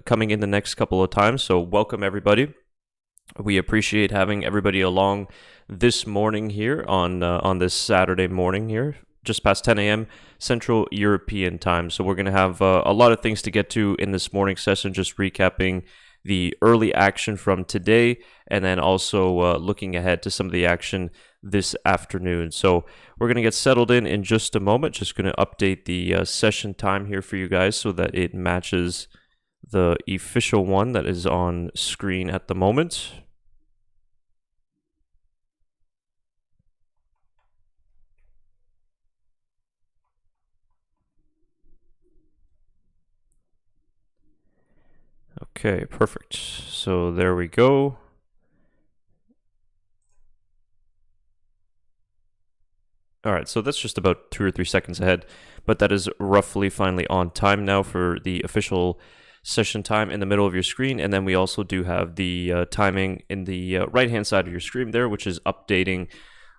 coming in the next couple of times. So welcome everybody. We appreciate having everybody along this morning here on this Saturday morning here, just past 10 a.m. Central European time. So we're going to have a lot of things to get to in this morning session, just recapping the early action from today, and then also looking ahead to some of the action this afternoon. So we're going to get settled in just a moment. Just going to update the session time here for you guys so that it matches the official one that is on screen at the moment. Okay, perfect. So there we go. All right, so that's just about 2 or 3 seconds ahead, but that is roughly finally on time now for the official session time in the middle of your screen. And then we also do have the timing in the right-hand side of your screen there, which is updating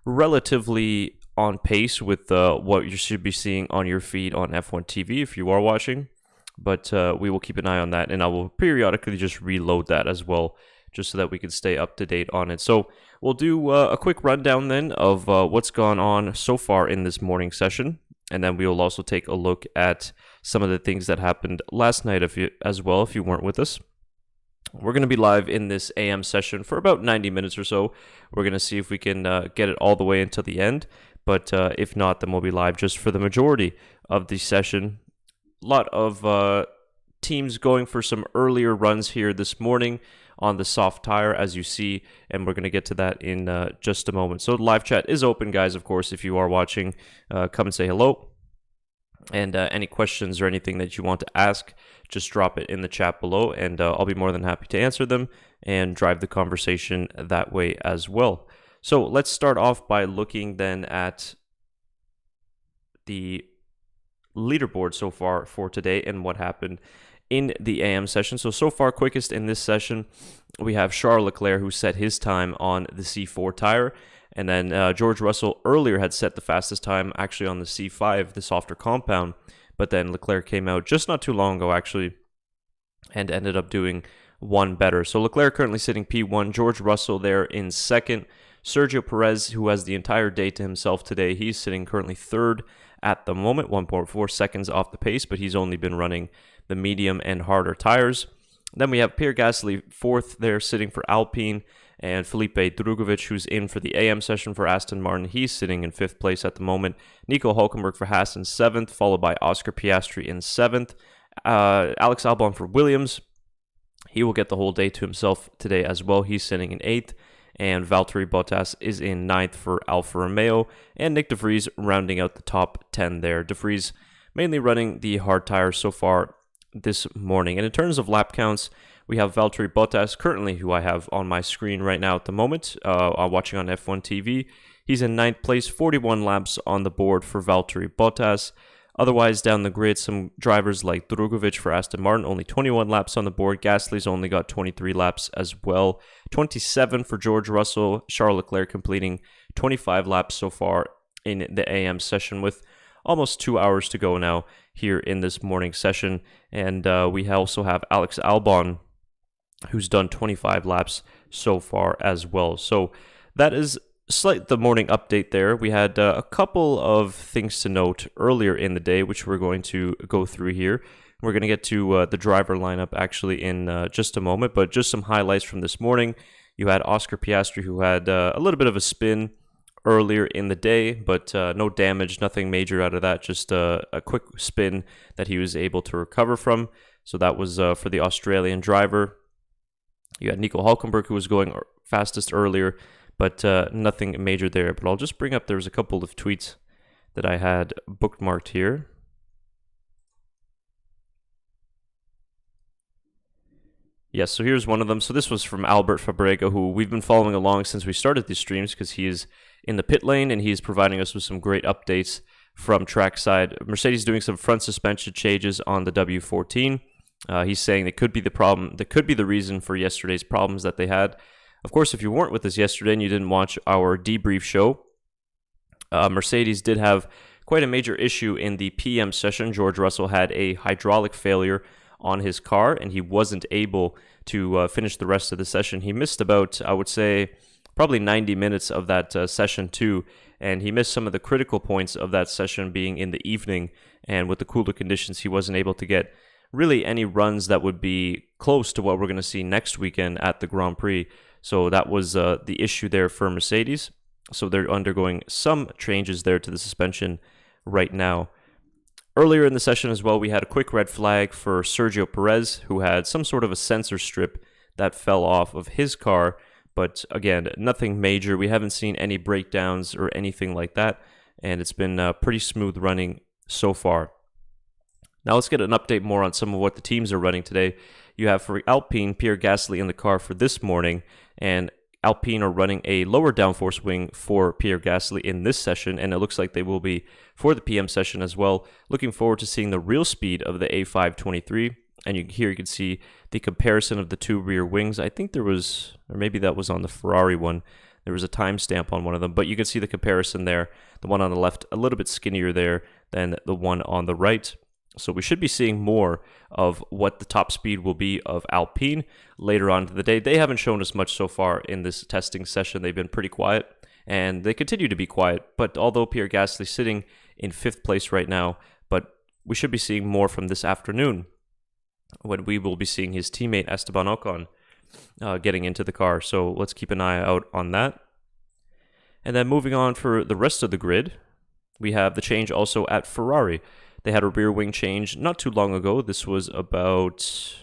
relatively on pace with what you should be seeing on your feed on F1 TV if you are watching. But we will keep an eye on that, and I will periodically just reload that as well, just so that we can stay up to date on it. So we'll do a quick rundown then of what's gone on so far in this morning session, and then we will also take a look at some of the things that happened last night if you weren't with us. We're going to be live in this AM session for about 90 minutes or so. We're going to see if we can get it all the way until the end, but if not, then we'll be live just for the majority of the session. A lot of teams going for some earlier runs here this morning on the soft tire, as you see, and we're going to get to that in just a moment. So the live chat is open, guys. Of course, if you are watching, come and say hello. And any questions or anything that you want to ask, just drop it in the chat below, and I'll be more than happy to answer them and drive the conversation that way as well. So let's start off by looking then at the leaderboard so far for today and what happened in the AM session. So far, quickest in this session, we have Charles Leclerc, who set his time on the C4 tire. And then George Russell earlier had set the fastest time actually on the C5, the softer compound. But then Leclerc came out just not too long ago, actually, and ended up doing one better. So Leclerc currently sitting P1, George Russell there in second. Sergio Perez, who has the entire day to himself today, he's sitting currently third at the moment, 1.4 seconds off the pace, but he's only been running the medium and harder tires. Then we have Pierre Gasly fourth there, sitting for Alpine, and Felipe Drugovich, who's in for the AM session for Aston Martin. He's sitting in fifth place at the moment. Nico Hülkenberg for Haas in seventh, followed by Oscar Piastri in seventh. Alex Albon for Williams. He will get the whole day to himself today as well. He's sitting in eighth. And Valtteri Bottas is in ninth for Alfa Romeo, and Nick De Vries rounding out the top 10 there. De Vries mainly running the hard tires so far this morning. And in terms of lap counts, we have Valtteri Bottas currently, who I have on my screen right now at the moment, watching on F1 TV. He's in ninth place, 41 laps on the board for Valtteri Bottas. Otherwise, down the grid, some drivers like Drugovich for Aston Martin, only 21 laps on the board. Gasly's only got 23 laps as well. 27 for George Russell. Charles Leclerc completing 25 laps so far in the AM session, with almost 2 hours to go now here in this morning session. And we also have Alex Albon, who's done 25 laps so far as well. So that is the morning update there. We had a couple of things to note earlier in the day, which we're going to go through here. We're going to get to the driver lineup actually in just a moment, but just some highlights from this morning. You had Oscar Piastri, who had a little bit of a spin earlier in the day, but no damage, nothing major out of that, just a quick spin that he was able to recover from. So that was for the Australian driver. You had Nico Hülkenberg, who was going fastest earlier, but nothing major there. But I'll just bring up, there's a couple of tweets that I had bookmarked here. Yes, so here's one of them. So this was from Albert Fabrega, who we've been following along since we started these streams, because he is in the pit lane and he's providing us with some great updates from trackside. Mercedes doing some front suspension changes on the W14. He's saying that could be the problem, that could be the reason for yesterday's problems that they had. Of course, if you weren't with us yesterday and you didn't watch our debrief show, Mercedes did have quite a major issue in the PM session. George Russell had a hydraulic failure on his car, and he wasn't able to finish the rest of the session. He missed about, I would say, probably 90 minutes of that session 2, and he missed some of the critical points of that session being in the evening, and with the cooler conditions, he wasn't able to get really any runs that would be close to what we're going to see next weekend at the Grand Prix. So that was the issue there for Mercedes. So they're undergoing some changes there to the suspension right now. Earlier in the session as well, we had a quick red flag for Sergio Perez, who had some sort of a sensor strip that fell off of his car. But again, nothing major. We haven't seen any breakdowns or anything like that. And it's been pretty smooth running so far. Now let's get an update more on some of what the teams are running today. You have for Alpine, Pierre Gasly in the car for this morning. And Alpine are running a lower downforce wing for Pierre Gasly in this session, and it looks like they will be for the PM session as well. Looking forward to seeing the real speed of the A523, and here you can see the comparison of the two rear wings. I think there was, or maybe that was on the Ferrari one, there was a timestamp on one of them, but you can see the comparison there. The one on the left, a little bit skinnier there than the one on the right. So we should be seeing more of what the top speed will be of Alpine later on in the day. They haven't shown us much so far in this testing session. They've been pretty quiet, and they continue to be quiet. But although Pierre Gasly sitting in 5th place right now, but we should be seeing more from this afternoon when we will be seeing his teammate Esteban Ocon getting into the car. So let's keep an eye out on that. And then moving on for the rest of the grid, we have the change also at Ferrari. They had a rear wing change not too long ago. This was about,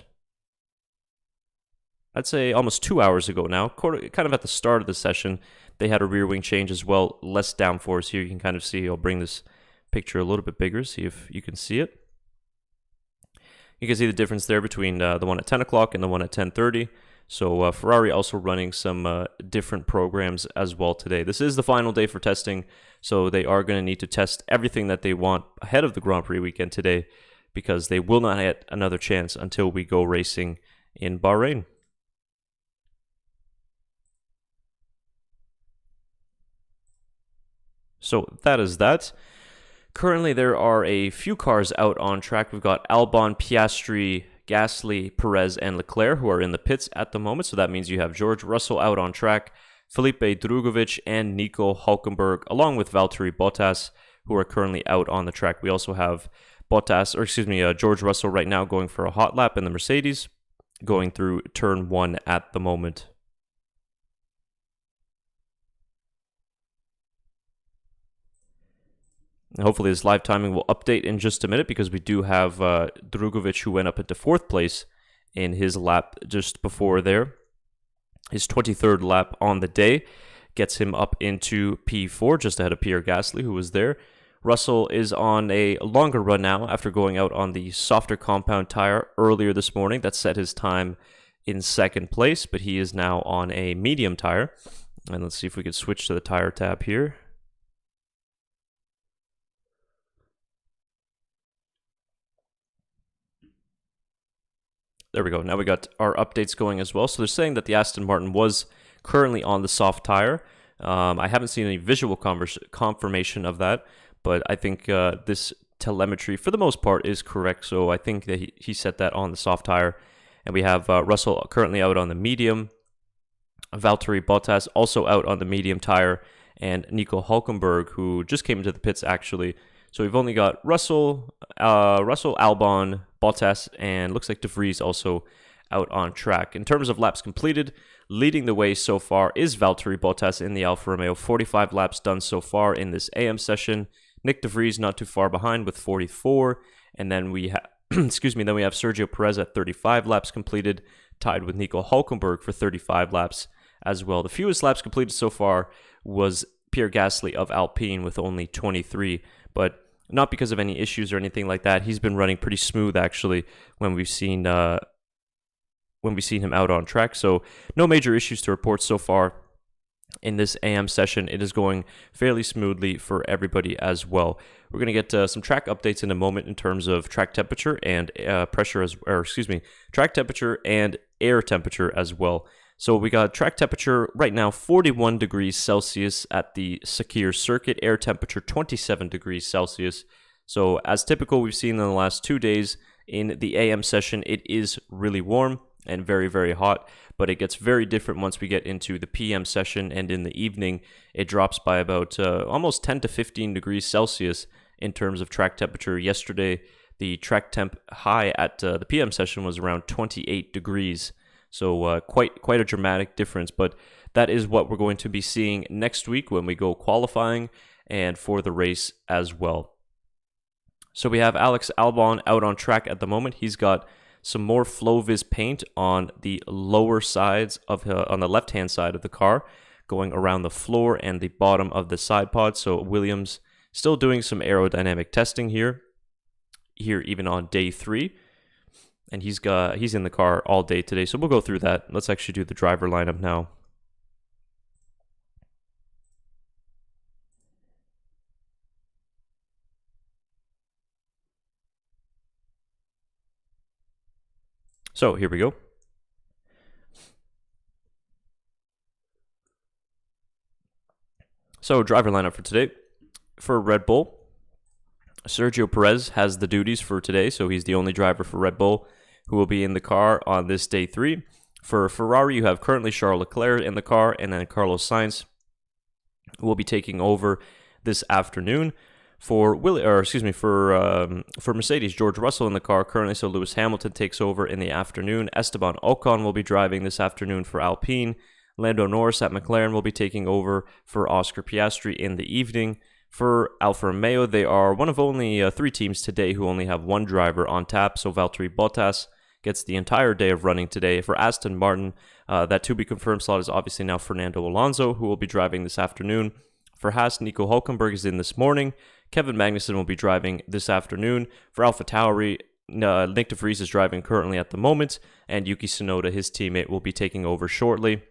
I'd say, almost 2 hours ago now. Kind of at the start of the session, they had a rear wing change as well. Less downforce here. You can kind of see, I'll bring this picture a little bit bigger, see if you can see it. You can see the difference there between the one at 10 o'clock and the one at 10:30. So Ferrari also running some different programs as well today. This is the final day for testing, so they are going to need to test everything that they want ahead of the Grand Prix weekend today, because they will not get another chance until we go racing in Bahrain. So that is that. Currently, there are a few cars out on track. We've got Albon, Piastri, Gasly, Perez, and Leclerc, who are in the pits at the moment. So that means you have George Russell out on track, Felipe Drugovich, and Nico Hülkenberg, along with Valtteri Bottas, who are currently out on the track. We also have George Russell right now going for a hot lap in the Mercedes, going through turn 1 at the moment. And hopefully this live timing will update in just a minute, because we do have Drugovich, who went up into 4th place in his lap just before there. His 23rd lap on the day gets him up into P4, just ahead of Pierre Gasly, who was there. Russell is on a longer run now after going out on the softer compound tire earlier this morning. That set his time in 2nd place, but he is now on a medium tire. And let's see if we can switch to the tire tab here. There we go. Now we got our updates going as well. So they're saying that the Aston Martin was currently on the soft tire. I haven't seen any visual confirmation of that, but I think this telemetry, for the most part, is correct. So I think that he set that on the soft tire. And we have Russell currently out on the medium, Valtteri Bottas also out on the medium tire, and Nico Hülkenberg, who just came into the pits actually. So we've only got Russell, Albon, Bottas, and looks like De Vries also out on track. In terms of laps completed, leading the way so far is Valtteri Bottas in the Alfa Romeo. 45 laps done so far in this AM session. Nick De Vries not too far behind with 44. And then we have then we have Sergio Perez at 35 laps completed, tied with Nico Hülkenberg for 35 laps as well. The fewest laps completed so far was Pierre Gasly of Alpine with only 23, but not because of any issues or anything like that. He's been running pretty smooth actually when we've seen him out on track. So no major issues to report so far in this AM session. It is going fairly smoothly for everybody as well. We're going to get some track updates in a moment in terms of track temperature and track temperature and air temperature as well. So we got track temperature right now 41 degrees Celsius at the Sakir circuit, air temperature 27 degrees Celsius. So as typical, we've seen in the last 2 days In the AM session, it is really warm and very, very hot, but it gets very different once we get into the PM session, and in the evening, it drops by about almost 10 to 15 degrees Celsius in terms of track temperature. Yesterday, the track temp high at the PM session was around 28 degrees, so quite a dramatic difference, but that is what we're going to be seeing next week when we go qualifying and for the race as well. So we have Alex Albon out on track at the moment. He's got some more FlowViz paint on the lower sides of on the left-hand side of the car, going around the floor and the bottom of the side pod. So Williams still doing some aerodynamic testing here even on day 3. And he's in the car all day today. So we'll go through that. Let's actually do the driver lineup now. So here we go. So driver lineup for today. For Red Bull, Sergio Perez has the duties for today, so he's the only driver for Red Bull who will be in the car on this day 3. For Ferrari, you have currently Charles Leclerc in the car, and then Carlos Sainz will be taking over this afternoon. For Mercedes, George Russell in the car currently, so Lewis Hamilton takes over in the afternoon. Esteban Ocon will be driving this afternoon for Alpine. Lando Norris at McLaren will be taking over for Oscar Piastri in the evening. For Alfa Romeo, they are one of only 3 teams today who only have 1 driver on tap, so Valtteri Bottas gets the entire day of running today. For Aston Martin, that to-be-confirmed slot is obviously now Fernando Alonso, who will be driving this afternoon. For Haas, Nico Hülkenberg is in this morning. Kevin Magnussen will be driving this afternoon. For AlphaTauri, Nick de Vries is driving currently at the moment, and Yuki Tsunoda, his teammate, will be taking over shortly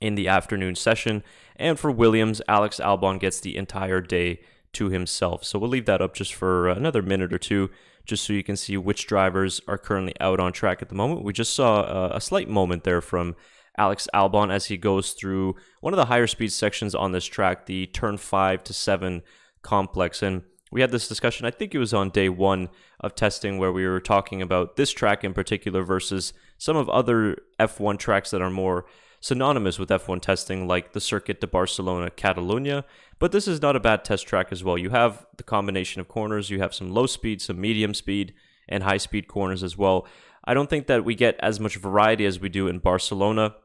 in the afternoon session. And for Williams, Alex Albon gets the entire day to himself. So we'll leave that up just for another minute or two, just so you can see which drivers are currently out on track at the moment. We just saw a slight moment there from Alex Albon as he goes through one of the higher speed sections on this track, the turn 5 to 7 complex. And we had this discussion, I think it was on day 1 of testing, where we were talking about this track in particular versus some of other F1 tracks that are more synonymous with F1 testing, like the Circuit de Barcelona Catalunya. But this is not a bad test track as well. You have the combination of corners, you have some low speed, some medium speed, and high speed corners as well. I don't think that we get as much variety as we do in Barcelona.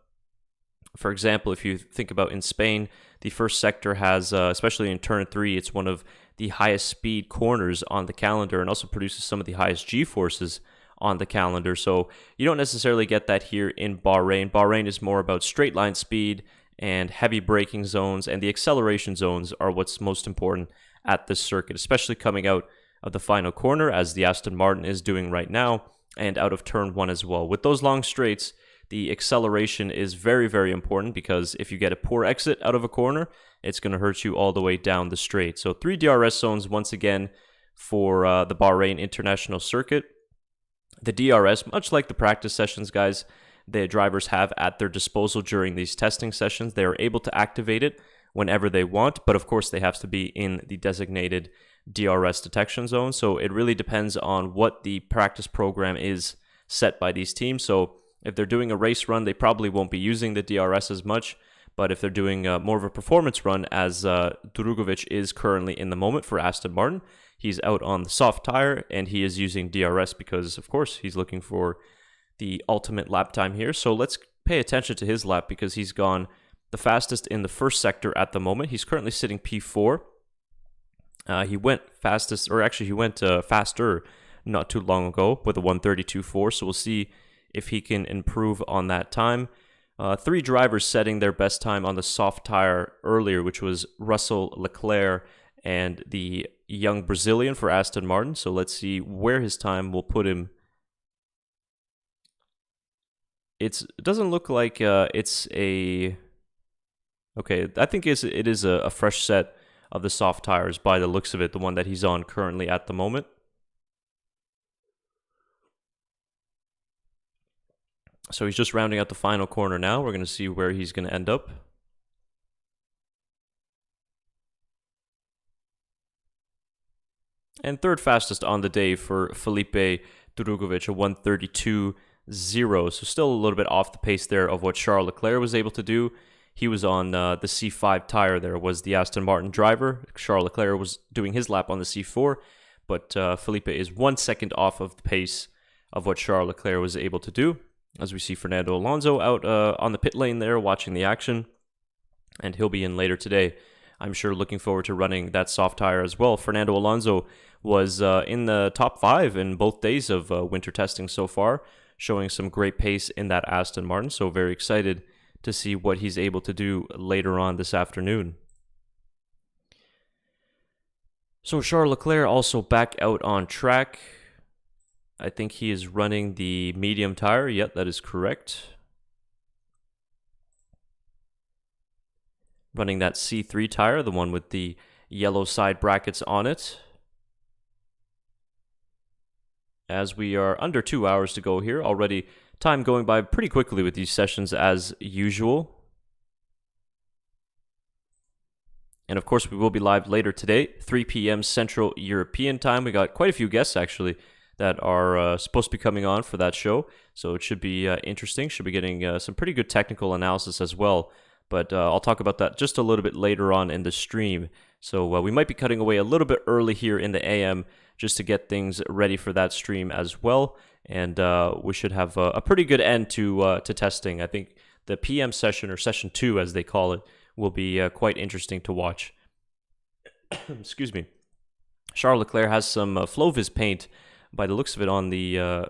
For example, if you think about in Spain, the first sector has, especially in turn 3, it's one of the highest speed corners on the calendar, and also produces some of the highest G-forces on the calendar. So you don't necessarily get that here in Bahrain. Bahrain is more about straight line speed and heavy braking zones, and the acceleration zones are what's most important at this circuit, especially coming out of the final corner, as the Aston Martin is doing right now, and out of turn 1 as well. With those long straights, the acceleration is very, very important, because if you get a poor exit out of a corner, it's going to hurt you all the way down the straight. So 3 DRS zones once again for the Bahrain International Circuit. The DRS, much like the practice sessions, guys, the drivers have at their disposal during these testing sessions. They are able to activate it whenever they want, but of course they have to be in the designated DRS detection zone. So it really depends on what the practice program is set by these teams. So if they're doing a race run, they probably won't be using the DRS as much. But if they're doing more of a performance run, as Drugovic is currently in the moment for Aston Martin, he's out on the soft tire and he is using DRS because, of course, he's looking for the ultimate lap time here. So let's pay attention to his lap, because he's gone the fastest in the first sector at the moment. He's currently sitting P4. He went fastest, or actually he went faster not too long ago with a 1:32.4. So we'll see if he can improve on that time. 3 drivers setting their best time on the soft tire earlier, which was Russell, Leclerc, and the young Brazilian for Aston Martin. So let's see where his time will put him. It doesn't look like it's a... Okay, I think it is a fresh set of the soft tires by the looks of it, the one that he's on currently at the moment. So he's just rounding out the final corner now. We're going to see where he's going to end up. And third fastest on the day for Felipe Drugovic, a 1:32.0. So still a little bit off the pace there of what Charles Leclerc was able to do. He was on the C5 tire there, was the Aston Martin driver. Charles Leclerc was doing his lap on the C4, but Felipe is 1 second off of the pace of what Charles Leclerc was able to do. As we see Fernando Alonso out on the pit lane there watching the action, and he'll be in later today. I'm sure looking forward to running that soft tire as well. Fernando Alonso was in the top 5 in both days of winter testing so far, showing some great pace in that Aston Martin, so very excited to see what he's able to do later on this afternoon. So Charles Leclerc also back out on track. I think he is running the medium tire. Yep, that is correct. Running that C3 tire, the one with the yellow side brackets on it. As we are under 2 hours to go here, already time going by pretty quickly with these sessions as usual. And of course, we will be live later today, 3 p.m. Central European time. We got quite a few guests actually that are supposed to be coming on for that show. So it should be interesting. Should be getting some pretty good technical analysis as well. But I'll talk about that just a little bit later on in the stream. So we might be cutting away a little bit early here in the AM just to get things ready for that stream as well. And we should have a pretty good end to testing. I think the PM session, or session 2 as they call it, will be quite interesting to watch. Excuse me. Charles Leclerc has some Flovis paint by the looks of it on the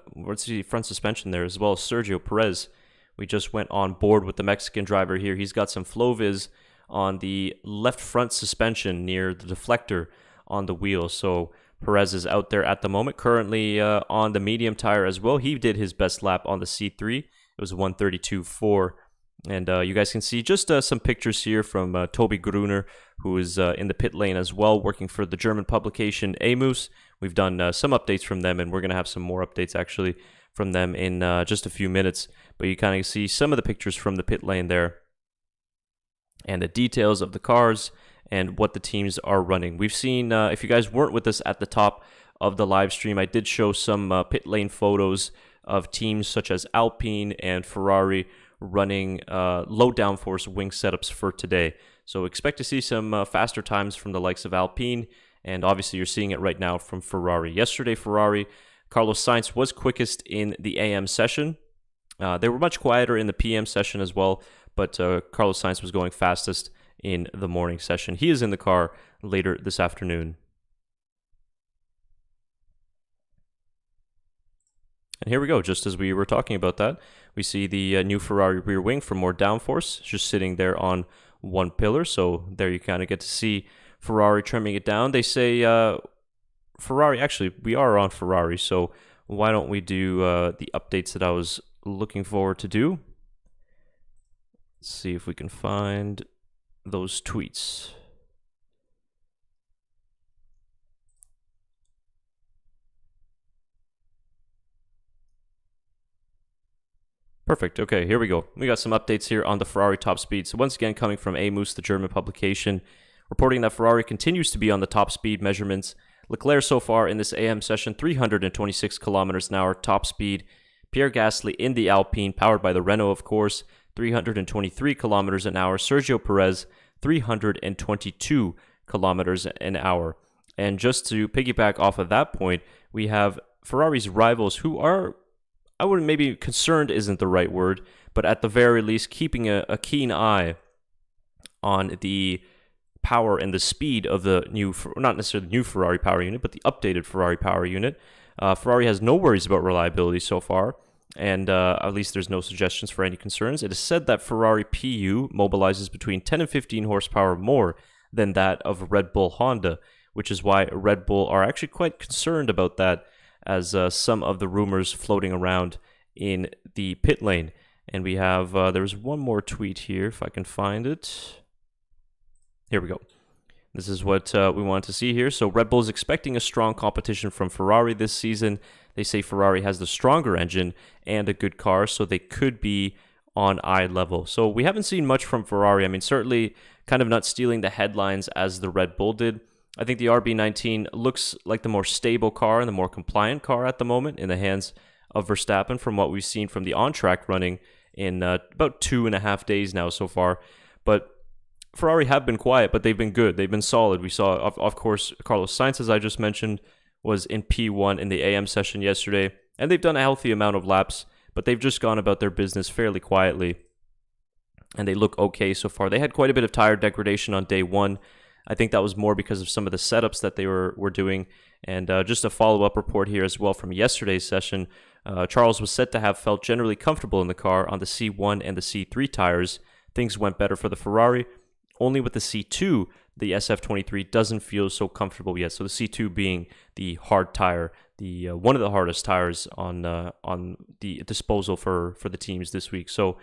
front suspension there, as well as Sergio Perez. We just went on board with the Mexican driver here. He's got some Flovis on the left front suspension near the deflector on the wheel. So Perez is out there at the moment, currently on the medium tire as well. He did his best lap on the C3. It was 1:32.4. And you guys can see just some pictures here from Toby Gruner, who is in the pit lane as well, working for the German publication Amus. We've done some updates from them, and we're going to have some more updates actually from them in just a few minutes. But you kind of see some of the pictures from the pit lane there, and the details of the cars and what the teams are running. We've seen, if you guys weren't with us at the top of the live stream, I did show some pit lane photos of teams such as Alpine and Ferrari running low downforce wing setups for today. So expect to see some faster times from the likes of Alpine, and obviously you're seeing it right now from Ferrari. Yesterday, Ferrari, Carlos Sainz was quickest in the AM session. They were much quieter in the PM session as well, but Carlos Sainz was going fastest in the morning session. He is in the car later this afternoon. And here we go, just as we were talking about that, we see the new Ferrari rear wing for more downforce, just sitting there on one pillar. So there you kind of get to see Ferrari trimming it down. They say Ferrari, actually, we are on Ferrari, so why don't we do the updates that I was looking forward to do. Let's see if we can find those tweets. Perfect. Okay, here we go. We got some updates here on the Ferrari top speed. So once again, coming from Amus, the German publication, reporting that Ferrari continues to be on the top speed measurements. Leclerc so far in this AM session, 326 kilometers an hour top speed. Pierre Gasly in the Alpine, powered by the Renault, of course, 323 kilometers an hour. Sergio Perez, 322 kilometers an hour. And just to piggyback off of that point, we have Ferrari's rivals who are, I wouldn't, maybe concerned isn't the right word, but at the very least keeping a keen eye on the power and the speed of the new, not necessarily the new Ferrari power unit, but the updated Ferrari power unit. Ferrari has no worries about reliability so far, and at least there's no suggestions for any concerns. It is said that Ferrari PU mobilizes between 10 and 15 horsepower more than that of Red Bull Honda, which is why Red Bull are actually quite concerned about that, as some of the rumors floating around in the pit lane. And we have, there's one more tweet here, if I can find it. Here we go. This is what we want to see here. So Red Bull is expecting a strong competition from Ferrari this season. They say Ferrari has the stronger engine and a good car, so they could be on eye level. So we haven't seen much from Ferrari. I mean, certainly kind of not stealing the headlines as the Red Bull did. I think the RB19 looks like the more stable car and the more compliant car at the moment in the hands of Verstappen from what we've seen from the on-track running in about 2.5 days now so far. But Ferrari have been quiet, but they've been good. They've been solid. We saw, of course, Carlos Sainz, as I just mentioned, was in P1 in the AM session yesterday, and they've done a healthy amount of laps, but they've just gone about their business fairly quietly, and they look okay so far. They had quite a bit of tire degradation on day one. I think that was more because of some of the setups that they were doing. And just a follow-up report here as well from yesterday's session. Charles was said to have felt generally comfortable in the car on the C1 and the C3 tires. Things went better for the Ferrari. Only with the C2, the SF23 doesn't feel so comfortable yet. So the C2 being the hard tire, the one of the hardest tires on the disposal for the teams this week. So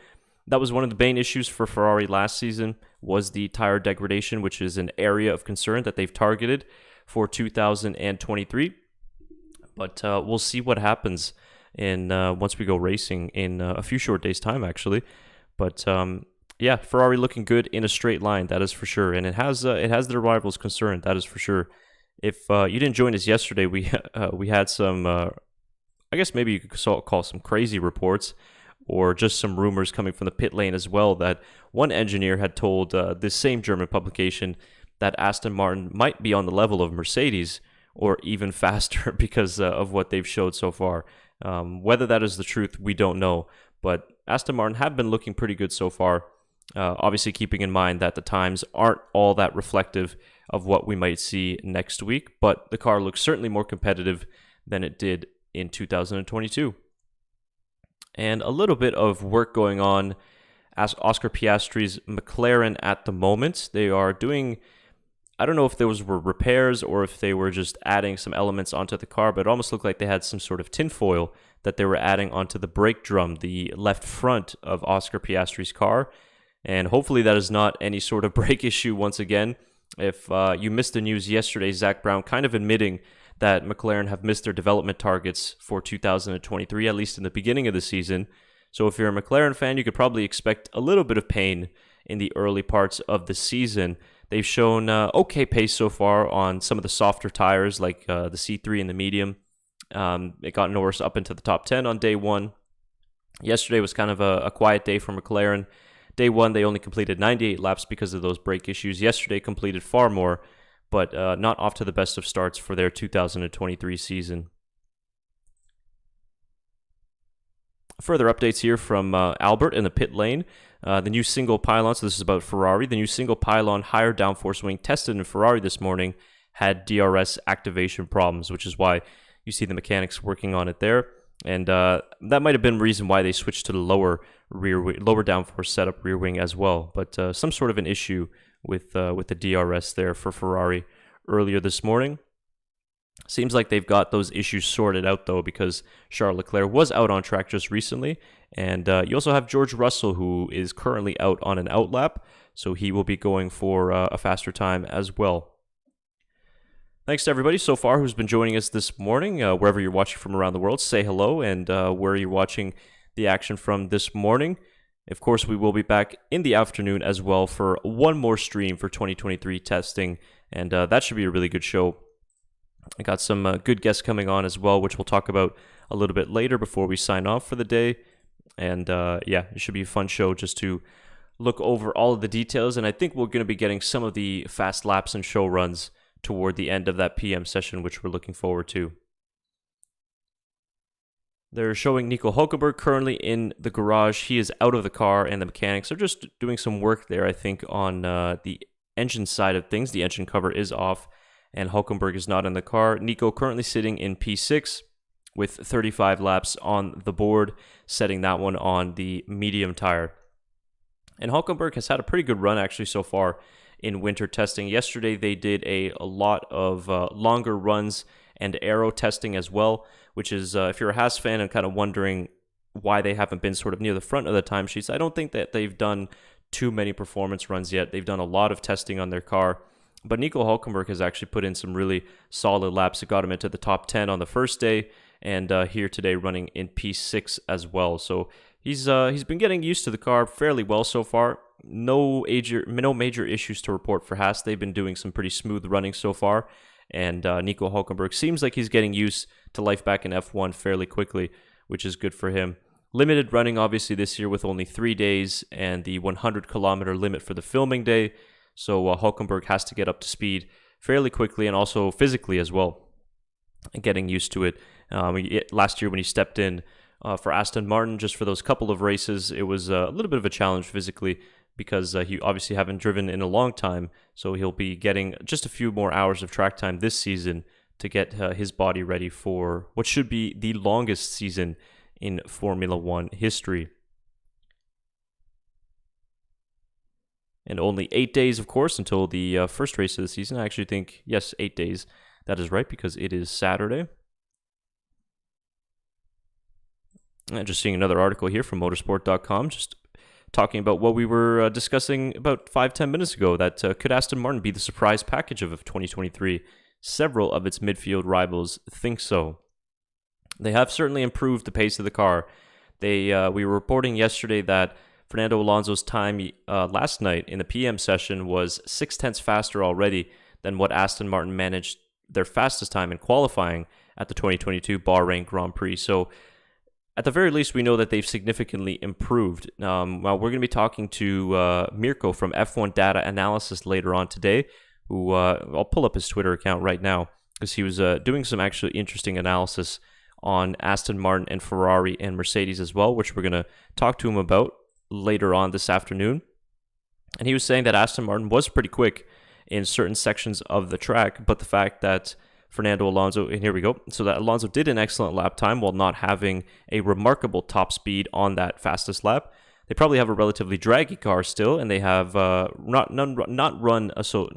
that was one of the main issues for Ferrari last season, was the tire degradation, which is an area of concern that they've targeted for 2023. But we'll see what happens in once we go racing in a few short days' time, actually. But yeah, Ferrari looking good in a straight line, that is for sure, and it has their rivals concerned, that is for sure. If you didn't join us yesterday, we had some, I guess maybe you could call some crazy reports, or just some rumors coming from the pit lane as well, that one engineer had told this same German publication that Aston Martin might be on the level of Mercedes, or even faster because of what they've showed so far. Whether that is the truth, we don't know, but Aston Martin have been looking pretty good so far. Obviously keeping in mind that the times aren't all that reflective of what we might see next week, but the car looks certainly more competitive than it did in 2022. And a little bit of work going on as Oscar Piastri's McLaren at the moment. They are doing, I don't know if those were repairs or if they were just adding some elements onto the car, but it almost looked like they had some sort of tinfoil that they were adding onto the brake drum, the left front of Oscar Piastri's car. And hopefully that is not any sort of brake issue once again. If you missed the news yesterday, Zak Brown kind of admitting that McLaren have missed their development targets for 2023, at least in the beginning of the season. So if you're a McLaren fan, you could probably expect a little bit of pain in the early parts of the season. They've shown okay pace so far on some of the softer tires, like the C3 and the medium. It got Norris up into the top 10 on day one. Yesterday was kind of a quiet day for McLaren. Day one, they only completed 98 laps because of those brake issues. Yesterday completed far more, but not off to the best of starts for their 2023 season. Further updates here from Albert in the pit lane. The new single pylon, so this is about Ferrari, the new single pylon higher downforce wing tested in Ferrari this morning had DRS activation problems, which is why you see the mechanics working on it there. And that might have been the reason why they switched to the lower downforce setup rear wing as well. But some sort of an issue with the DRS there for Ferrari earlier this morning. Seems like they've got those issues sorted out, though, because Charles Leclerc was out on track just recently. And you also have George Russell, who is currently out on an outlap, so he will be going for a faster time as well. Thanks to everybody so far who's been joining us this morning, wherever you're watching from around the world. Say hello, and where you're watching the action from this morning. Of course, we will be back in the afternoon as well for one more stream for 2023 testing, and that should be a really good show. I got some good guests coming on as well, which we'll talk about a little bit later before we sign off for the day. And yeah, it should be a fun show just to look over all of the details, and I think we're going to be getting some of the fast laps and show runs toward the end of that PM session, which we're looking forward to. They're showing Nico Hulkenberg currently in the garage. He is out of the car, and the mechanics are just doing some work there, I think, on the engine side of things. The engine cover is off, and Hulkenberg is not in the car. Nico currently sitting in P6 with 35 laps on the board, setting that one on the medium tire. And Hulkenberg has had a pretty good run, actually, so far in winter testing. Yesterday, they did a lot of longer runs and aero testing as well, which is, if you're a Haas fan and kind of wondering why they haven't been sort of near the front of the timesheets, I don't think that they've done too many performance runs yet. They've done a lot of testing on their car, but Nico Hulkenberg has actually put in some really solid laps. It got him into the top 10 on the first day, and here today running in P6 as well. So he's been getting used to the car fairly well so far. no major issues to report for Haas. They've been doing some pretty smooth running so far, and Nico Hülkenberg seems like he's getting used to life back in F1 fairly quickly, which is good for him. Limited running, obviously, this year with only 3 days and the 100-kilometer limit for the filming day. So Hülkenberg has to get up to speed fairly quickly and also physically as well, and getting used to it. Last year when he stepped in for Aston Martin, just for those couple of races, it was a little bit of a challenge physically because he obviously haven't driven in a long time. So he'll be getting just a few more hours of track time this season to get his body ready for what should be the longest season in Formula One history. And only 8 days, of course, until the first race of the season. I actually think, yes, 8 days. That is right, because it is Saturday. And just seeing another article here from motorsport.com, just talking about what we were discussing about 5-10 minutes ago, that could Aston Martin be the surprise package of 2023? Several of its midfield rivals think so. They have certainly improved the pace of the car. We were reporting yesterday that Fernando Alonso's time last night in the PM session was 0.6 faster already than what Aston Martin managed their fastest time in qualifying at the 2022 Bahrain Grand Prix. So at the very least, we know that they've significantly improved. Well, we're going to be talking to Mirko from F1 Data Analysis later on today, who I'll pull up his Twitter account right now because he was doing some actually interesting analysis on Aston Martin and Ferrari and Mercedes as well, which we're going to talk to him about later on this afternoon. And he was saying that Aston Martin was pretty quick in certain sections of the track, but the fact that Fernando Alonso, and here we go, so that Alonso did an excellent lap time while not having a remarkable top speed on that fastest lap. They probably have a relatively draggy car still, and they have not run a so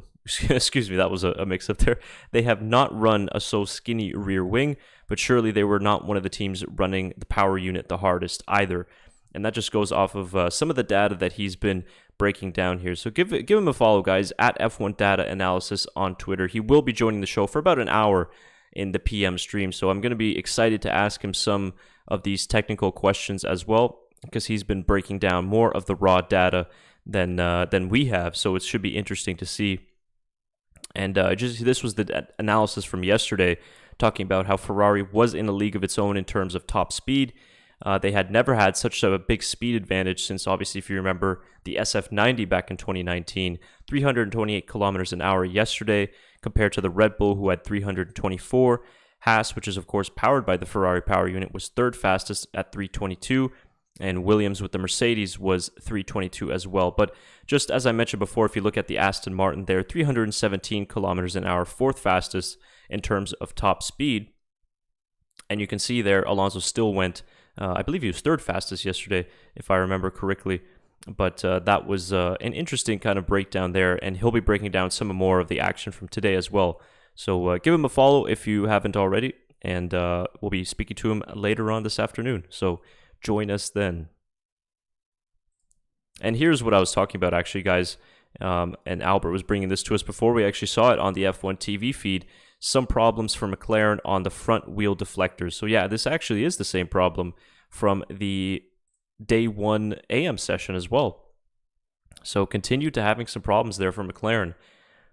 excuse me, that was a mix-up there. They have not run a so skinny rear wing, but surely they were not one of the teams running the power unit the hardest either. And that just goes off of some of the data that he's been breaking down here. So give him a follow, guys, at F1 Data Analysis on Twitter. He will be joining the show for about an hour in the PM stream. So I'm going to be excited to ask him some of these technical questions as well, because he's been breaking down more of the raw data than we have. So it should be interesting to see. And this was the analysis from yesterday, talking about how Ferrari was in a league of its own in terms of top speed. They had never had such a big speed advantage since, obviously, if you remember, the SF90 back in 2019, 328 kilometers an hour yesterday, compared to the Red Bull, who had 324. Haas, which is, of course, powered by the Ferrari power unit, was third fastest at 322. And Williams with the Mercedes was 322 as well. But just as I mentioned before, if you look at the Aston Martin, they're 317 kilometers an hour, fourth fastest in terms of top speed. And you can see there, Alonso still went, I believe he was third fastest yesterday, if I remember correctly. But that was an interesting kind of breakdown there. And he'll be breaking down some more of the action from today as well. So give him a follow if you haven't already. And we'll be speaking to him later on this afternoon. So join us then. And here's what I was talking about, actually, guys. And Albert was bringing this to us before we actually saw it on the F1 TV feed. Some problems for McLaren on the front wheel deflectors. So yeah, this actually is the same problem from the day 1 AM session as well. So continue to having some problems there for McLaren.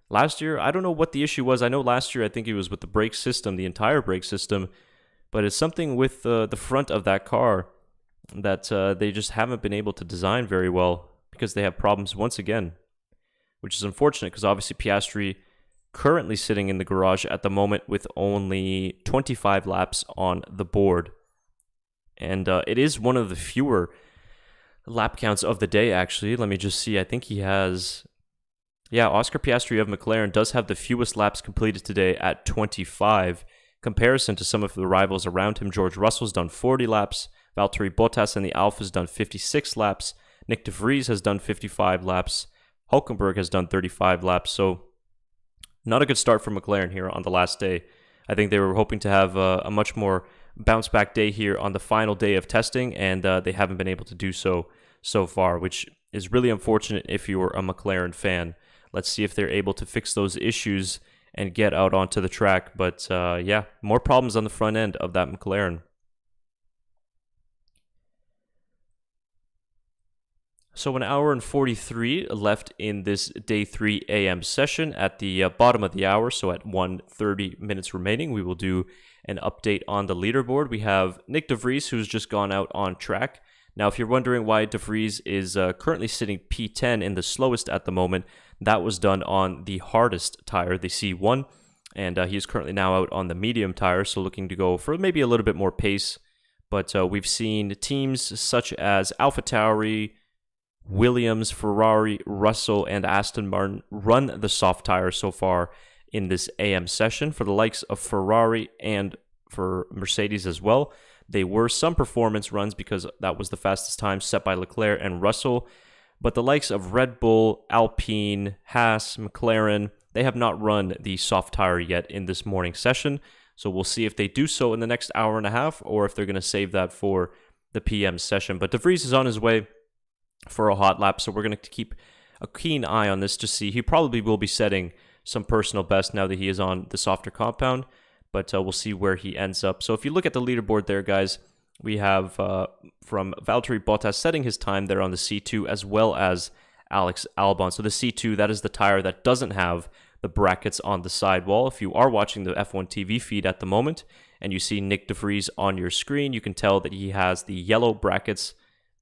Last year, I don't know what the issue was. I know last year, I think it was with the brake system, the entire brake system. But it's something with the front of that car that they just haven't been able to design very well, because they have problems once again, which is unfortunate, because obviously Piastri currently sitting in the garage at the moment with only 25 laps on the board. And it is one of the fewer lap counts of the day, actually. Let me just see. I think he has... Yeah, Oscar Piastri of McLaren does have the fewest laps completed today at 25. Comparison to some of the rivals around him, George Russell's done 40 laps. Valtteri Bottas in the Alpha's done 56 laps. Nick de Vries has done 55 laps. Hülkenberg has done 35 laps. So not a good start for McLaren here on the last day. I think they were hoping to have a much more bounce-back day here on the final day of testing, and they haven't been able to do so far, which is really unfortunate if you're a McLaren fan. Let's see if they're able to fix those issues and get out onto the track. But yeah, more problems on the front end of that McLaren. So 1 hour and 43 left in this day 3 a.m. session. At the bottom of the hour, so at 1:30 minutes remaining, we will do an update on the leaderboard. We have Nick de Vries, who's just gone out on track. Now, if you're wondering why de Vries is currently sitting P10 in the slowest at the moment, that was done on the hardest tire, the C1, and he is currently now out on the medium tire, so looking to go for maybe a little bit more pace. But we've seen teams such as AlphaTauri, Williams, Ferrari, Russell, and Aston Martin run the soft tires so far in this AM session. For the likes of Ferrari and for Mercedes as well, they were some performance runs because that was the fastest time set by Leclerc and Russell. But the likes of Red Bull, Alpine, Haas, McLaren, they have not run the soft tire yet in this morning session. So we'll see if they do so in the next hour and a half or if they're going to save that for the PM session. But de Vries is on his way for a hot lap, so we're going to keep a keen eye on this to see. He probably will be setting some personal best now that he is on the softer compound, but we'll see where he ends up. So if you look at the leaderboard there, guys, we have from Valtteri Bottas setting his time there on the C2, as well as Alex Albon. So the C2, that is the tire that doesn't have the brackets on the sidewall. If you are watching the F1 TV feed at the moment and you see Nick de Vries on your screen, you can tell that he has the yellow brackets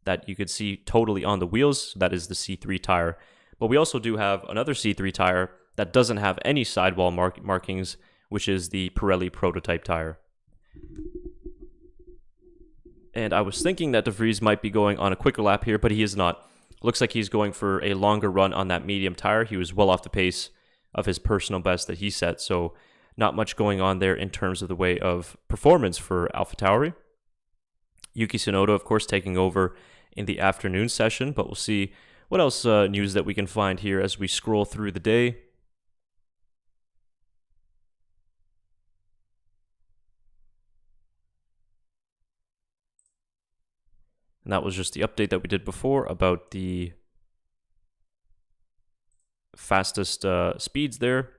that you could see totally on the wheels. So that is the C3 tire. But we also do have another C3 tire that doesn't have any sidewall markings, which is the Pirelli prototype tire. And I was thinking that de Vries might be going on a quicker lap here, but he is not. Looks like he's going for a longer run on that medium tire. He was well off the pace of his personal best that he set, so not much going on there in terms of the way of performance for AlphaTauri. Yuki Tsunoda, of course, taking over in the afternoon session, but we'll see what else news that we can find here as we scroll through the day. And that was just the update that we did before about the fastest speeds there.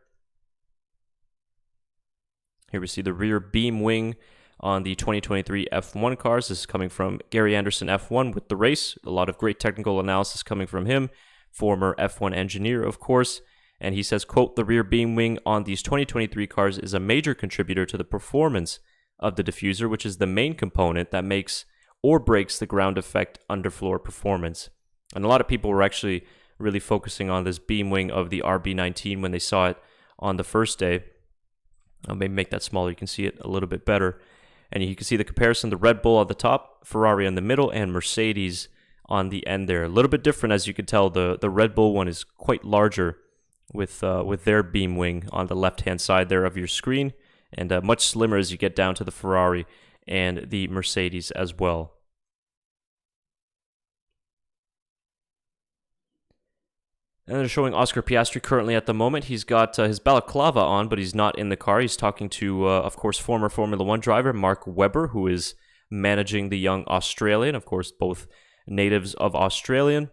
Here we see the rear beam wing on the 2023 F1 cars. This is coming from Gary Anderson F1 with the race. A lot of great technical analysis coming from him, former F1 engineer, of course. And he says, quote, "The rear beam wing on these 2023 cars is a major contributor to the performance of the diffuser, which is the main component that makes or breaks the ground effect underfloor performance." And a lot of people were actually really focusing on this beam wing of the RB19 when they saw it on the first day. I'll maybe make that smaller. You can see it a little bit better. And you can see the comparison, the Red Bull at the top, Ferrari in the middle, and Mercedes on the end there. A little bit different, as you can tell. The Red Bull one is quite larger with their beam wing on the left-hand side there of your screen, and much slimmer as you get down to the Ferrari and the Mercedes as well. And they're showing Oscar Piastri currently at the moment. He's got his balaclava on, but he's not in the car. He's talking to, of course, former Formula One driver Mark Webber, who is managing the young Australian. Of course, both natives of Australian.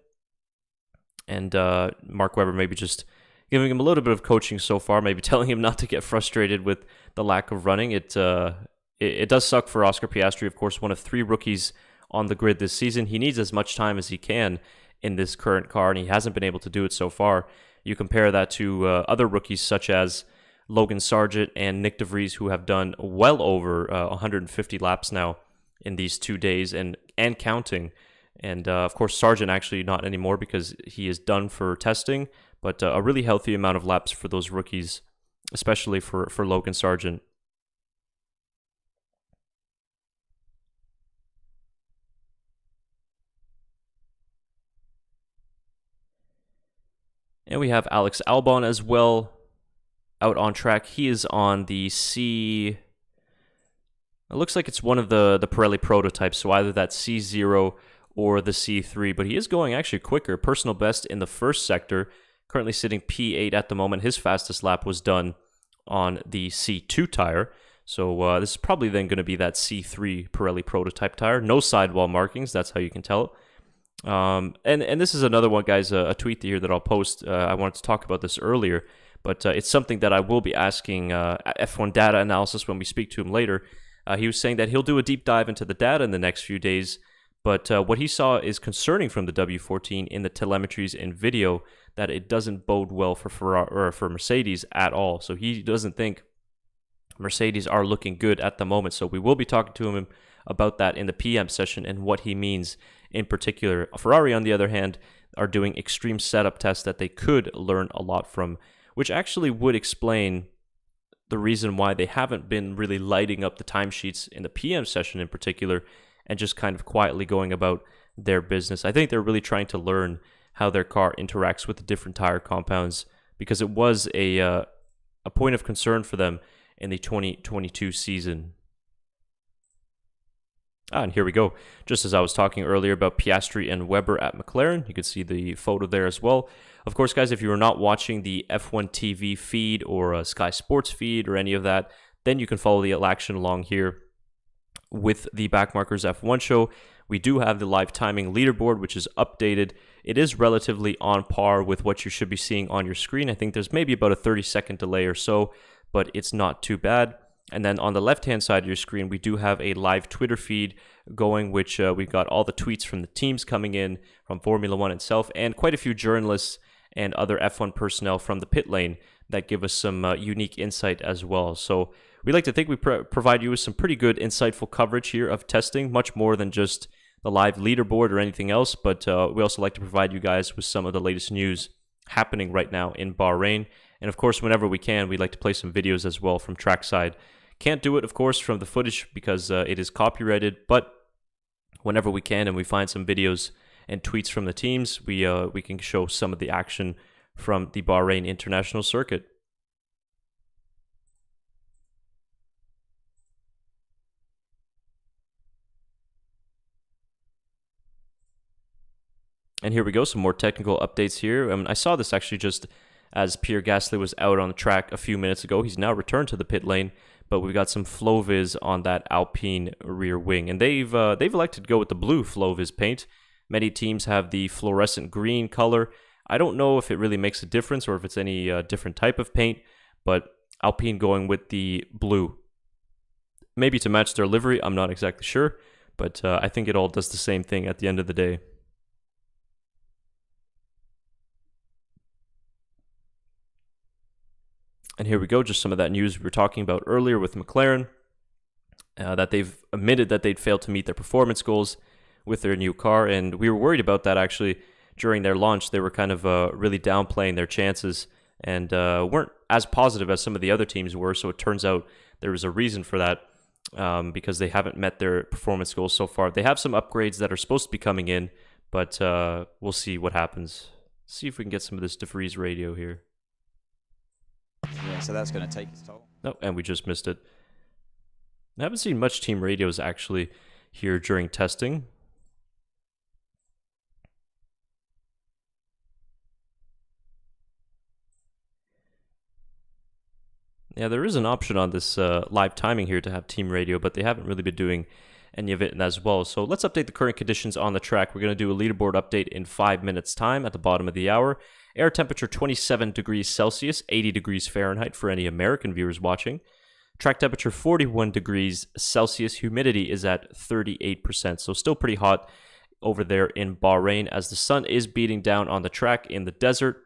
And Mark Webber maybe just giving him a little bit of coaching so far, maybe telling him not to get frustrated with the lack of running. It does suck for Oscar Piastri, of course, one of 3 rookies on the grid this season. He needs as much time as he can in this current car, and he hasn't been able to do it so far. You compare that to other rookies such as Logan Sargent and Nick de Vries, who have done well over 150 laps now in these 2 days and counting. And of course, Sargent actually not anymore because he is done for testing, but a really healthy amount of laps for those rookies, especially for Logan Sargent. And we have Alex Albon as well out on track. He is on the C... It looks like it's one of the Pirelli prototypes, so either that C0 or the C3, but he is going actually quicker. Personal best in the first sector, currently sitting P8 at the moment. His fastest lap was done on the C2 tire. So this is probably then going to be that C3 Pirelli prototype tire. No sidewall markings, that's how you can tell it. And this is another one, guys, a tweet here that I'll post. I wanted to talk about this earlier, but it's something that I will be asking F1 data analysis when we speak to him later. He was saying that he'll do a deep dive into the data in the next few days, But what he saw is concerning from the W14 in the telemetries and video, that it doesn't bode well for Ferrari or for Mercedes at all. So he doesn't think Mercedes are looking good at the moment. So we will be talking to him about that in the PM session and what he means in particular. Ferrari, on the other hand, are doing extreme setup tests that they could learn a lot from, which actually would explain the reason why they haven't been really lighting up the timesheets in the PM session in particular and just kind of quietly going about their business. I think they're really trying to learn how their car interacts with the different tire compounds, because it was a point of concern for them in the 2022 season. And here we go. Just as I was talking earlier about Piastri and Webber at McLaren, you can see the photo there as well. Of course, guys, if you are not watching the F1 TV feed or a Sky Sports feed or any of that, then you can follow the action along here with the Backmarkers F1 show. We do have the live timing leaderboard, which is updated. It is relatively on par with what you should be seeing on your screen. I think there's maybe about a 30-second delay or so, but it's not too bad. And then on the left-hand side of your screen, we do have a live Twitter feed going, which we've got all the tweets from the teams coming in, from Formula One itself, and quite a few journalists and other F1 personnel from the pit lane that give us some unique insight as well. So we like to think we provide you with some pretty good, insightful coverage here of testing, much more than just the live leaderboard or anything else, but we also like to provide you guys with some of the latest news happening right now in Bahrain. And of course, whenever we can, we like to play some videos as well from trackside. Can't do it, of course, from the footage because it is copyrighted, but whenever we can and we find some videos and tweets from the teams, we can show some of the action from the Bahrain International Circuit. And here we go, some more technical updates here. I saw this actually just as Pierre Gasly was out on the track a few minutes ago. He's now returned to the pit lane, but we've got some FlowViz on that Alpine rear wing. And they've elected to go with the blue FlowViz paint. Many teams have the fluorescent green color. I don't know if it really makes a difference or if it's any different type of paint, but Alpine going with the blue. Maybe to match their livery, I'm not exactly sure, but I think it all does the same thing at the end of the day. And here we go, just some of that news we were talking about earlier with McLaren, that they've admitted that they'd failed to meet their performance goals with their new car, and we were worried about that actually during their launch. They were kind of really downplaying their chances and weren't as positive as some of the other teams were, so it turns out there was a reason for that, because they haven't met their performance goals so far. They have some upgrades that are supposed to be coming in, but we'll see what happens. See if we can get some of this DeVries radio here. Yeah, so that's going to take its toll. Oh, and we just missed it. I haven't seen much team radios actually here during testing. Yeah, there is an option on this live timing here to have team radio, but they haven't really been doing any of it as well. So let's update the current conditions on the track. We're going to do a leaderboard update in 5 minutes time at the bottom of the hour. Air temperature 27 degrees Celsius, 80 degrees Fahrenheit for any American viewers watching. Track temperature 41 degrees Celsius. Humidity is at 38%, so still pretty hot over there in Bahrain as the sun is beating down on the track in the desert.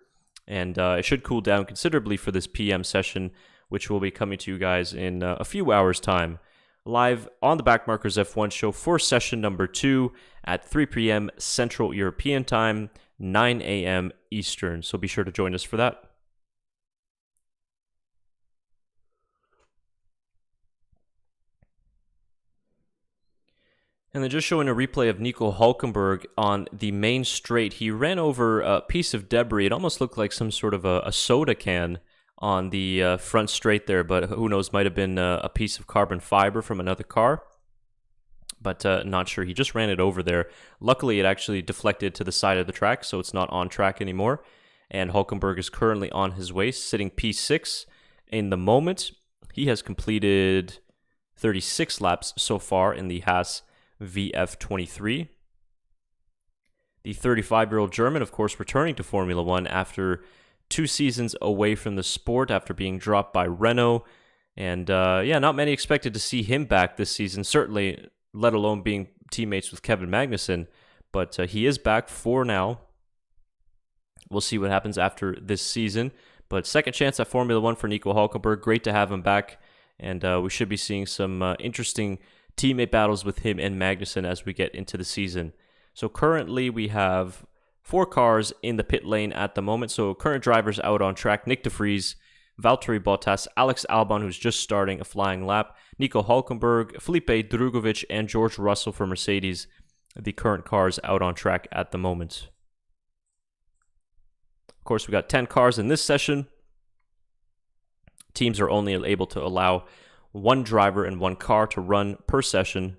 And it should cool down considerably for this PM session, which will be coming to you guys in a few hours' time. Live on the Backmarkers F1 show for session number 2 at 3 p.m. Central European Time, 9 a.m. Eastern. So be sure to join us for that. And then just showing a replay of Nico Hülkenberg on the main straight. He ran over a piece of debris. It almost looked like some sort of a soda can on the front straight there, but who knows, might have been a piece of carbon fiber from another car. But not sure. He just ran it over there. Luckily, it actually deflected to the side of the track, so it's not on track anymore. And Hülkenberg is currently on his way, sitting P6 in the moment. He has completed 36 laps so far in the Haas VF23. The 35-year-old German, of course, returning to Formula One after 2 seasons away from the sport after being dropped by Renault. And yeah, not many expected to see him back this season, certainly, let alone being teammates with Kevin Magnussen, but he is back for now. We'll see what happens after this season. But second chance at Formula One for Nico Hülkenberg. Great to have him back. And we should be seeing some interesting teammate battles with him and Magnussen as we get into the season. So currently we have 4 cars in the pit lane at the moment. So current drivers out on track: Nick de Vries, Valtteri Bottas, Alex Albon, who's just starting a flying lap, Nico Hülkenberg, Felipe Drugovich, and George Russell for Mercedes, the current cars out on track at the moment. Of course, we got 10 cars in this session. Teams are only able to allow 1 driver and 1 car to run per session.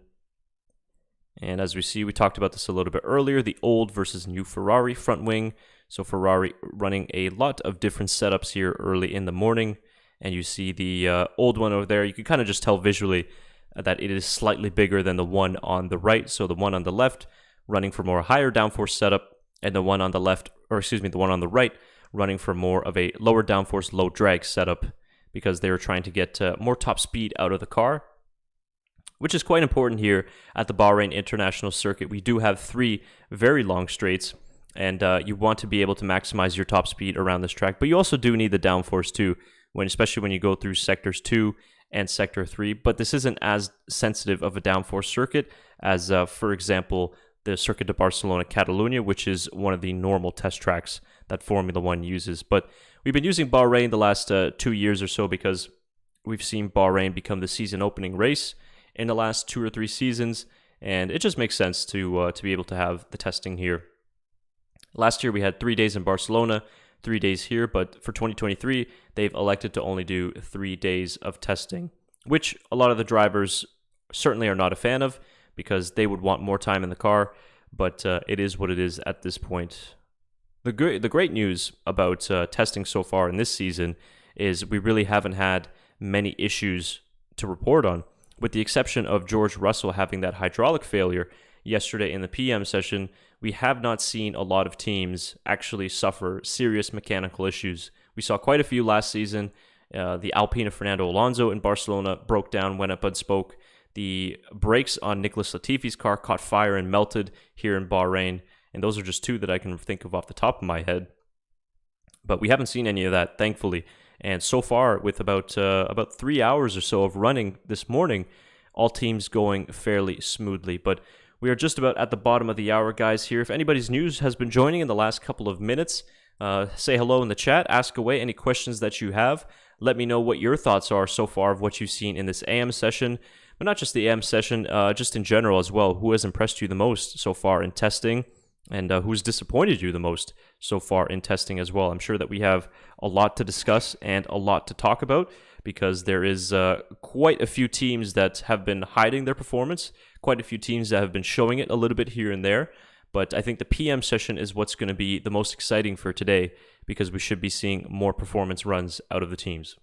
And as we see, we talked about this a little bit earlier, the old versus new Ferrari front wing. So Ferrari running a lot of different setups here early in the morning. And you see the old one over there. You can kind of just tell visually that it is slightly bigger than the one on the right. So the one on the left running for more higher downforce setup, and the one on the left, the one on the right running for more of a lower downforce, low drag setup, because they were trying to get more top speed out of the car, which is quite important here at the Bahrain International Circuit. We do have 3 very long straights, and you want to be able to maximize your top speed around this track, but you also do need the downforce too, especially when you go through sectors 2 and sector 3, but this isn't as sensitive of a downforce circuit as, for example, the Circuit de Barcelona Catalunya, which is one of the normal test tracks that Formula One uses. But we've been using Bahrain the last 2 years or so because we've seen Bahrain become the season opening race in the last 2 or 3 seasons, and it just makes sense to be able to have the testing here. Last year we had 3 days in Barcelona, 3 days here, but for 2023 they've elected to only do 3 days of testing, which a lot of the drivers certainly are not a fan of, because they would want more time in the car, but it is what it is at this point. The great news about testing so far in this season is we really haven't had many issues to report on, with the exception of George Russell having that hydraulic failure yesterday in the PM session. We have not seen a lot of teams actually suffer serious mechanical issues. We saw quite a few last season. The Alpine of Fernando Alonso in Barcelona broke down, went up and spoke. The brakes on Nicholas Latifi's car caught fire and melted here in Bahrain, and those are just 2 that I can think of off the top of my head. But we haven't seen any of that, thankfully. And so far, with about 3 hours or so of running this morning, all teams going fairly smoothly. But we are just about at the bottom of the hour, guys, here. If anybody's news has been joining in the last couple of minutes, say hello in the chat, ask away any questions that you have. Let me know what your thoughts are so far of what you've seen in this AM session. But not just the AM session, just in general as well. Who has impressed you the most so far in testing, and who's disappointed you the most so far in testing as well? I'm sure that we have a lot to discuss and a lot to talk about, because there is quite a few teams that have been hiding their performance, quite a few teams that have been showing it a little bit here and there. But I think the PM session is what's going to be the most exciting for today, because we should be seeing more performance runs out of the teams.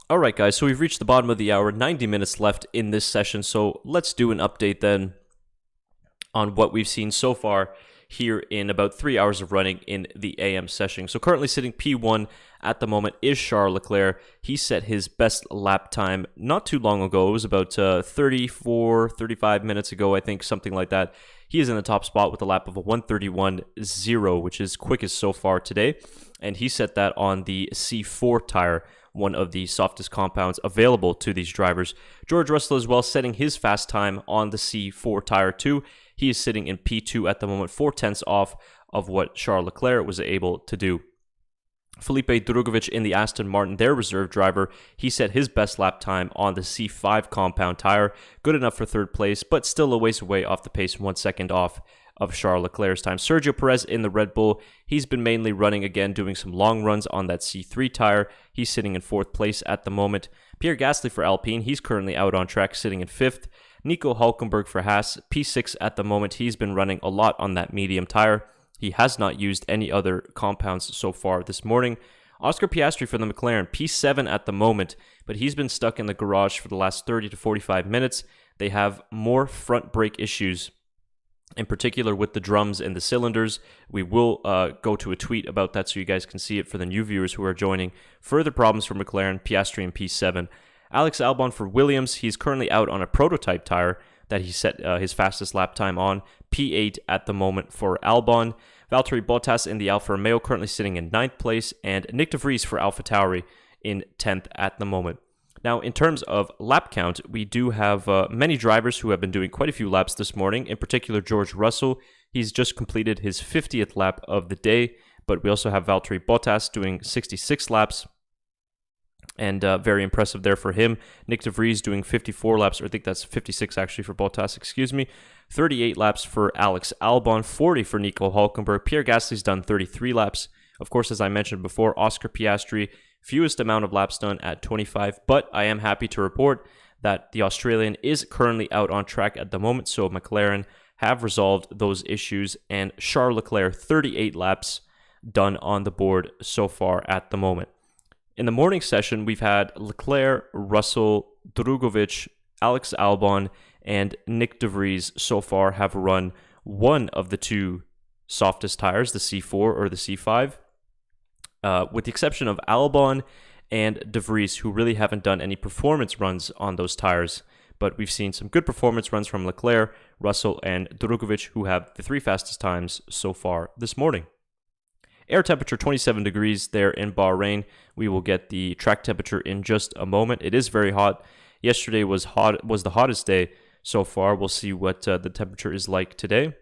All right, guys, so we've reached the bottom of the hour, 90 minutes left in this session, so let's do an update then on what we've seen so far here in about 3 hours of running in the AM session. So currently sitting P1 at the moment is Charles Leclerc. He set his best lap time not too long ago. It was about 35 minutes ago, I think, something like that. He is in the top spot with a lap of a 1:31.0, which is quickest so far today. And he set that on the C4 tire, one of the softest compounds available to these drivers. George Russell as well, setting his fast time on the C4 tire too. He is sitting in P2 at the moment, 4/10 off of what Charles Leclerc was able to do. Felipe Drugovich in the Aston Martin, their reserve driver, he set his best lap time on the C5 compound tire. Good enough for third place, but still a ways away off the pace, 1 second off of Charles Leclerc's time. Sergio Perez in the Red Bull, he's been mainly running again, doing some long runs on that C3 tire. He's sitting in 4th place at the moment. Pierre Gasly for Alpine, he's currently out on track, sitting in 5th. Nico Hülkenberg for Haas, P6 at the moment. He's been running a lot on that medium tire. He has not used any other compounds so far this morning. Oscar Piastri for the McLaren, P7 at the moment, but he's been stuck in the garage for the last 30 to 45 minutes. They have more front brake issues in particular with the drums and the cylinders. We will go to a tweet about that so you guys can see it for the new viewers who are joining. Further problems for McLaren, Piastri, and P7. Alex Albon for Williams, he's currently out on a prototype tire that he set his fastest lap time on, P8 at the moment for Albon. Valtteri Bottas in the Alfa Romeo currently sitting in 9th place, and Nick de Vries for AlphaTauri in 10th at the moment. Now, in terms of lap count, we do have many drivers who have been doing quite a few laps this morning, in particular George Russell. He's just completed his 50th lap of the day, but we also have Valtteri Bottas doing 66 laps, and very impressive there for him. Nick de Vries doing 54 laps, or I think that's 56 actually for Bottas, 38 laps for Alex Albon, 40 for Nico Hülkenberg. Pierre Gasly's done 33 laps. Of course, as I mentioned before, Oscar Piastri, fewest amount of laps done at 25, but I am happy to report that the Australian is currently out on track at the moment, so McLaren have resolved those issues, and Charles Leclerc, 38 laps done on the board so far at the moment. In the morning session, we've had Leclerc, Russell, Drugovic, Alex Albon, and Nick de Vries so far have run one of the two softest tires, the C4 or the C5. With the exception of Albon and de Vries, who really haven't done any performance runs on those tires. But we've seen some good performance runs from Leclerc, Russell, and Drugovic, who have the 3 fastest times so far this morning. Air temperature 27 degrees there in Bahrain. We will get the track temperature in just a moment. It is very hot. Yesterday was the hottest day so far. We'll see what the temperature is like today.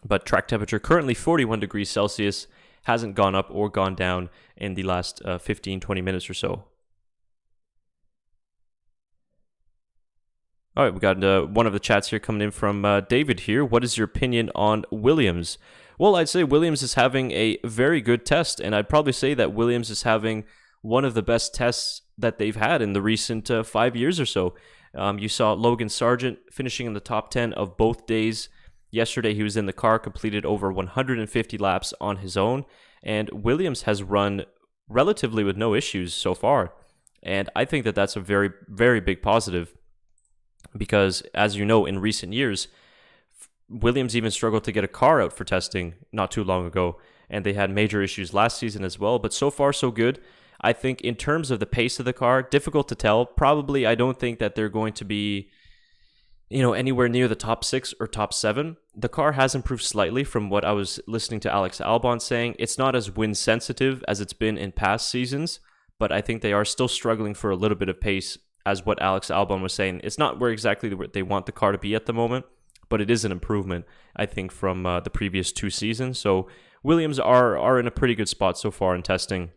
But track temperature currently 41 degrees Celsius. Hasn't gone up or gone down in the last 15-20 minutes or so. All right, we got one of the chats here coming in from David here. What is your opinion on Williams? Well, I'd say Williams is having a very good test, and I'd probably say that Williams is having one of the best tests that they've had in the recent 5 years or so. You saw Logan Sargent finishing in the top 10 of both days. Yesterday, he was in the car, completed over 150 laps on his own, and Williams has run relatively with no issues so far. And I think that that's a very, very big positive because, as you know, in recent years, Williams even struggled to get a car out for testing not too long ago, and they had major issues last season as well. But so far, so good. I think in terms of the pace of the car, difficult to tell. Probably, I don't think that they're going to be anywhere near the top 6 or top 7. The car has improved slightly from what I was listening to Alex Albon saying. It's not as wind sensitive as it's been in past seasons, but I think they are still struggling for a little bit of pace, as what Alex Albon was saying. It's not where exactly they want the car to be at the moment, but it is an improvement, I think, from the previous 2 seasons. So Williams are in a pretty good spot so far in testing.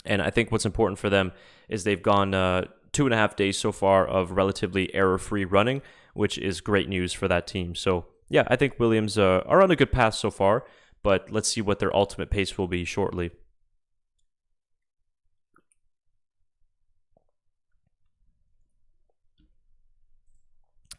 And I think what's important for them is they've gone 2.5 days so far of relatively error-free running, which is great news for that team. So yeah, I think Williams are on a good path so far, but let's see what their ultimate pace will be shortly.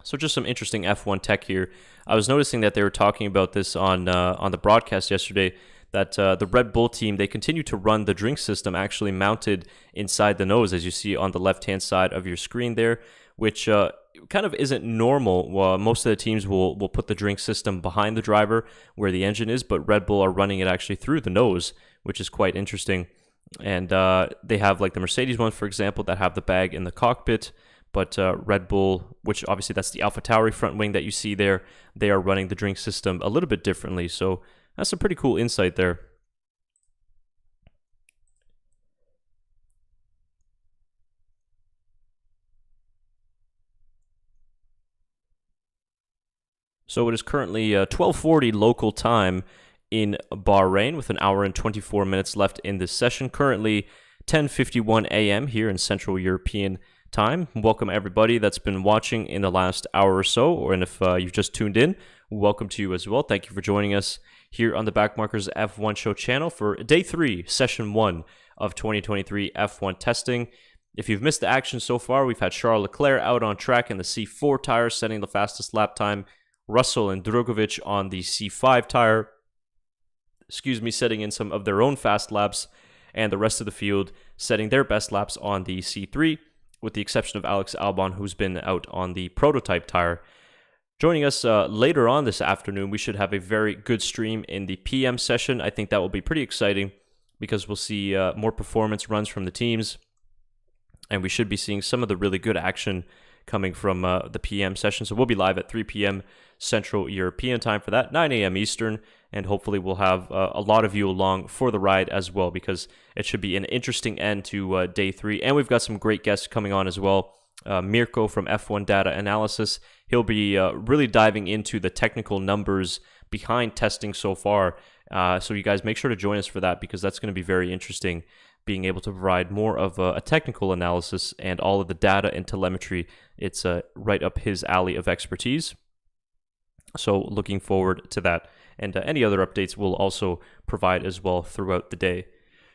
So just some interesting F1 tech here. I was noticing that they were talking about this on the broadcast yesterday, that the Red Bull team, they continue to run the drink system actually mounted inside the nose, as you see on the left-hand side of your screen there, which kind of isn't normal. Most of the teams will put the drink system behind the driver where the engine is, but Red Bull are running it actually through the nose, which is quite interesting. And they have like the Mercedes ones, for example, that have the bag in the cockpit. But Red Bull, which obviously that's the AlphaTauri front wing that you see there, they are running the drink system a little bit differently. So that's a pretty cool insight there. So it is currently 12:40 local time in Bahrain with an hour and 24 minutes left in this session. Currently 10:51 a.m. here in Central European time. Welcome everybody that's been watching in the last hour or so, and if you've just tuned in, welcome to you as well. Thank you for joining us here on the Backmarkers F1 Show channel for Day 3, Session 1 of 2023 F1 testing. If you've missed the action so far, we've had Charles Leclerc out on track in the C4 tire, setting the fastest lap time. Russell and Drugovic on the C5 tire, setting in some of their own fast laps, and the rest of the field setting their best laps on the C3, with the exception of Alex Albon, who's been out on the prototype tire. Joining us later on this afternoon, we should have a very good stream in the PM session. I think that will be pretty exciting because we'll see more performance runs from the teams, and we should be seeing some of the really good action coming from the PM session. So we'll be live at 3 p.m. Central European time for that, 9 a.m. Eastern, and hopefully we'll have a lot of you along for the ride as well, because it should be an interesting end to day 3. And we've got some great guests coming on as well. Mirko from F1 Data Analysis. He'll be really diving into the technical numbers behind testing so far. So you guys make sure to join us for that, because that's going to be very interesting, being able to provide more of a technical analysis and all of the data and telemetry. It's right up his alley of expertise. So looking forward to that. And any other updates we'll also provide as well throughout the day.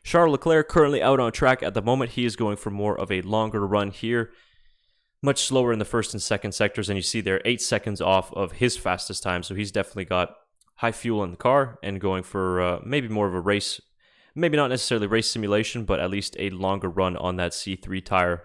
Charles Leclerc currently out on track at the moment. He is going for more of a longer run here. Much slower in the first and second sectors, and you see there 8 seconds off of his fastest time. So he's definitely got high fuel in the car and going for maybe more of a race, maybe not necessarily race simulation, but at least a longer run on that C3 tire.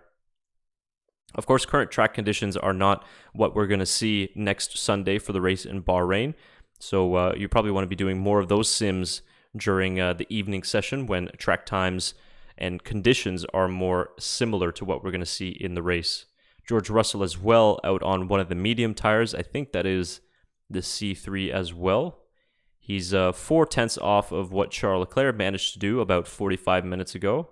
Of course, current track conditions are not what we're going to see next Sunday for the race in Bahrain. So you probably want to be doing more of those sims during the evening session when track times and conditions are more similar to what we're going to see in the race. George Russell as well out on one of the medium tires. I think that is the C3 as well. He's 4/10 off of what Charles Leclerc managed to do about 45 minutes ago.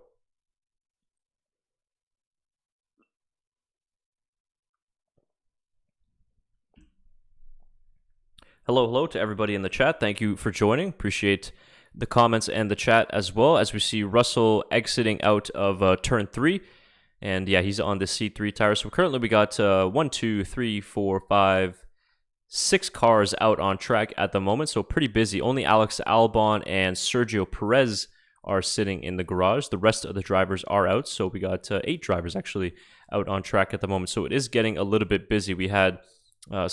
Hello to everybody in the chat. Thank you for joining. Appreciate the comments and the chat as well, as we see Russell exiting out of turn 3. And yeah, he's on the C3 tire. So currently we got 1, 2, 3, 4, 5, 6 cars out on track at the moment. So pretty busy. Only Alex Albon and Sergio Perez are sitting in the garage. The rest of the drivers are out. So we got 8 drivers actually out on track at the moment. So it is getting a little bit busy. We had a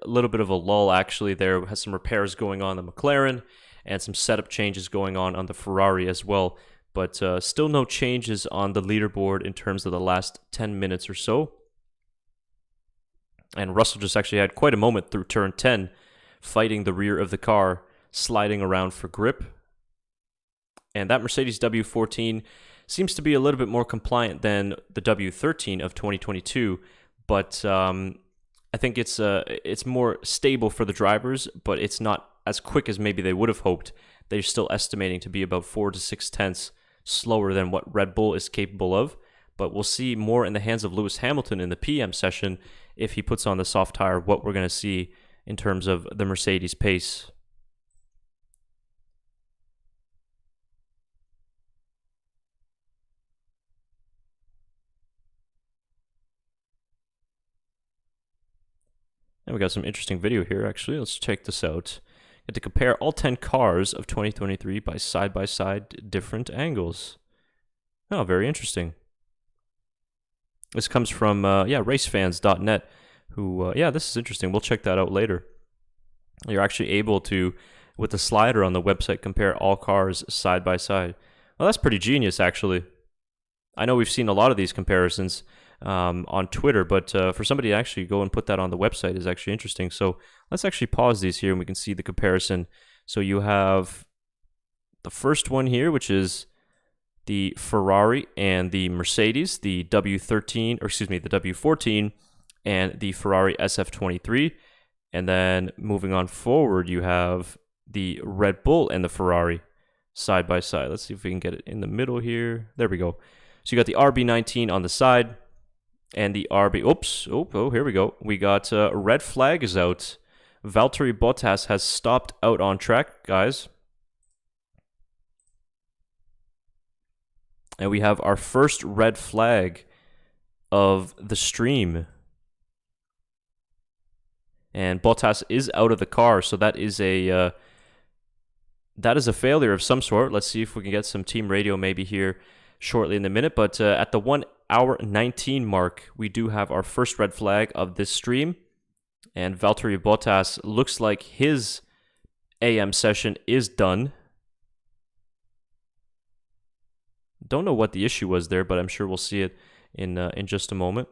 little bit of a lull actually there. Has some repairs going on the McLaren and some setup changes going on the Ferrari as well. But still no changes on the leaderboard in terms of the last 10 minutes or so. And Russell just actually had quite a moment through turn 10, fighting the rear of the car, sliding around for grip. And that Mercedes W14 seems to be a little bit more compliant than the W13 of 2022, but I think it's more stable for the drivers, but it's not as quick as maybe they would have hoped. They're still estimating to be about 4 to 6 tenths slower than what Red Bull is capable of. But we'll see more in the hands of Lewis Hamilton in the PM session if he puts on the soft tire, what we're going to see in terms of the Mercedes pace. And we got some interesting video here, actually. Let's check this out. Get to compare all 10 cars of 2023 by side-by-side different angles. Oh, very interesting. This comes from, racefans.net, who, this is interesting. We'll check that out later. You're actually able to, with the slider on the website, compare all cars side-by-side. Well, that's pretty genius, actually. I know we've seen a lot of these comparisons on Twitter, but for somebody to actually go and put that on the website is actually interesting. So let's actually pause these here and we can see the comparison. So you have the first one here, which is the Ferrari and the Mercedes, the W14 and the Ferrari SF23. And then moving on forward, you have the Red Bull and the Ferrari side by side. Let's see if we can get it in the middle here. There we go. So you got the RB19 on the side and the RB. Here we go. We got red flag is out. Valtteri Bottas has stopped out on track, guys. And we have our first red flag of the stream. And Bottas is out of the car, so that is a failure of some sort. Let's see if we can get some team radio maybe here shortly in a minute. But at the 1 hour 19 mark, we do have our first red flag of this stream. And Valtteri Bottas looks like his AM session is done. Don't know what the issue was there, but I'm sure we'll see it in just a moment.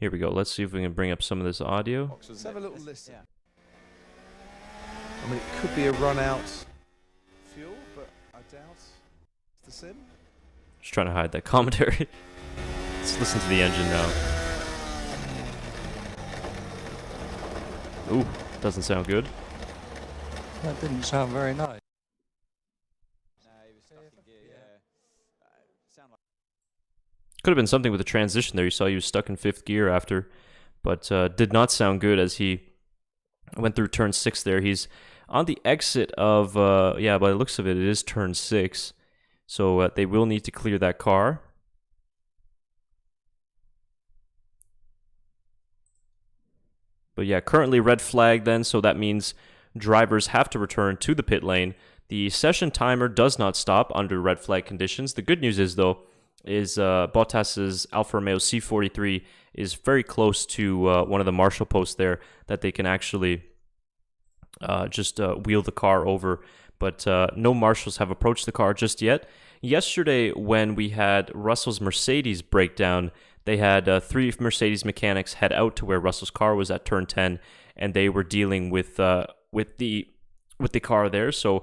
Here we go. Let's see if we can bring up some of this audio. Let's have a little listen. Yeah. I mean, it could be a run out fuel, but I doubt it's the sim. Just trying to hide that commentary. Let's listen to the engine now. Ooh, doesn't sound good. That didn't sound very nice. No, he was stuck in gear. Yeah. Sound like Could have been something with the transition there. You saw he was stuck in 5th gear after, but did not sound good as he went through turn 6 there. He's on the exit of, yeah, by the looks of it, it is turn 6. So they will need to clear that car. But yeah, currently red flag then, so that means drivers have to return to the pit lane. The session timer does not stop under red flag conditions. The good news is, though, is Bottas's Alfa Romeo C43 is very close to one of the marshal posts there that they can actually just wheel the car over. But no marshals have approached the car just yet. Yesterday, when we had Russell's Mercedes breakdown, they had 3 Mercedes mechanics head out to where Russell's car was at turn 10, and they were dealing with the car there. So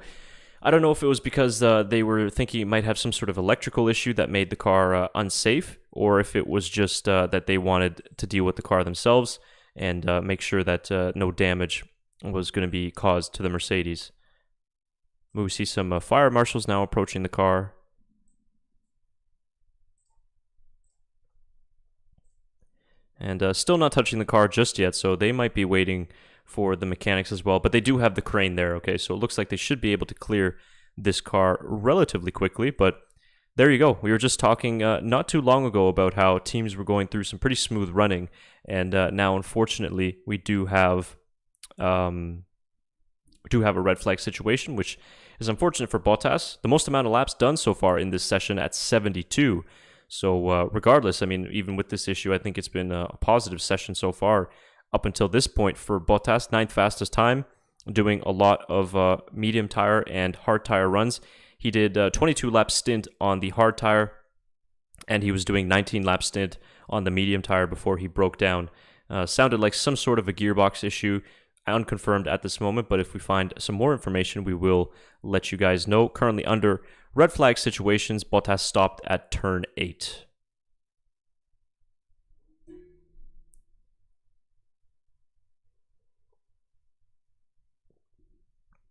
I don't know if it was because they were thinking it might have some sort of electrical issue that made the car unsafe, or if it was just that they wanted to deal with the car themselves and make sure that no damage was going to be caused to the Mercedes. We see some fire marshals now approaching the car. And still not touching the car just yet, so they might be waiting for the mechanics as well. But they do have the crane there, okay? So it looks like they should be able to clear this car relatively quickly. But there you go. We were just talking not too long ago about how teams were going through some pretty smooth running. And now, unfortunately, we do have a red flag situation, which is unfortunate for Bottas. The most amount of laps done so far in this session at 72. So regardless, I mean, even with this issue, I think it's been a positive session so far up until this point for Bottas. 9th fastest time, doing a lot of medium tire and hard tire runs. He did a 22-lap stint on the hard tire, and he was doing 19-lap stint on the medium tire before he broke down. Sounded like some sort of a gearbox issue, unconfirmed at this moment, but if we find some more information, we will let you guys know. Currently under red flag situations, Bottas stopped at turn 8.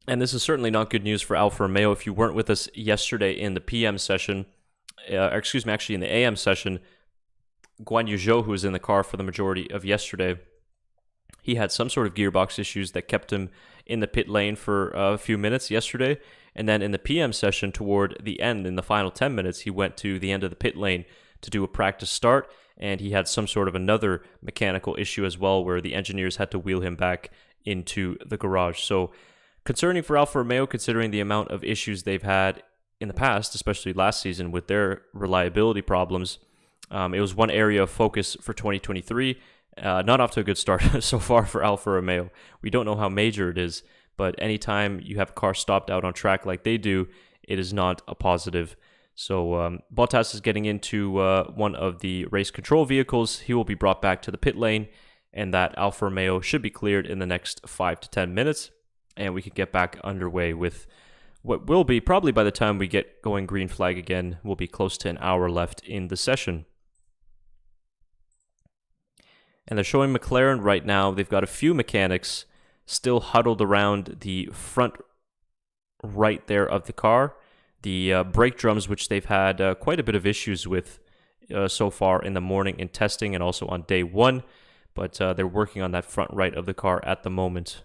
And this is certainly not good news for Alfa Romeo. If you weren't with us yesterday in the PM session, actually in the AM session, Guan Yu Zhou, who was in the car for the majority of yesterday, he had some sort of gearbox issues that kept him in the pit lane for a few minutes yesterday. And then in the PM session toward the end, in the final 10 minutes, he went to the end of the pit lane to do a practice start. And he had some sort of another mechanical issue as well, where the engineers had to wheel him back into the garage. So concerning for Alfa Romeo, considering the amount of issues they've had in the past, especially last season with their reliability problems. It was one area of focus for 2023. Not off to a good start so far for Alfa Romeo. We don't know how major it is, but anytime you have a car stopped out on track like they do, it is not a positive. So Bottas is getting into one of the race control vehicles. He will be brought back to the pit lane, and that Alfa Romeo should be cleared in the next 5 to 10 minutes, and we can get back underway with what will be, probably by the time we get going green flag again, will be close to an hour left in the session. And they're showing McLaren right now. They've got a few mechanics still huddled around the front right there of the car. The brake drums, which they've had quite a bit of issues with so far in the morning in testing and also on day 1. But they're working on that front right of the car at the moment.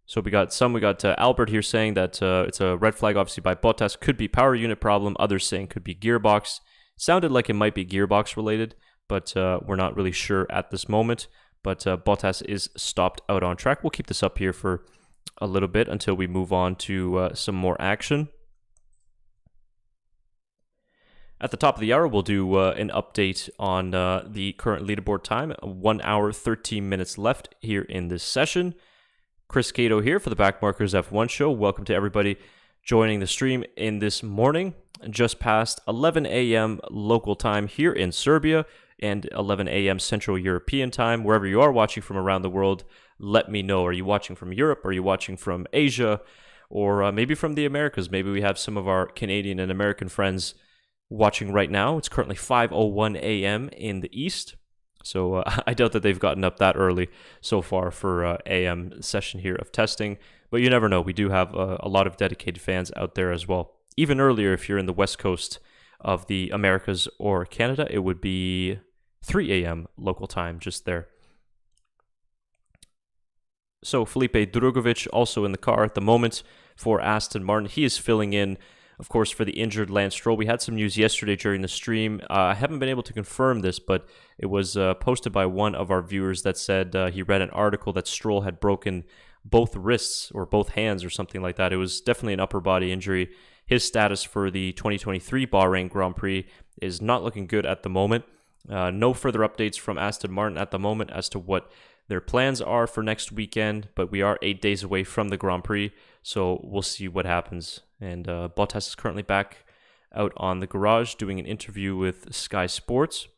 So we got Albert here saying that it's a red flag, obviously, by Bottas. Could be power unit problem. Others saying could be gearbox. Sounded like it might be gearbox related, but we're not really sure at this moment. But Bottas is stopped out on track. We'll keep this up here for a little bit until we move on to some more action. At the top of the hour, we'll do an update on the current leaderboard time. 1 hour, 13 minutes left here in this session. Chris Cato here for the Backmarkers F1 show. Welcome to everybody joining the stream in this morning. just past 11 a.m. local time here in Serbia and 11 a.m. Central European time. Wherever you are watching from around the world, let me know. Are you watching from Europe? Are you watching from Asia? Or maybe from the Americas? Maybe we have some of our Canadian and American friends watching right now. It's currently 5:01 a.m. in the East. So I doubt that they've gotten up that early so far for AM session here of testing. But you never know. We do have a lot of dedicated fans out there as well. Even earlier, if you're in the west coast of the Americas or Canada, it would be 3 a.m. local time just there. So Felipe Drugovic also in the car at the moment for Aston Martin. He is filling in, of course, for the injured Lance Stroll. We had some news yesterday during the stream. I haven't been able to confirm this, but it was posted by one of our viewers that said he read an article that Stroll had broken both wrists or both hands or something like that. It was definitely an upper body injury. His status for the 2023 Bahrain Grand Prix is not looking good at the moment. No further updates from Aston Martin at the moment as to what their plans are for next weekend, but we are 8 days away from the Grand Prix, so we'll see what happens. And Bottas is currently back out on the garage doing an interview with Sky Sports,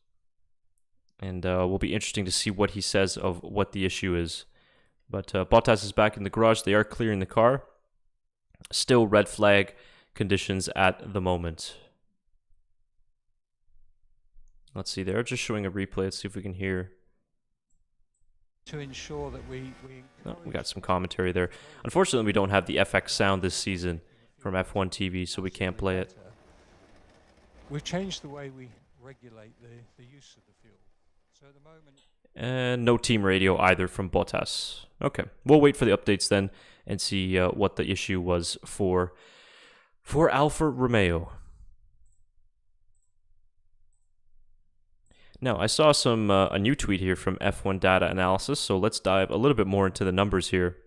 and will be interesting to see what he says of what the issue is. But Bottas is back in the garage. They are clearing the car. Still red flag conditions at the moment. Let's see, they're just showing a replay. Let's see if we can hear. To ensure that we got some commentary there. Unfortunately, we don't have the FX sound this season from F1 TV, so we can't play it. We've changed the way we regulate the use of the fuel. So at the moment... And no team radio either from Bottas. Okay, we'll wait for the updates then and see what the issue was for Alfa Romeo. Now, I saw a new tweet here from F1 Data Analysis, so let's dive a little bit more into the numbers here.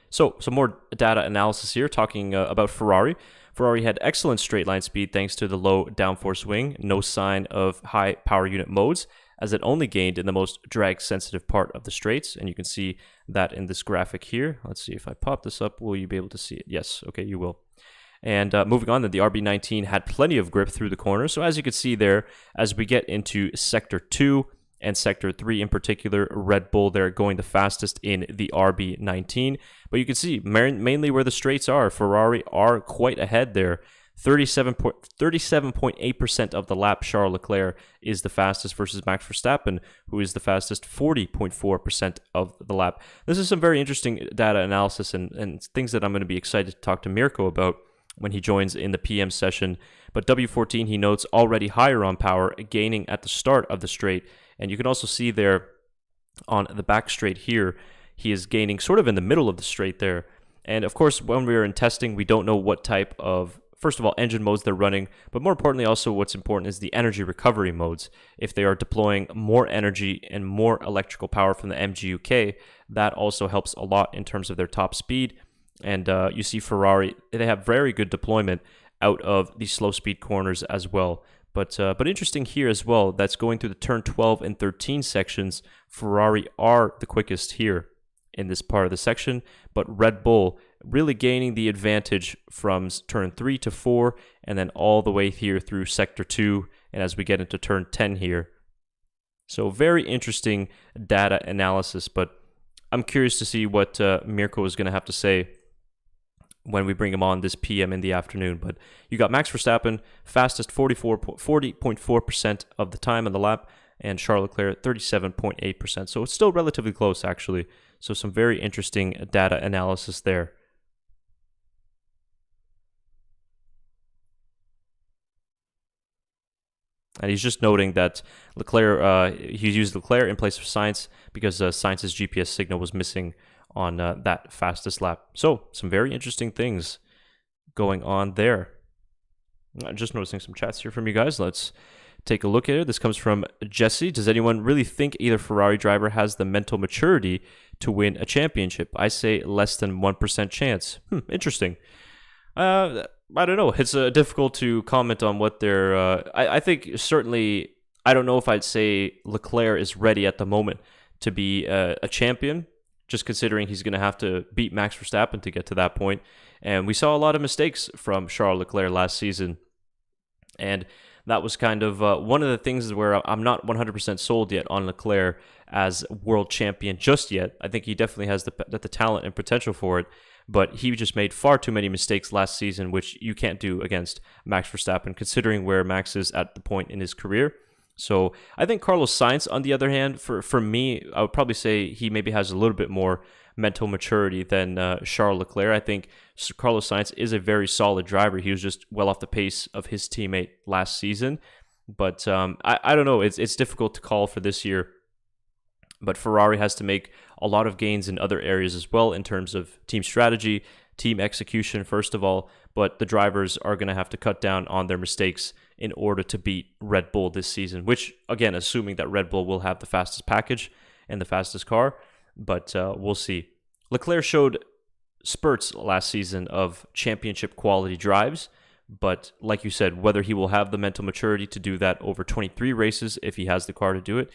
So, some more data analysis here, talking about Ferrari. Ferrari had excellent straight line speed thanks to the low downforce wing, no sign of high power unit modes, as it only gained in the most drag-sensitive part of the straights, and you can see that in this graphic here. Let's see if I pop this up, will you be able to see it? Yes, okay, you will. And moving on, the RB19 had plenty of grip through the corners. So as you can see there, as we get into Sector 2 and Sector 3 in particular, Red Bull there going the fastest in the RB19. But you can see mainly where the straights are, Ferrari are quite ahead there. 37.8% of the lap, Charles Leclerc is the fastest versus Max Verstappen, who is the fastest 40.4% of the lap. This is some very interesting data analysis and things that I'm going to be excited to talk to Mirko about when he joins in the PM session. But W14, he notes, already higher on power, gaining at the start of the straight. And you can also see there on the back straight here, he is gaining sort of in the middle of the straight there. And of course, when we are in testing, we don't know what type of, first of all, engine modes they're running, but more importantly, also what's important is the energy recovery modes. If they are deploying more energy and more electrical power from the MGUK, that also helps a lot in terms of their top speed. And you see Ferrari, they have very good deployment out of the slow speed corners as well. But interesting here as well, that's going through the turn 12 and 13 sections. Ferrari are the quickest here in this part of the section, but Red Bull really gaining the advantage from turn 3 to 4, and then all the way here through Sector 2, and as we get into turn 10 here. So very interesting data analysis, but I'm curious to see what Mirko is going to have to say when we bring him on this PM in the afternoon. But you got Max Verstappen, fastest 40.4% of the time on the lap, and Charles Leclerc 37.8%. So it's still relatively close, actually. So some very interesting data analysis there. And he's just noting that Leclerc, he used Leclerc in place of Sainz because Sainz's GPS signal was missing on that fastest lap. So, some very interesting things going on there. I'm just noticing some chats here from you guys. Let's take a look at it. This comes from Jesse. Does anyone really think either Ferrari driver has the mental maturity to win a championship? I say less than 1% chance. Interesting. I don't know. It's difficult to comment on what they're... I think certainly, I don't know if I'd say Leclerc is ready at the moment to be a champion. just considering he's going to have to beat Max Verstappen to get to that point. And we saw a lot of mistakes from Charles Leclerc last season. And that was kind of one of the things where I'm not 100% sold yet on Leclerc as world champion just yet. I think he definitely has the talent and potential for it, but he just made far too many mistakes last season, which you can't do against Max Verstappen, considering where Max is at the point in his career. So I think Carlos Sainz, on the other hand, for me, I would probably say he maybe has a little bit more mental maturity than Charles Leclerc. I think Carlos Sainz is a very solid driver. He was just well off the pace of his teammate last season. But I don't know. It's difficult to call for this year. But Ferrari has to make a lot of gains in other areas as well in terms of team strategy, team execution, first of all. But the drivers are going to have to cut down on their mistakes in order to beat Red Bull this season, which, again, assuming that Red Bull will have the fastest package and the fastest car. But we'll see. Leclerc showed spurts last season of championship quality drives. But like you said, whether he will have the mental maturity to do that over 23 races, if he has the car to do it,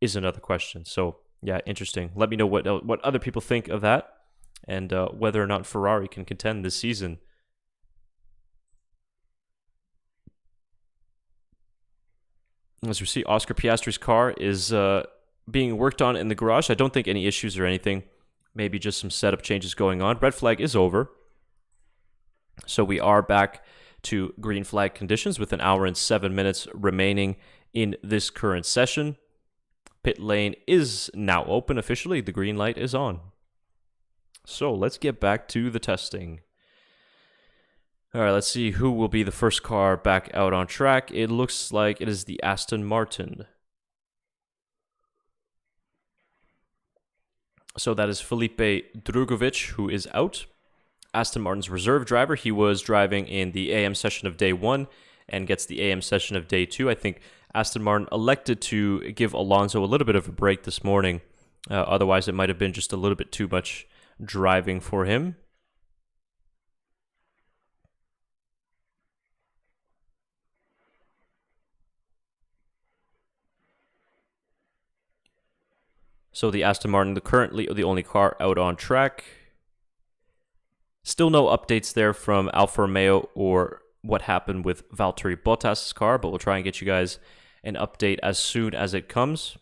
is another question. So, yeah, interesting. Let me know what other people think of that and whether or not Ferrari can contend this season. As we see, Oscar Piastri's car is being worked on in the garage. I don't think any issues or anything. Maybe just some setup changes going on. Red flag is over. So we are back to green flag conditions with 1 hour and 7 minutes remaining in this current session. Pit lane is now open officially. The green light is on. So let's get back to the testing. All right, let's see who will be the first car back out on track. It looks like it is the Aston Martin. So that is Felipe Drugovich, who is out. Aston Martin's reserve driver. He was driving in the AM session of day 1 and gets the AM session of day 2. I think Aston Martin elected to give Alonso a little bit of a break this morning. Otherwise, it might have been just a little bit too much driving for him. So the Aston Martin, currently the only car out on track. Still no updates there from Alfa Romeo or what happened with Valtteri Bottas' car, but we'll try and get you guys an update as soon as it comes.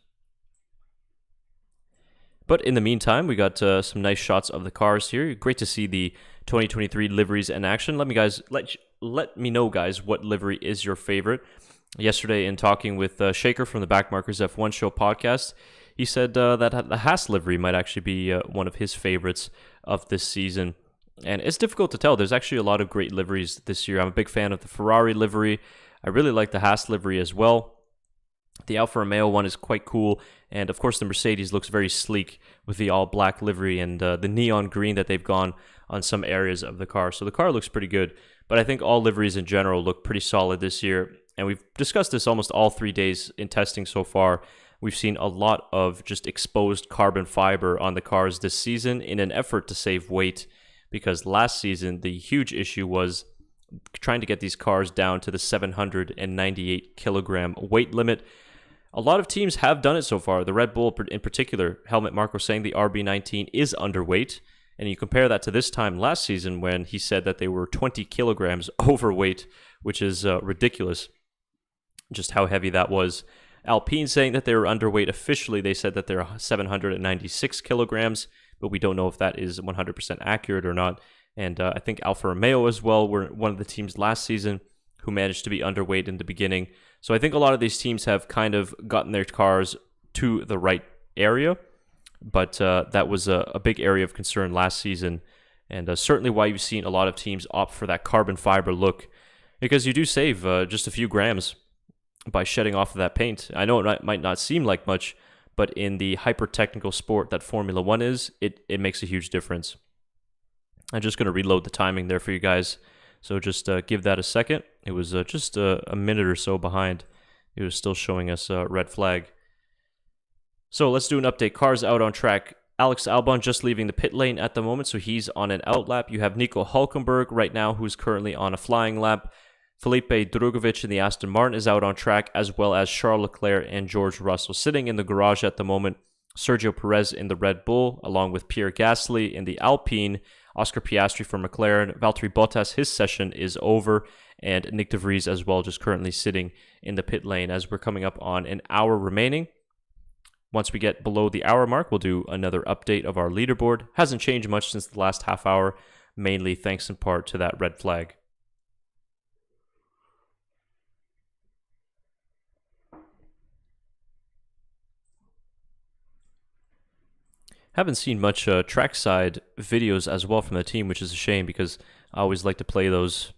But in the meantime, we got some nice shots of the cars here. Great to see the 2023 liveries in action. Let me know, guys, what livery is your favorite. Yesterday, in talking with Shaker from the Backmarkers F1 Show podcast, he said that the Haas livery might actually be one of his favorites of this season. And it's difficult to tell. There's actually a lot of great liveries this year. I'm a big fan of the Ferrari livery. I really like the Haas livery as well. The Alfa Romeo one is quite cool. And of course, the Mercedes looks very sleek with the all-black livery and the neon green that they've gone on some areas of the car. So the car looks pretty good. But I think all liveries in general look pretty solid this year. And we've discussed this almost all 3 days in testing so far. We've seen a lot of just exposed carbon fiber on the cars this season in an effort to save weight, because last season the huge issue was trying to get these cars down to the 798 kilogram weight limit. A lot of teams have done it so far. The Red Bull in particular, Helmut Marko saying the RB19 is underweight, and you compare that to this time last season when he said that they were 20 kilograms overweight, which is ridiculous, just how heavy that was. Alpine saying that they were underweight. Officially, they said that they're 796 kilograms, but we don't know if that is 100% accurate or not. And I think Alfa Romeo as well were one of the teams last season who managed to be underweight in the beginning. So I think a lot of these teams have kind of gotten their cars to the right area, but that was a big area of concern last season, and certainly why you've seen a lot of teams opt for that carbon fiber look, because you do save just a few grams by shedding off of that paint. I know it might not seem like much, but in the hyper-technical sport that Formula 1 is, it makes a huge difference. I'm just going to reload the timing there for you guys, so just give that a second. It was just a minute or so behind. It was still showing us a red flag. So let's do an update. Cars out on track. Alex Albon just leaving the pit lane at the moment, so he's on an out lap. You have Nico Hülkenberg right now, who's currently on a flying lap. Felipe Drugovich in the Aston Martin is out on track, as well as Charles Leclerc and George Russell sitting in the garage at the moment. Sergio Perez in the Red Bull, along with Pierre Gasly in the Alpine, Oscar Piastri for McLaren, Valtteri Bottas, his session is over, and Nick de Vries as well, just currently sitting in the pit lane as we're coming up on an hour remaining. Once we get below the hour mark, we'll do another update of our leaderboard. Hasn't changed much since the last half hour, mainly thanks in part to that red flag. Haven't seen much trackside videos as well from the team, which is a shame because I always like to play those.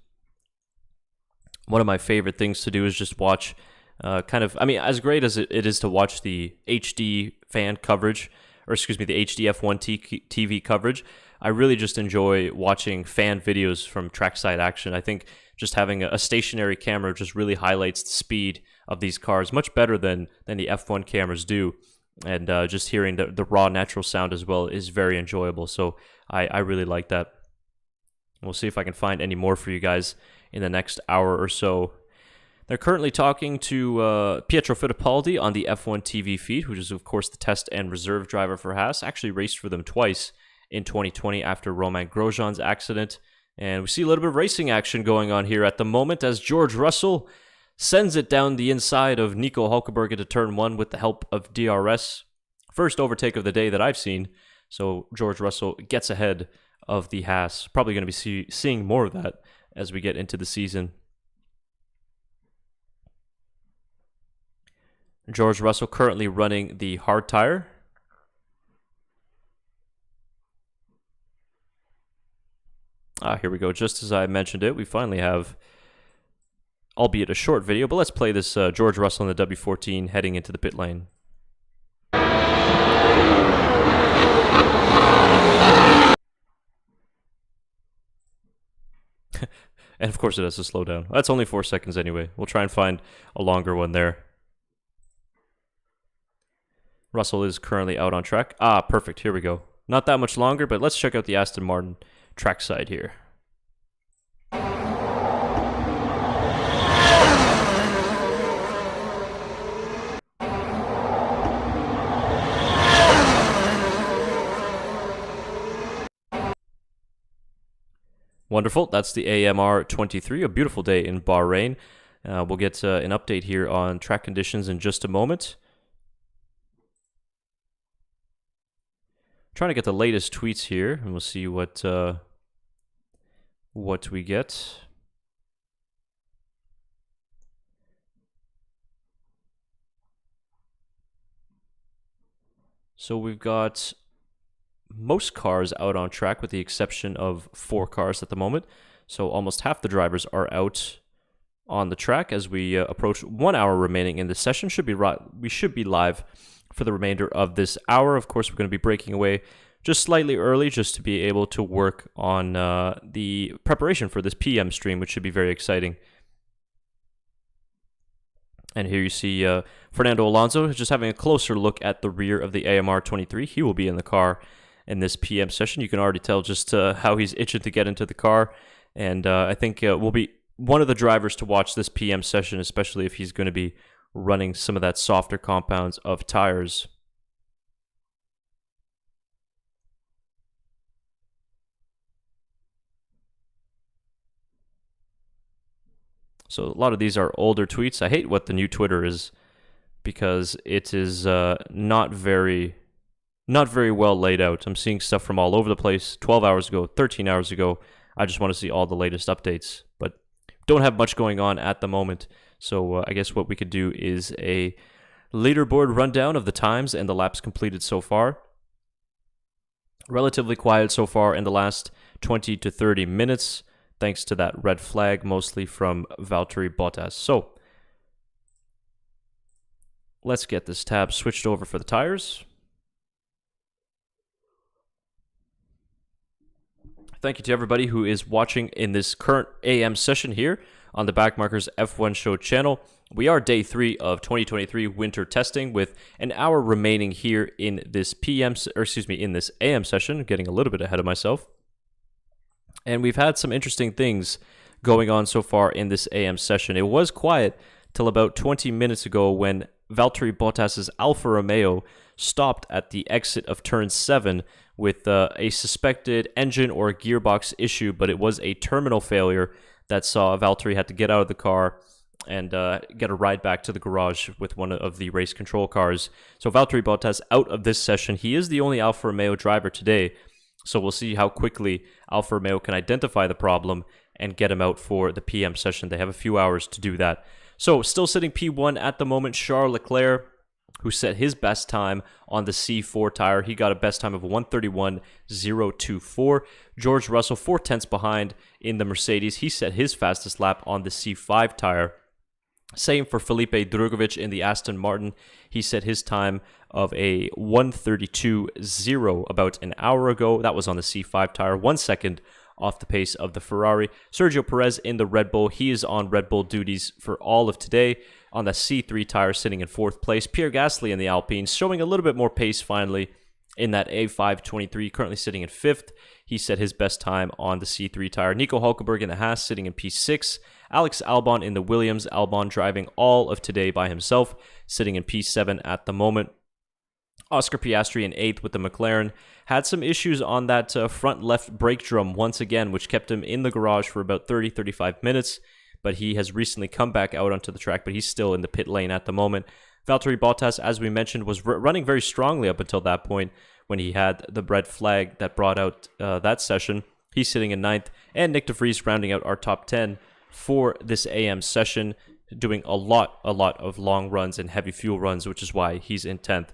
One of my favorite things to do is just watch as great as it is to watch the HD fan coverage, or excuse me, the HD F1 TV coverage, I really just enjoy watching fan videos from trackside action. I think just having a stationary camera just really highlights the speed of these cars much better than the F1 cameras do. And just hearing the raw natural sound as well is very enjoyable. So I really like that. We'll see if I can find any more for you guys in the next hour or so. They're currently talking to Pietro Fittipaldi on the F1 TV feed, which is, of course, the test and reserve driver for Haas. Actually raced for them twice in 2020 after Romain Grosjean's accident. And we see a little bit of racing action going on here at the moment as George Russell sends it down the inside of Nico Hulkenberg into turn 1 with the help of DRS. First overtake of the day that I've seen. So George Russell gets ahead of the Haas. Probably going to be seeing more of that as we get into the season. George Russell currently running the hard tire. Here we go. Just as I mentioned it, we finally have, albeit a short video, but let's play this George Russell in the W14 heading into the pit lane. And of course it has to slow down. That's only 4 seconds anyway. We'll try and find a longer one there. Russell is currently out on track. Perfect. Here we go. Not that much longer, but let's check out the Aston Martin trackside here. Wonderful. That's the AMR 23, a beautiful day in Bahrain. We'll get an update here on track conditions in just a moment. Trying to get the latest tweets here, and we'll see what we get. So we've got most cars out on track with the exception of 4 cars at the moment. So almost half the drivers are out on the track as we approach 1 hour remaining in the session. We should be live for the remainder of this hour. Of course, we're going to be breaking away just slightly early just to be able to work on the preparation for this PM stream, which should be very exciting. And here you see Fernando Alonso just having a closer look at the rear of the AMR 23. He will be in the car in this PM session. You can already tell just how he's itching to get into the car. And I think will be one of the drivers to watch this PM session, especially if he's going to be running some of that softer compounds of tires. So a lot of these are older tweets. I hate what the new Twitter is because it is not very well laid out. I'm seeing stuff from all over the place, 12 hours ago, 13 hours ago. I just want to see all the latest updates, but don't have much going on at the moment. So I guess what we could do is a leaderboard rundown of the times and the laps completed so far. Relatively quiet so far in the last 20 to 30 minutes, thanks to that red flag, mostly from Valtteri Bottas. So let's get this tab switched over for the tires. Thank you to everybody who is watching in this current AM session here on the Backmarkers F1 Show channel. We are day 3 of 2023 winter testing with an hour remaining here in this in this AM session, getting a little bit ahead of myself. And we've had some interesting things going on so far in this AM session. It was quiet till about 20 minutes ago when Valtteri Bottas's Alfa Romeo stopped at the exit of turn 7 with a suspected engine or gearbox issue, but it was a terminal failure that saw Valtteri had to get out of the car and get a ride back to the garage with one of the race control cars. So Valtteri Bottas out of this session. He is the only Alfa Romeo driver today, so we'll see how quickly Alfa Romeo can identify the problem and get him out for the PM session. They have a few hours to do that. So still sitting P1 at the moment, Charles Leclerc, who set his best time on the C4 tire. He got a best time of 1:31.024. George Russell, 4/10 behind in the Mercedes. He set his fastest lap on the C5 tire. Same for Felipe Drugovich in the Aston Martin. He set his time of a 1:32.0 about an hour ago. That was on the C5 tire, 1 second off the pace of the Ferrari. Sergio Perez in the Red Bull. He is on Red Bull duties for all of today on the C3 tire, sitting in 4th place. Pierre Gasly in the Alpine, showing a little bit more pace finally in that A523, currently sitting in 5th. He set his best time on the C3 tire. Nico Hulkenberg in the Haas, sitting in P6. Alex Albon in the Williams. Albon driving all of today by himself, sitting in P7 at the moment. Oscar Piastri in 8th with the McLaren. Had some issues on that front left brake drum once again, which kept him in the garage for about 30-35 minutes. But he has recently come back out onto the track, but he's still in the pit lane at the moment. Valtteri Bottas, as we mentioned, was running very strongly up until that point when he had the red flag that brought out that session. He's sitting in 9th, and Nick de Vries rounding out our top 10 for this AM session, doing a lot of long runs and heavy fuel runs, which is why he's in 10th.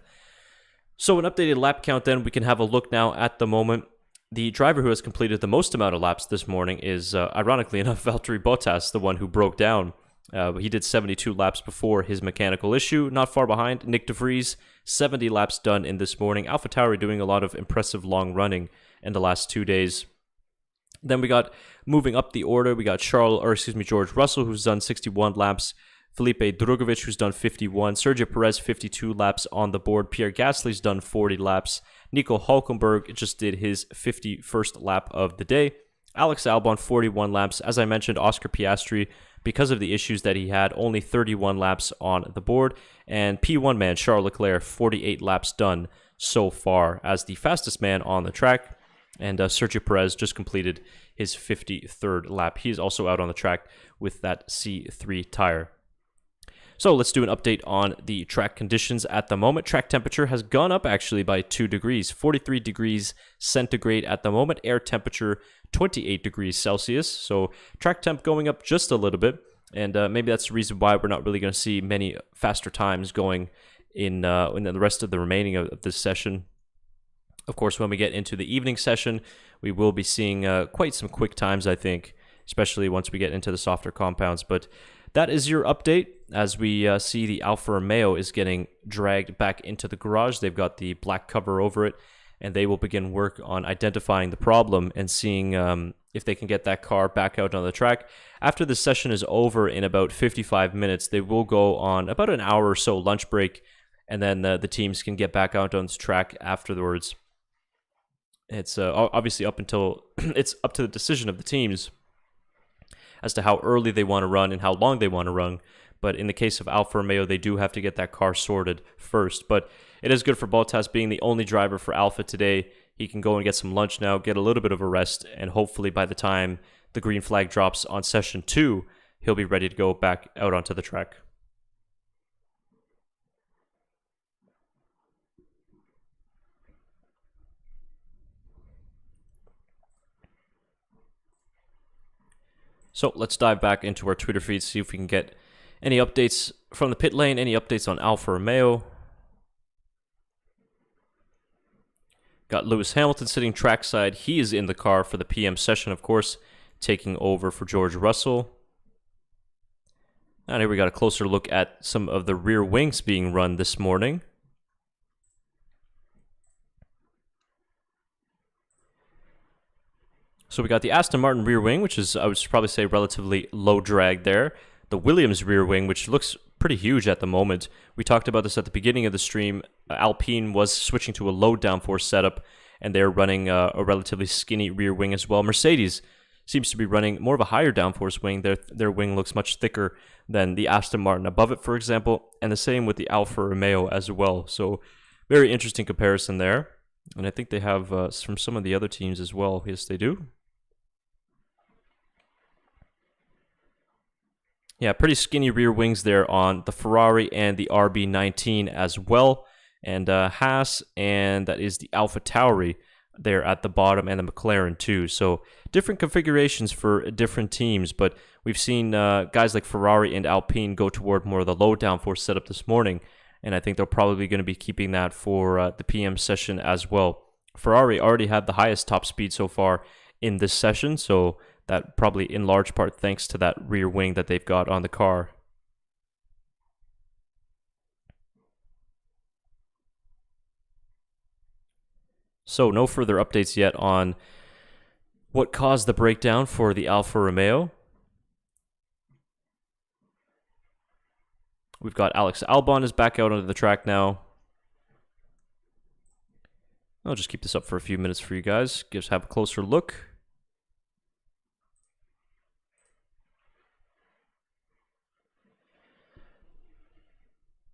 So an updated lap count then, we can have a look now at the moment. The driver who has completed the most amount of laps this morning is, ironically enough, Valtteri Bottas, the one who broke down. He did 72 laps before his mechanical issue. Not far behind, Nick de Vries, 70 laps done in this morning. AlphaTauri doing a lot of impressive long running in the last 2 days. Then we got, moving up the order, we got George Russell, who's done 61 laps. Felipe Drugovich, who's done 51. Sergio Perez, 52 laps on the board. Pierre Gasly's done 40 laps. Nico Hulkenberg just did his 51st lap of the day. Alex Albon, 41 laps. As I mentioned, Oscar Piastri, because of the issues that he had, only 31 laps on the board. And P1 man, Charles Leclerc, 48 laps done so far as the fastest man on the track. And Sergio Perez just completed his 53rd lap. He is also out on the track with that C3 tire. So let's do an update on the track conditions at the moment. Track temperature has gone up actually by 2 degrees, 43 degrees centigrade at the moment. Air temperature, 28 degrees Celsius. So track temp going up just a little bit. And maybe that's the reason why we're not really going to see many faster times going in the rest of the remaining of this session. Of course, when we get into the evening session, we will be seeing quite some quick times, I think, especially once we get into the softer compounds. But that is your update as we see the Alfa Romeo is getting dragged back into the garage. They've got the black cover over it, and they will begin work on identifying the problem and seeing if they can get that car back out on the track. After the session is over in about 55 minutes, they will go on about an hour or so lunch break, and then the teams can get back out on the track afterwards. It's obviously up until it's up to the decision of the teams as to how early they want to run and how long they want to run. But in the case of Alfa Romeo, they do have to get that car sorted first. But it is good for Bottas being the only driver for Alfa today. He can go and get some lunch now, get a little bit of a rest, and hopefully by the time the green flag drops on session 2, he'll be ready to go back out onto the track. So let's dive back into our Twitter feed, see if we can get any updates from the pit lane, any updates on Alfa Romeo. Got Lewis Hamilton sitting trackside. He is in the car for the PM session, of course, taking over for George Russell. And here we got a closer look at some of the rear wings being run this morning. So we got the Aston Martin rear wing, which is, I would probably say, relatively low drag there. The Williams rear wing, which looks pretty huge at the moment. We talked about this at the beginning of the stream. Alpine was switching to a low downforce setup, and they're running a relatively skinny rear wing as well. Mercedes seems to be running more of a higher downforce wing. Their wing looks much thicker than the Aston Martin above it, for example, and the same with the Alfa Romeo as well. So very interesting comparison there. And I think they have from some of the other teams as well. Yes, they do. Yeah, pretty skinny rear wings there on the Ferrari and the RB19 as well. And Haas, and that is the Alpha Tauri there at the bottom, and the McLaren too. So different configurations for different teams, but we've seen guys like Ferrari and Alpine go toward more of the low downforce setup this morning, and I think they're probably going to be keeping that for the PM session as well. Ferrari already had the highest top speed so far in this session, so that probably in large part thanks to that rear wing that they've got on the car. So no further updates yet on what caused the breakdown for the Alfa Romeo. We've got Alex Albon is back out onto the track now. I'll just keep this up for a few minutes for you guys. Just have a closer look.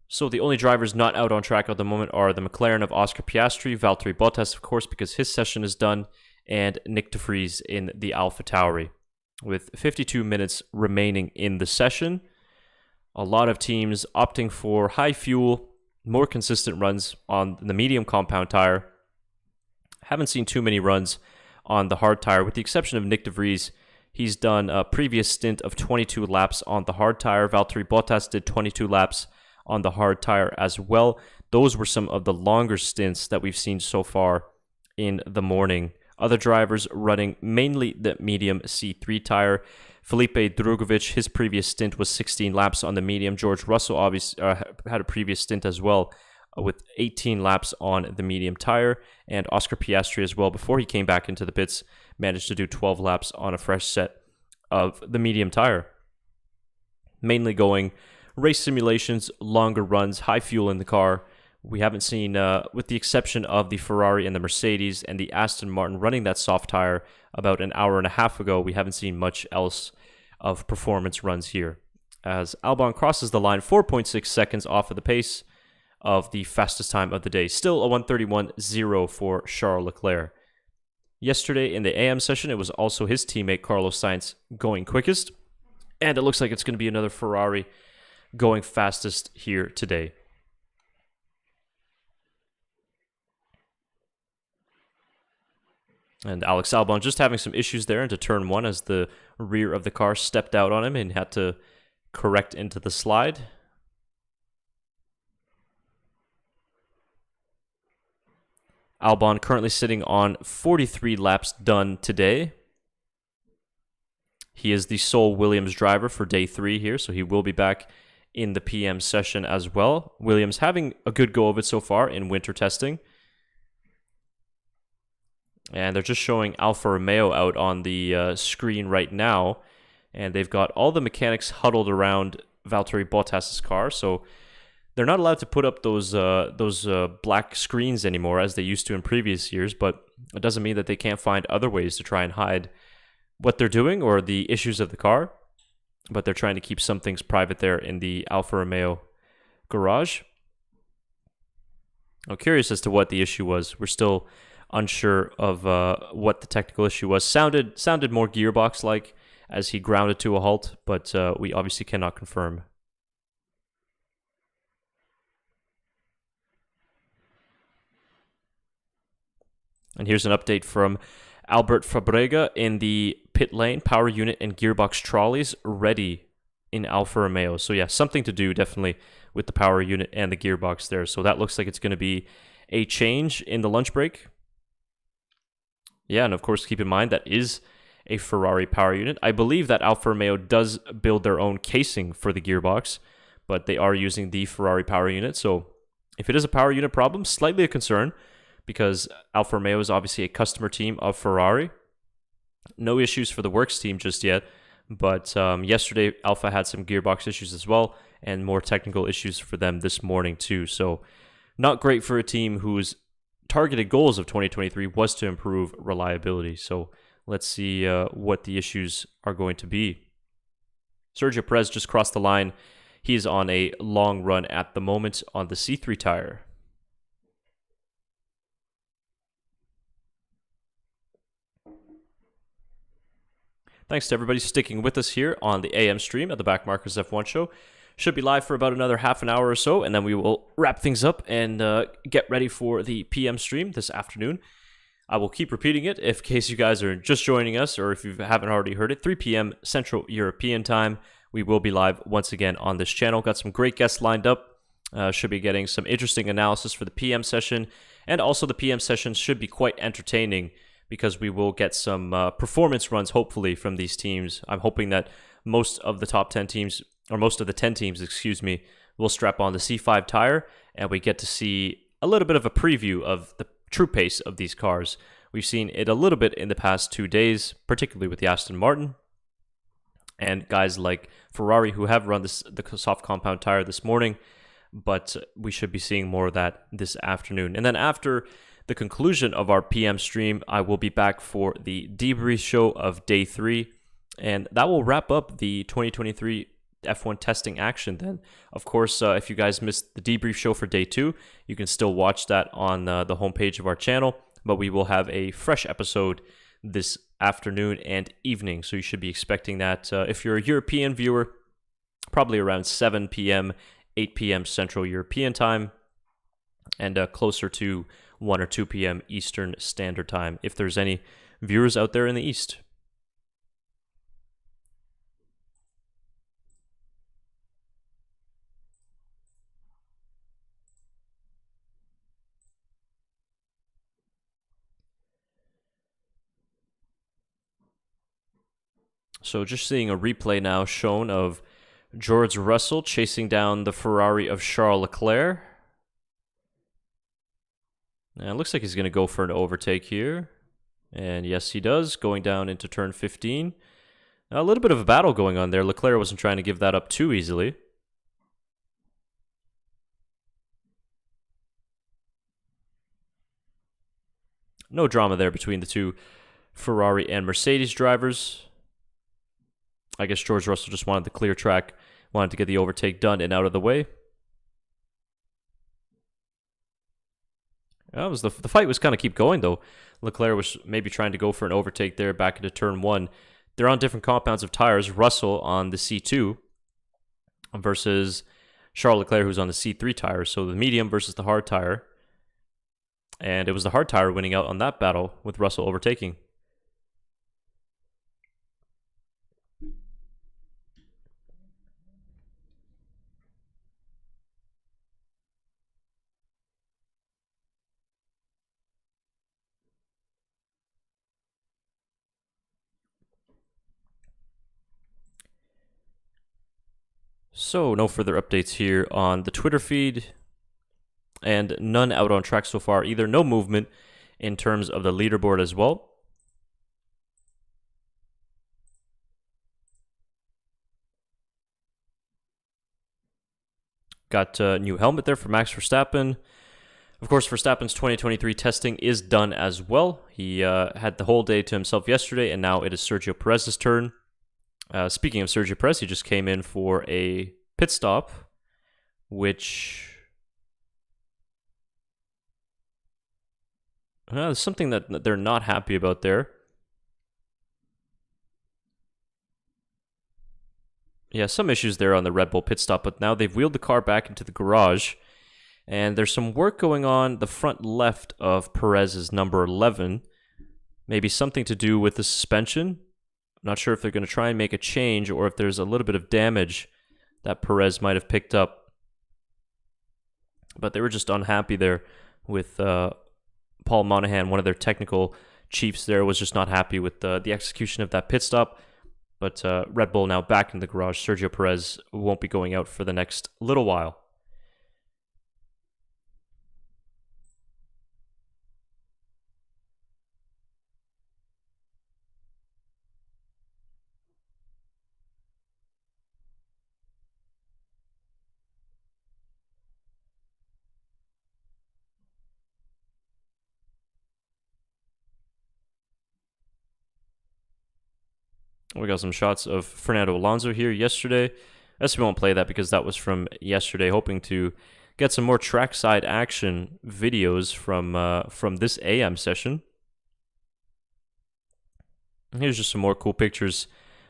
So the only drivers not out on track at the moment are the McLaren of Oscar Piastri, Valtteri Bottas, of course, because his session is done, and Nick de Vries in the Alpha Tauri. With 52 minutes remaining in the session, a lot of teams opting for high fuel, more consistent runs on the medium compound tire. Haven't seen too many runs on the hard tire, with the exception of Nick de Vries. He's done a previous stint of 22 laps on the hard tire. Valtteri Bottas did 22 laps on the hard tire as well. Those were some of the longer stints that we've seen so far in the morning. Other drivers running mainly the medium C3 tire. Felipe Drugovich, his previous stint was 16 laps on the medium. George Russell obviously had a previous stint as well with 18 laps on the medium tire. And Oscar Piastri as well, before he came back into the pits, managed to do 12 laps on a fresh set of the medium tire. Mainly going race simulations, longer runs, high fuel in the car. We haven't seen, with the exception of the Ferrari and the Mercedes and the Aston Martin running that soft tire about an hour and a half ago, we haven't seen much else of performance runs here. As Albon crosses the line 4.6 seconds off of the pace of the fastest time of the day. Still a 1:31.0 for Charles Leclerc. Yesterday in the AM session, it was also his teammate Carlos Sainz going quickest. And it looks like it's going to be another Ferrari going fastest here today. And Alex Albon just having some issues there into turn one as the rear of the car stepped out on him and had to correct into the slide. Albon currently sitting on 43 laps done today. He is the sole Williams driver for day 3 here, so he will be back in the PM session as well. Williams having a good go of it so far in winter testing. And they're just showing Alfa Romeo out on the screen right now. And they've got all the mechanics huddled around Valtteri Bottas' car. So they're not allowed to put up those black screens anymore as they used to in previous years. But it doesn't mean that they can't find other ways to try and hide what they're doing or the issues of the car. But they're trying to keep some things private there in the Alfa Romeo garage. I'm curious as to what the issue was. We're still unsure of what the technical issue was. Sounded more gearbox-like as he grounded to a halt, but we obviously cannot confirm. And here's an update from Albert Fabrega in the pit lane. Power unit and gearbox trolleys ready in Alfa Romeo. So yeah, something to do definitely with the power unit and the gearbox there. So that looks like it's going to be a change in the lunch break. Yeah, and of course, keep in mind that is a Ferrari power unit. I believe that Alfa Romeo does build their own casing for the gearbox, but they are using the Ferrari power unit. So if it is a power unit problem, slightly a concern, because Alfa Romeo is obviously a customer team of Ferrari. No issues for the works team just yet, but yesterday Alfa had some gearbox issues as well, and more technical issues for them this morning too. So not great for a team whose targeted goals of 2023 was to improve reliability. So let's see what the issues are going to be. Sergio Perez just crossed the line. He is on a long run at the moment on the C3 tire. Thanks to everybody sticking with us here on the AM stream at the Backmarkers F1 show. Should be live for about another half an hour or so, and then we will wrap things up and get ready for the PM stream this afternoon. I will keep repeating it in case you guys are just joining us, or if you haven't already heard it, 3 p.m. Central European Time. We will be live once again on this channel. Got some great guests lined up. Should be getting some interesting analysis for the PM session, and also the PM session should be quite entertaining because we will get some performance runs, hopefully, from these teams. I'm hoping that most of the top 10 teams, or most of the 10 teams, will strap on the C5 tire, and we get to see a little bit of a preview of the true pace of these cars. We've seen it a little bit in the past 2 days, particularly with the Aston Martin, and guys like Ferrari who have run the soft compound tire this morning, but we should be seeing more of that this afternoon. And then after the conclusion of our PM stream, I will be back for the debrief show of day 3, and that will wrap up the 2023 F1 testing action then. Of course, if you guys missed the debrief show for day 2, you can still watch that on the homepage of our channel, but we will have a fresh episode this afternoon and evening, so you should be expecting that. If you're a European viewer, probably around 7 p.m., 8 p.m. Central European Time, and closer to 1 or 2 p.m. Eastern Standard Time, if there's any viewers out there in the East. So just seeing a replay now shown of George Russell chasing down the Ferrari of Charles Leclerc. And it looks like he's going to go for an overtake here. And yes, he does, going down into turn 15. Now, a little bit of a battle going on there. Leclerc wasn't trying to give that up too easily. No drama there between the two Ferrari and Mercedes drivers. I guess George Russell just wanted the clear track, wanted to get the overtake done and out of the way. That was the fight was kind of keep going, though. Leclerc was maybe trying to go for an overtake there back into turn 1. They're on different compounds of tires. Russell on the C2 versus Charles Leclerc, who's on the C3 tire. So the medium versus the hard tire. And it was the hard tire winning out on that battle with Russell overtaking. So, no further updates here on the Twitter feed, and none out on track so far either. No movement in terms of the leaderboard as well. Got a new helmet there for Max Verstappen. Of course, Verstappen's 2023 testing is done as well. He had the whole day to himself yesterday, and now it is Sergio Perez's turn. Speaking of Sergio Perez, he just came in for a pit stop, which is something that they're not happy about there. Yeah, some issues there on the Red Bull pit stop, but now they've wheeled the car back into the garage, and there's some work going on the front left of Perez's number 11. Maybe something to do with the suspension. Not sure if they're going to try and make a change or if there's a little bit of damage that Perez might have picked up. But they were just unhappy there with Paul Monahan, one of their technical chiefs there, was just not happy with the execution of that pit stop. But Red Bull now back in the garage. Sergio Perez won't be going out for the next little while. We got some shots of Fernando Alonso here yesterday. I guess we won't play that because that was from yesterday. Hoping to get some more trackside action videos from this AM session. Here's just some more cool pictures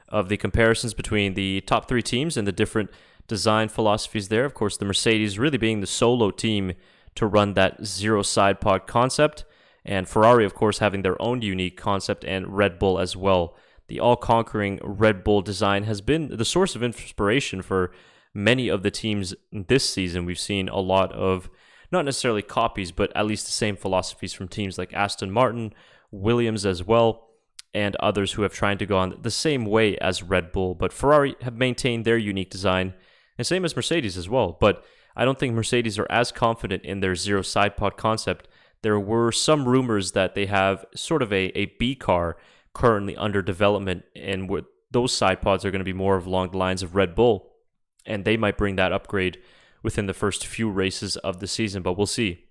of the comparisons between the top 3 teams and the different design philosophies there. Of course, the Mercedes really being the solo team to run that zero side pod concept, and Ferrari, of course, having their own unique concept, and Red Bull as well. The all-conquering Red Bull design has been the source of inspiration for many of the teams this season. We've seen a lot of, not necessarily copies, but at least the same philosophies from teams like Aston Martin, Williams as well, and others who have tried to go on the same way as Red Bull. But Ferrari have maintained their unique design, and same as Mercedes as well. But I don't think Mercedes are as confident in their zero side pod concept. There were some rumors that they have sort of a B car currently under development, and those side pods are going to be more along the lines of Red Bull, and they might bring that upgrade within the first few races of the season, but we'll see.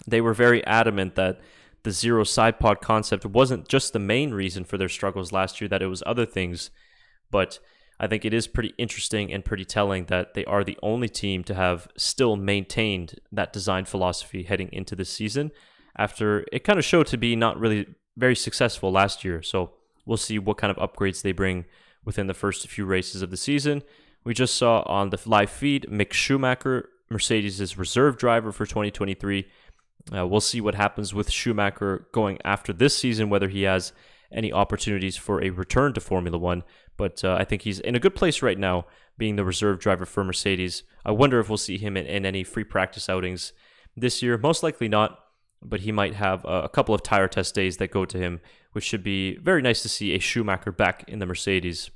They were very adamant that the zero side pod concept wasn't just the main reason for their struggles last year, that it was other things, but I think it is pretty interesting and pretty telling that they are the only team to have still maintained that design philosophy heading into this season, after it kind of showed to be not really very successful last year. So we'll see what kind of upgrades they bring within the first few races of the season. We just saw on the live feed Mick Schumacher, Mercedes' reserve driver for 2023. We'll see what happens with Schumacher going after this season, whether he has any opportunities for a return to Formula One. But I think he's in a good place right now, being the reserve driver for Mercedes. I wonder if we'll see him in any free practice outings this year. Most likely not, but he might have a couple of tire test days that go to him, which should be very nice to see a Schumacher back in the Mercedes.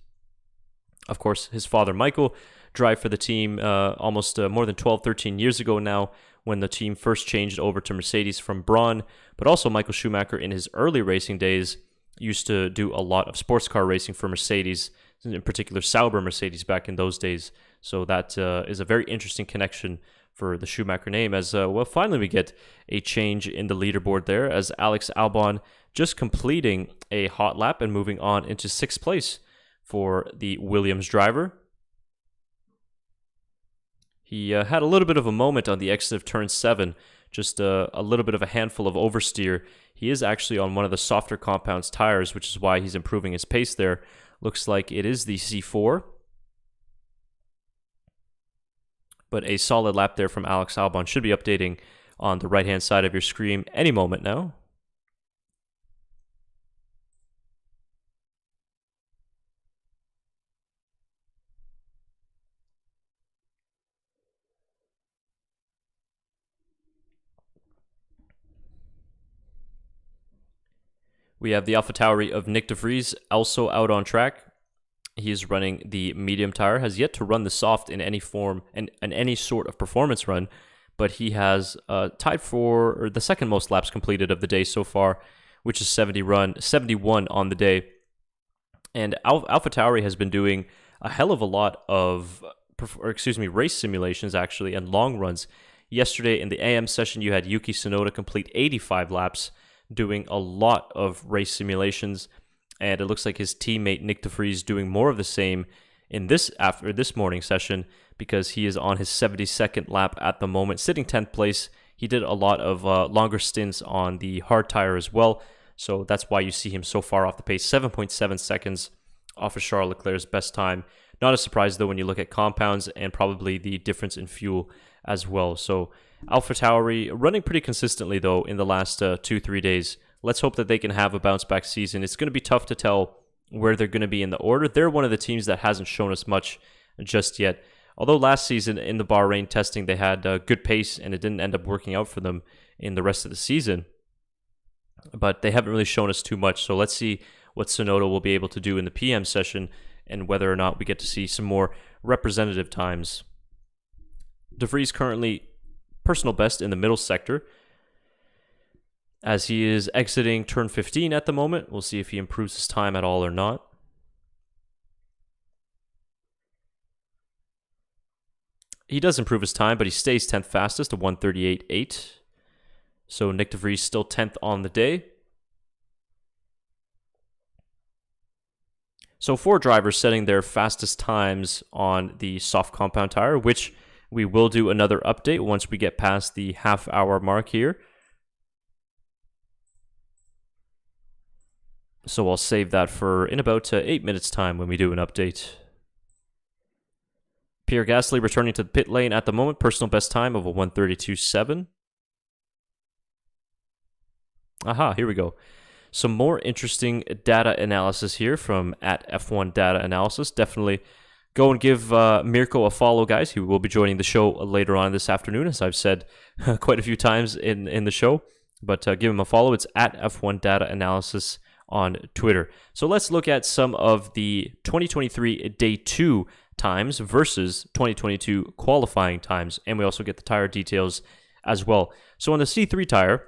Of course, his father, Michael, drive for the team almost more than 12, 13 years ago now, when the team first changed over to Mercedes from Braun. But also Michael Schumacher, in his early racing days, used to do a lot of sports car racing for Mercedes, in particular Sauber Mercedes back in those days. So that is a very interesting connection for the Schumacher name, as well, finally we get a change in the leaderboard there, as Alex Albon just completing a hot lap and moving on into 6th place for the Williams driver. He had a little bit of a moment on the exit of turn 7, just a little bit of a handful of oversteer. He is actually on one of the softer compounds tires, which is why he's improving his pace there. Looks like it is the C4. But a solid lap there from Alex Albon. Should be updating on the right-hand side of your screen any moment now. We have the AlphaTauri of Nick De Vries also out on track. He is running the medium tire, has yet to run the soft in any form and any sort of performance run, but he has tied for the second most laps completed of the day so far, which is 71 on the day. And AlphaTauri has been doing a hell of a lot of, race simulations actually, and long runs. Yesterday in the AM session, you had Yuki Tsunoda complete 85 laps, doing a lot of race simulations. And it looks like his teammate Nick De Vries doing more of the same in this morning session, because he is on his 72nd lap at the moment, sitting 10th place. He did a lot of longer stints on the hard tire as well, so that's why you see him so far off the pace, 7.7 seconds off of Charles Leclerc's best time. Not a surprise though when you look at compounds and probably the difference in fuel as well. So AlphaTauri running pretty consistently though in the last 2-3 days. Let's hope that they can have a bounce-back season. It's going to be tough to tell where they're going to be in the order. They're one of the teams that hasn't shown us much just yet. Although last season in the Bahrain testing, they had good pace, and it didn't end up working out for them in the rest of the season. But they haven't really shown us too much. So let's see what Tsunoda will be able to do in the PM session, and whether or not we get to see some more representative times. De Vries currently personal best in the middle sector, as he is exiting turn 15 at the moment. We'll see if he improves his time at all or not. He does improve his time, but he stays 10th fastest to 1:38.8. So Nick De Vries still 10th on the day. So 4 drivers setting their fastest times on the soft compound tire, which we will do another update once we get past the half-hour mark here. So I'll save that for in about 8 minutes time when we do an update. Pierre Gasly returning to the pit lane at the moment. Personal best time of a 1:32.7. Aha, here we go. Some more interesting data analysis here from at F1 Data Analysis. Definitely go and give Mirko a follow, guys. He will be joining the show later on this afternoon, as I've said quite a few times in the show. But give him a follow. It's at F1 Data Analysis on Twitter. So let's look at some of the 2023 Day 2 times versus 2022 qualifying times. And we also get the tire details as well. So on the C3 tire,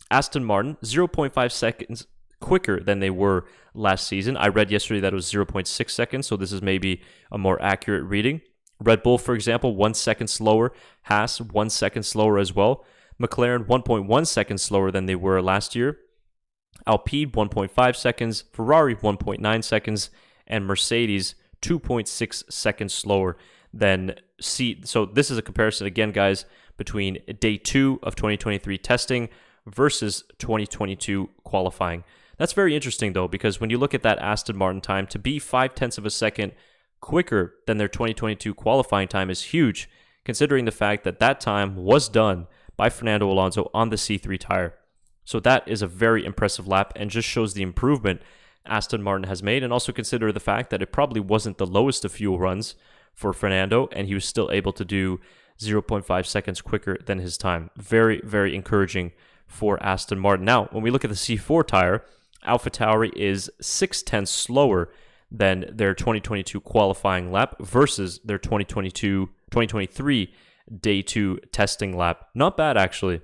Aston Martin, 0.5 seconds quicker than they were last season. I read yesterday that it was 0.6 seconds, so this is maybe a more accurate reading. Red Bull, for example, 1 second slower. Haas, 1 second slower as well. McLaren, 1.1 seconds slower than they were last year. Alpine, 1.5 seconds. Ferrari, 1.9 seconds. And Mercedes, 2.6 seconds slower than So this is a comparison, again, guys, between Day 2 of 2023 testing versus 2022 qualifying. That's very interesting, though, because when you look at that Aston Martin time, to be 0.5 of a second quicker than their 2022 qualifying time is huge, considering the fact that that time was done by Fernando Alonso on the C3 tire. So that is a very impressive lap and just shows the improvement Aston Martin has made, and also consider the fact that it probably wasn't the lowest of fuel runs for Fernando, and he was still able to do 0.5 seconds quicker than his time. Very, very encouraging for Aston Martin. Now, when we look at the C4 tire, AlphaTauri is 0.6 slower than their 2022 qualifying lap versus their 2023 Day 2 testing lap. Not bad, actually.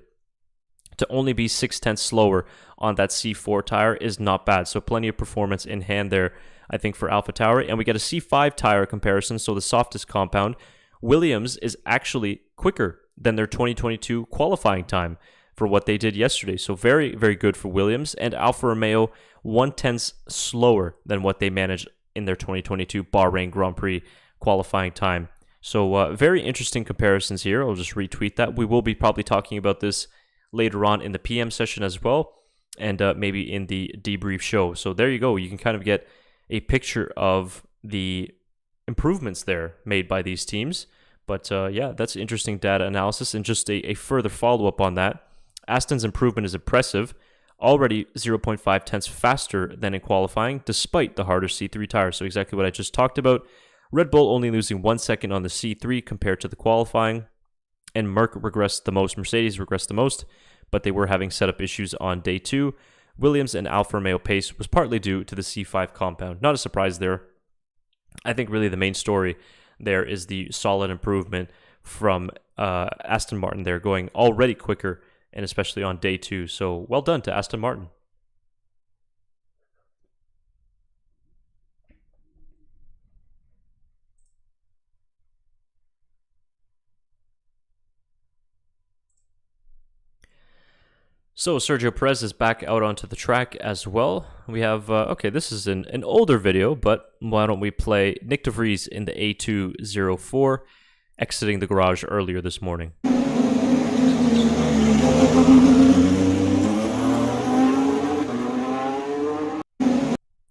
To only be 0.6 slower on that C4 tire is not bad. So plenty of performance in hand there, I think, for AlphaTauri. And we get a C5 tire comparison, so the softest compound. Williams is actually quicker than their 2022 qualifying time for what they did yesterday. So very, very good for Williams. And Alfa Romeo, 0.1 slower than what they managed in their 2022 Bahrain Grand Prix qualifying time. So very interesting comparisons here. I'll just retweet that. We will be probably talking about this later on in the PM session as well, and maybe in the debrief show. So there you go. You can kind of get a picture of the improvements there made by these teams. But yeah, that's interesting data analysis. And just a further follow-up on that, Aston's improvement is impressive, already 0.5 tenths faster than in qualifying, despite the harder C3 tire. So exactly what I just talked about. Red Bull only losing 1 second on the C3 compared to the qualifying, and Mercedes regressed the most, but they were having setup issues on Day 2. Williams and Alfa Romeo pace was partly due to the C5 compound. Not a surprise there. I think really the main story there is the solid improvement from Aston Martin there, going already quicker, and especially on Day 2. So well done to Aston Martin. So Sergio Perez is back out onto the track as well. We have, okay, this is an older video, but why don't we play Nick de Vries in the A204 exiting the garage earlier this morning.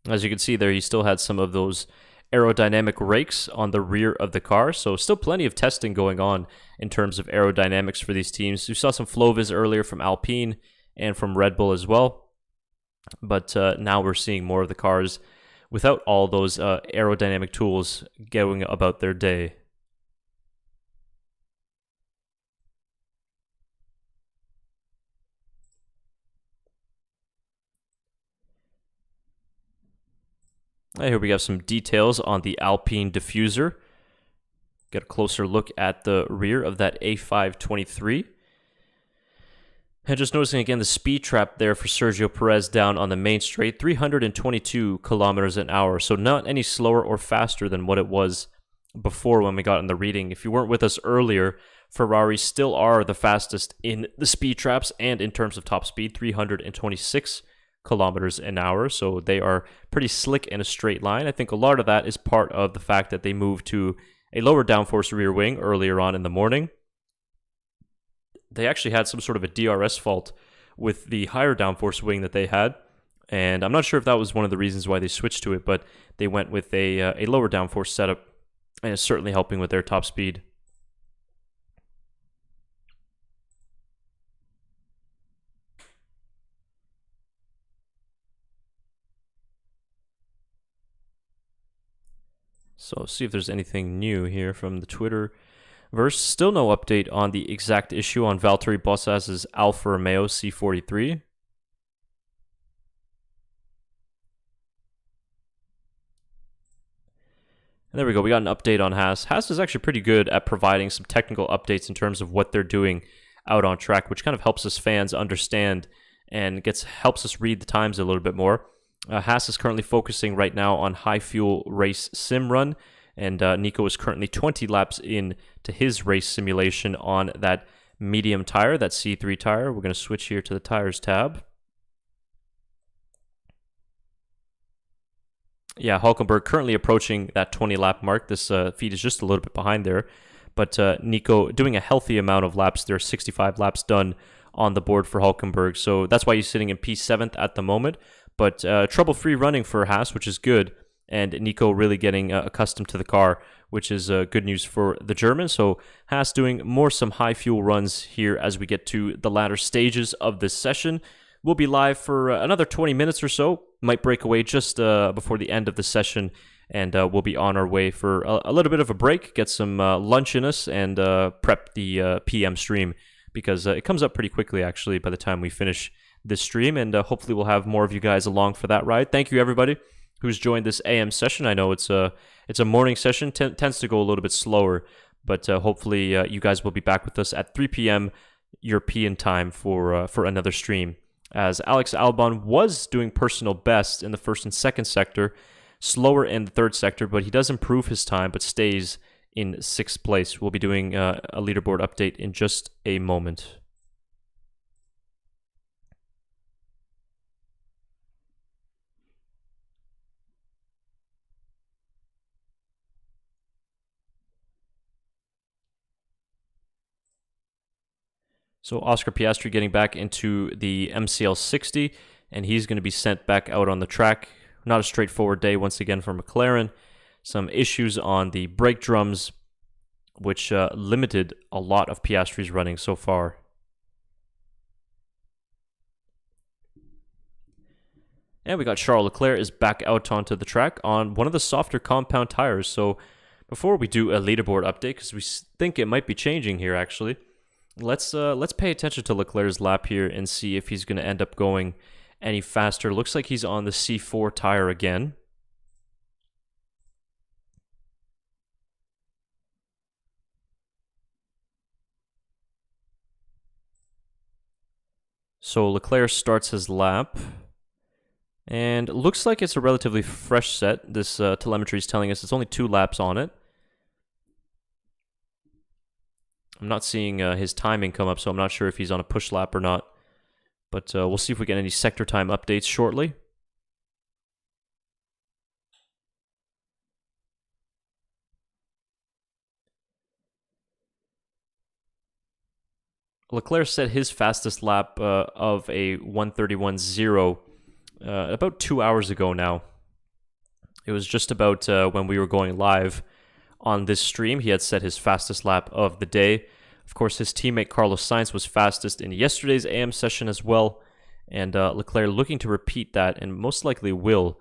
As you can see there, he still had some of those aerodynamic rakes on the rear of the car, so still plenty of testing going on in terms of aerodynamics for these teams. We saw some flow vis earlier from Alpine and from Red Bull as well, but now we're seeing more of the cars without all those aerodynamic tools going about their day. Here we have some details on the Alpine diffuser. Get a closer look at the rear of that A523. And just noticing again the speed trap there for Sergio Perez down on the main straight, 322 kilometers an hour. So not any slower or faster than what it was before when we got in the reading. If you weren't with us earlier, Ferrari still are the fastest in the speed traps and in terms of top speed, 326 kilometers an hour. So they are pretty slick in a straight line. I think a lot of that is part of the fact that they moved to a lower downforce rear wing earlier on in the morning. They actually had some sort of a DRS fault with the higher downforce wing that they had And I'm not sure if that was one of the reasons why they switched to it, but they went with a lower downforce setup, and it's certainly helping with their top speed. So see if there's anything new here from the Twitter verse. Still no update on the exact issue on Valtteri Bottas's Alfa Romeo C43. And there we go. We got an update on Haas. Haas is actually pretty good at providing some technical updates in terms of what they're doing out on track, which kind of helps us fans understand and helps us read the times a little bit more. Haas is currently focusing right now on high fuel race sim run, and Nico is currently 20 laps in to his race simulation on that medium tire, that C3 tire. We're going to switch here to the tires tab. Yeah, Hulkenberg currently approaching that 20 lap mark. This feed is just a little bit behind there, but Nico doing a healthy amount of laps. There are 65 laps done on the board for Hulkenberg, so that's why he's sitting in P7th at the moment. But trouble-free running for Haas, which is good, and Nico really getting accustomed to the car, which is good news for the German. So Haas doing some high fuel runs here as we get to the latter stages of this session. We'll be live for another 20 minutes or so. Might break away just before the end of the session, and we'll be on our way for a little bit of a break, get some lunch in us, and prep the PM stream, because it comes up pretty quickly, actually, by the time we finish this stream, and hopefully we'll have more of you guys along for that ride. Thank you, everybody who's joined this AM session. I know it's a morning session, tends to go a little bit slower, but hopefully you guys will be back with us at 3 p.m. European time for another stream, as Alex Albon was doing personal best in the first and second sector, slower in the third sector, but he does improve his time, but stays in 6th place. We'll be doing a leaderboard update in just a moment. So Oscar Piastri getting back into the MCL 60, and he's going to be sent back out on the track. Not a straightforward day once again for McLaren. Some issues on the brake drums, which limited a lot of Piastri's running so far. And we got Charles Leclerc is back out onto the track on one of the softer compound tires. So before we do a leaderboard update, because we think it might be changing here actually, let's pay attention to Leclerc's lap here and see if he's going to end up going any faster. Looks like he's on the C4 tire again. So Leclerc starts his lap, and looks like it's a relatively fresh set. This telemetry is telling us it's only 2 laps on it. I'm not seeing his timing come up, so I'm not sure if he's on a push lap or not. But we'll see if we get any sector time updates shortly. Leclerc set his fastest lap of a 1:31.0 about 2 hours ago now. It was just about when we were going live on this stream. He had set his fastest lap of the day. Of course, his teammate Carlos Sainz was fastest in yesterday's AM session as well. And Leclerc looking to repeat that, and most likely will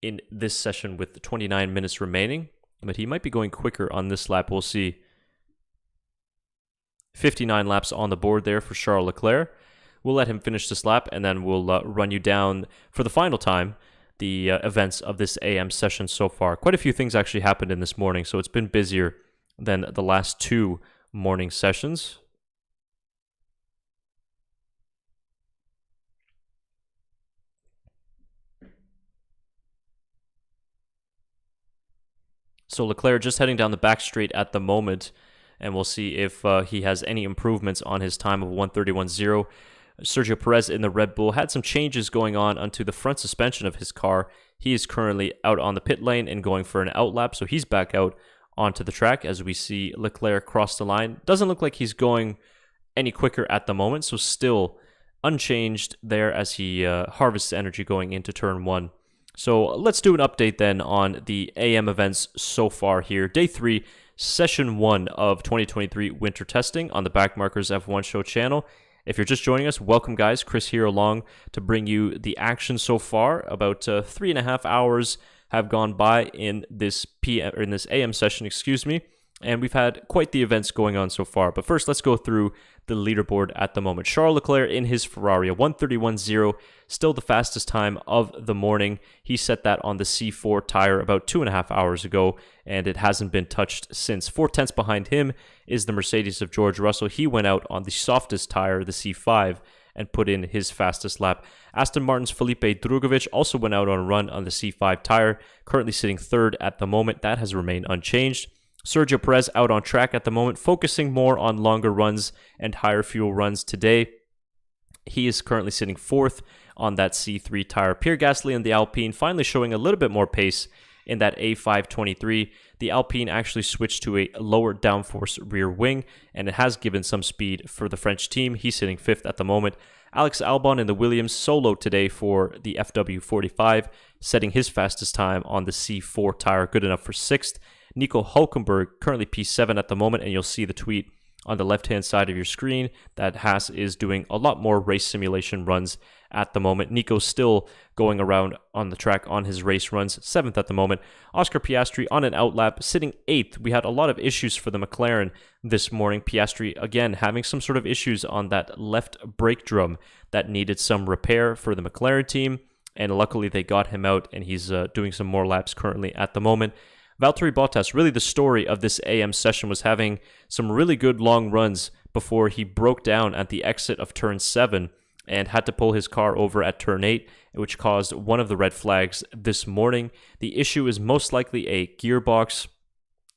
in this session with the 29 minutes remaining. But he might be going quicker on this lap. We'll see. 59 laps on the board there for Charles Leclerc. We'll let him finish this lap, and then we'll run you down for the final time the events of this AM session so far. Quite a few things actually happened in this morning, so it's been busier than the last 2 morning sessions. So Leclerc just heading down the back straight at the moment, and we'll see if he has any improvements on his time of 1:31.0. Sergio Perez in the Red Bull had some changes going on onto the front suspension of his car. He is currently out on the pit lane and going for an outlap, so he's back out onto the track as we see Leclerc cross the line. Doesn't look like he's going any quicker at the moment, so still unchanged there as he harvests energy going into turn 1. So let's do an update then on the AM events so far here. Day 3, Session 1 of 2023 Winter Testing on the Backmarkers F1 Show channel. If you're just joining us, welcome guys. Chris here along to bring you the action so far. About 3.5 hours have gone by in this AM session, and we've had quite the events going on so far. But first, let's go through the leaderboard at the moment. Charles Leclerc in his Ferrari, a 1:31.0, still the fastest time of the morning. He set that on the C4 tire about 2.5 hours ago, and it hasn't been touched since. 4/10 behind him is the Mercedes of George Russell. He went out on the softest tire, the C5, and put in his fastest lap. Aston Martin's Felipe Drugovich also went out on a run on the C5 tire, currently sitting third at the moment. That has remained unchanged. Sergio Perez out on track at the moment, focusing more on longer runs and higher fuel runs today. He is currently sitting fourth on that C3 tire. Pierre Gasly in the Alpine finally showing a little bit more pace in that A523. The Alpine actually switched to a lower downforce rear wing, and it has given some speed for the French team. He's sitting fifth at the moment. Alex Albon in the Williams solo today for the FW45, setting his fastest time on the C4 tire, good enough for sixth. Nico Hülkenberg currently P7 at the moment, and you'll see the tweet on the left-hand side of your screen that Haas is doing a lot more race simulation runs at the moment. Nico's still going around on the track on his race runs, 7th at the moment. Oscar Piastri on an outlap, sitting 8th. We had a lot of issues for the McLaren this morning. Piastri, again, having some sort of issues on that left brake drum that needed some repair for the McLaren team, and luckily they got him out, and he's doing some more laps currently at the moment. Valtteri Bottas, really the story of this AM session, was having some really good long runs before he broke down at the exit of turn 7 and had to pull his car over at turn 8, which caused one of the red flags this morning. The issue is most likely a gearbox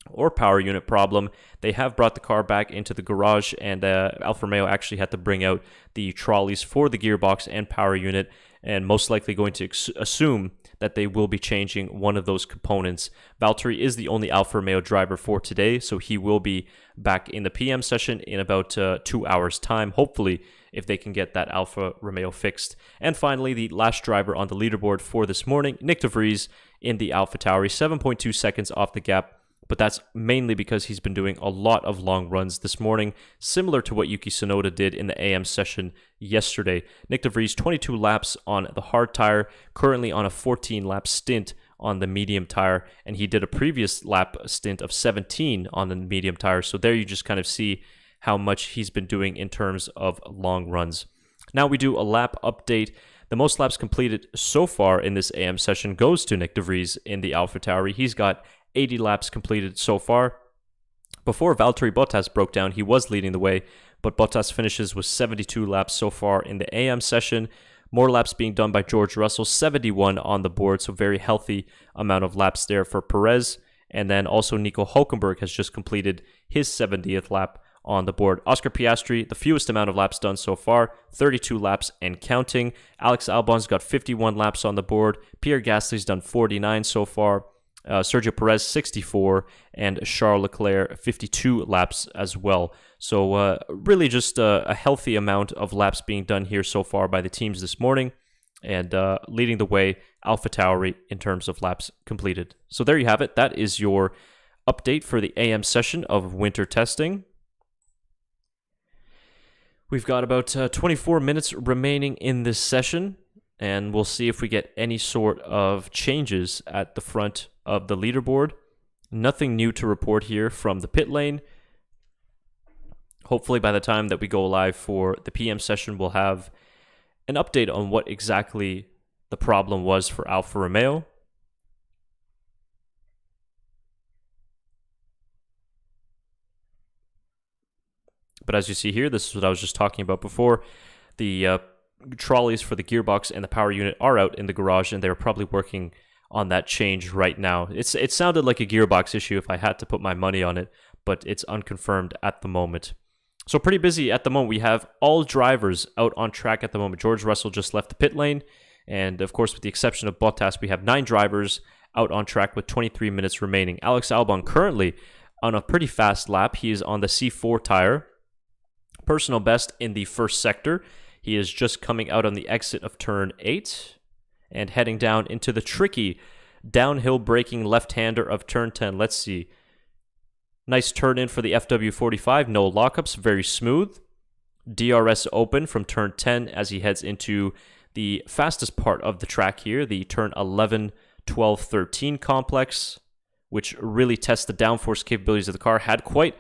or power unit problem. They have brought the car back into the garage, and Alfa Romeo actually had to bring out the trolleys for the gearbox and power unit, and most likely going to assume that they will be changing one of those components. Valtteri is the only Alfa Romeo driver for today, so he will be back in the PM session in about 2 hours' time, hopefully, if they can get that Alfa Romeo fixed. And finally, the last driver on the leaderboard for this morning, Nick de Vries in the AlphaTauri, 7.2 seconds off the gap, but that's mainly because he's been doing a lot of long runs this morning, similar to what Yuki Tsunoda did in the AM session yesterday. Nick de Vries, 22 laps on the hard tire, currently on a 14-lap stint on the medium tire, and he did a previous lap stint of 17 on the medium tire, so there you just kind of see how much he's been doing in terms of long runs. Now we do a lap update. The most laps completed so far in this AM session goes to Nick de Vries in the AlphaTauri. He's got 80 laps completed so far. Before Valtteri Bottas broke down, he was leading the way, but Bottas finishes with 72 laps so far in the AM session. More laps being done by George Russell, 71 on the board, so very healthy amount of laps there for Perez. And then also Nico Hülkenberg has just completed his 70th lap on the board. Oscar Piastri, the fewest amount of laps done so far, 32 laps and counting. Alex Albon's got 51 laps on the board. Pierre Gasly's done 49 so far. Sergio Perez 64, and Charles Leclerc 52 laps as well. So really just a healthy amount of laps being done here so far by the teams this morning, and leading the way, AlphaTauri in terms of laps completed. So there you have it. That is your update for the AM session of winter testing. We've got about 24 minutes remaining in this session, and we'll see if we get any sort of changes at the front of the leaderboard. Nothing new to report here from the pit lane. Hopefully by the time that we go live for the PM session, we'll have an update on what exactly the problem was for Alfa Romeo. But as you see here, this is what I was just talking about before. The trolleys for the gearbox and the power unit are out in the garage, and they're probably working on that change right now. It sounded like a gearbox issue if I had to put my money on it, but it's unconfirmed at the moment. So pretty busy at the moment. We have all drivers out on track at the moment. George Russell just left the pit lane, and of course, with the exception of Bottas, we have 9 drivers out on track with 23 minutes remaining. Alex Albon currently on a pretty fast lap. He is on the C4 tire. Personal best in the first sector. He is just coming out on the exit of turn 8 and heading down into the tricky downhill braking left-hander of turn 10. Let's see. Nice turn in for the FW45. No lockups. Very smooth. DRS open from turn 10 as he heads into the fastest part of the track here, the turn 11, 12, 13 complex, which really tests the downforce capabilities of the car. Had quite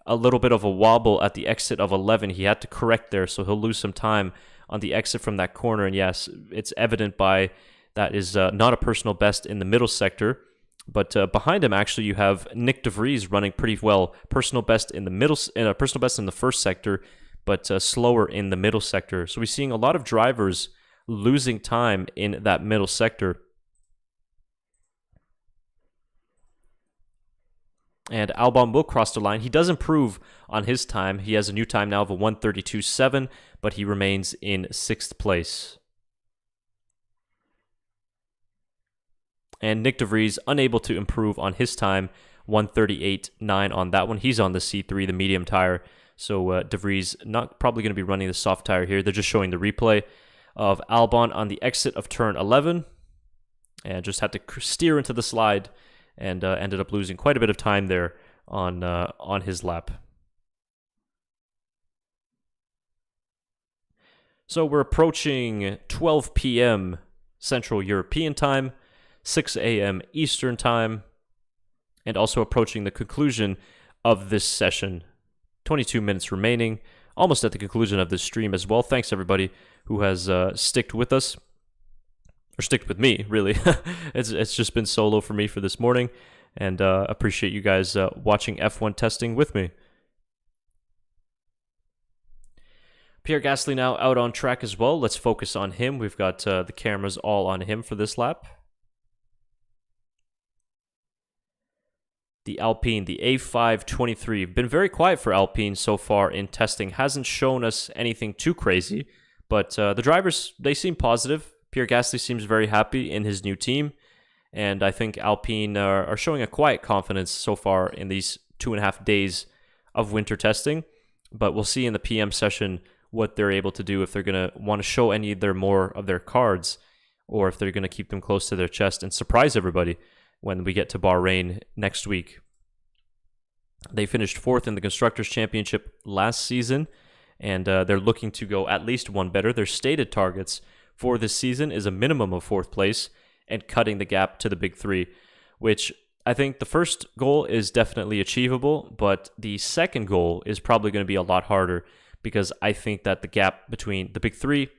a little bit of a wobble at the exit of 11. He had to correct there, so he'll lose some time on the exit from that corner. And yes, it's evident by that is not a personal best in the middle sector. But behind him, actually, you have Nick De Vries running pretty well. Personal best in the middle, personal best in the first sector, but slower in the middle sector. So we're seeing a lot of drivers losing time in that middle sector. And Albon will cross the line. He does improve on his time. He has a new time now of a 1:32.7, but he remains in 6th place. And Nick De Vries unable to improve on his time, 1:38.9 on that one. He's on the C3, the medium tire. So De Vries not probably going to be running the soft tire here. They're just showing the replay of Albon on the exit of turn 11. And just had to steer into the slide and ended up losing quite a bit of time there on his lap. So we're approaching 12 p.m. Central European time, 6 a.m. Eastern time, and also approaching the conclusion of this session. 22 minutes remaining, almost at the conclusion of this stream as well. Thanks everybody who has sticked with us, or sticked with me, really. It's just been solo for me for this morning, and appreciate you guys watching F1 testing with me. Pierre Gasly now out on track as well. Let's focus on him. We've got the cameras all on him for this lap. The Alpine, the A523. Been very quiet for Alpine so far in testing. Hasn't shown us anything too crazy, but the drivers, they seem positive. Pierre Gasly seems very happy in his new team, and I think Alpine are showing a quiet confidence so far in these 2.5 days of winter testing, but we'll see in the PM session what they're able to do, if they're going to want to show any of more of their cards, or if they're going to keep them close to their chest and surprise everybody when we get to Bahrain next week. They finished 4th in the Constructors' Championship last season, and they're looking to go at least one better. Their stated targets for this season is a minimum of 4th place and cutting the gap to the Big Three, which I think the first goal is definitely achievable, but the second goal is probably going to be a lot harder, because I think that the gap between the Big Three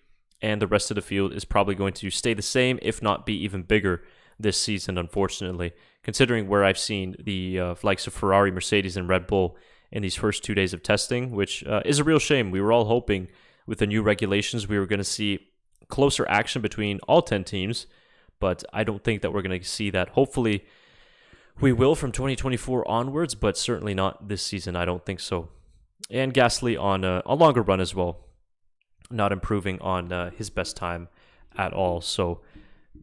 and the rest of the field is probably going to stay the same, if not be even bigger this season, unfortunately, considering where I've seen the likes of Ferrari, Mercedes, and Red Bull in these first 2 days of testing, which is a real shame. We were all hoping with the new regulations we were going to see closer action between all 10 teams, but I don't think that we're going to see that. Hopefully we will from 2024 onwards, but certainly not this season. I don't think so. And Gasly on a longer run as well, not improving on his best time at all. So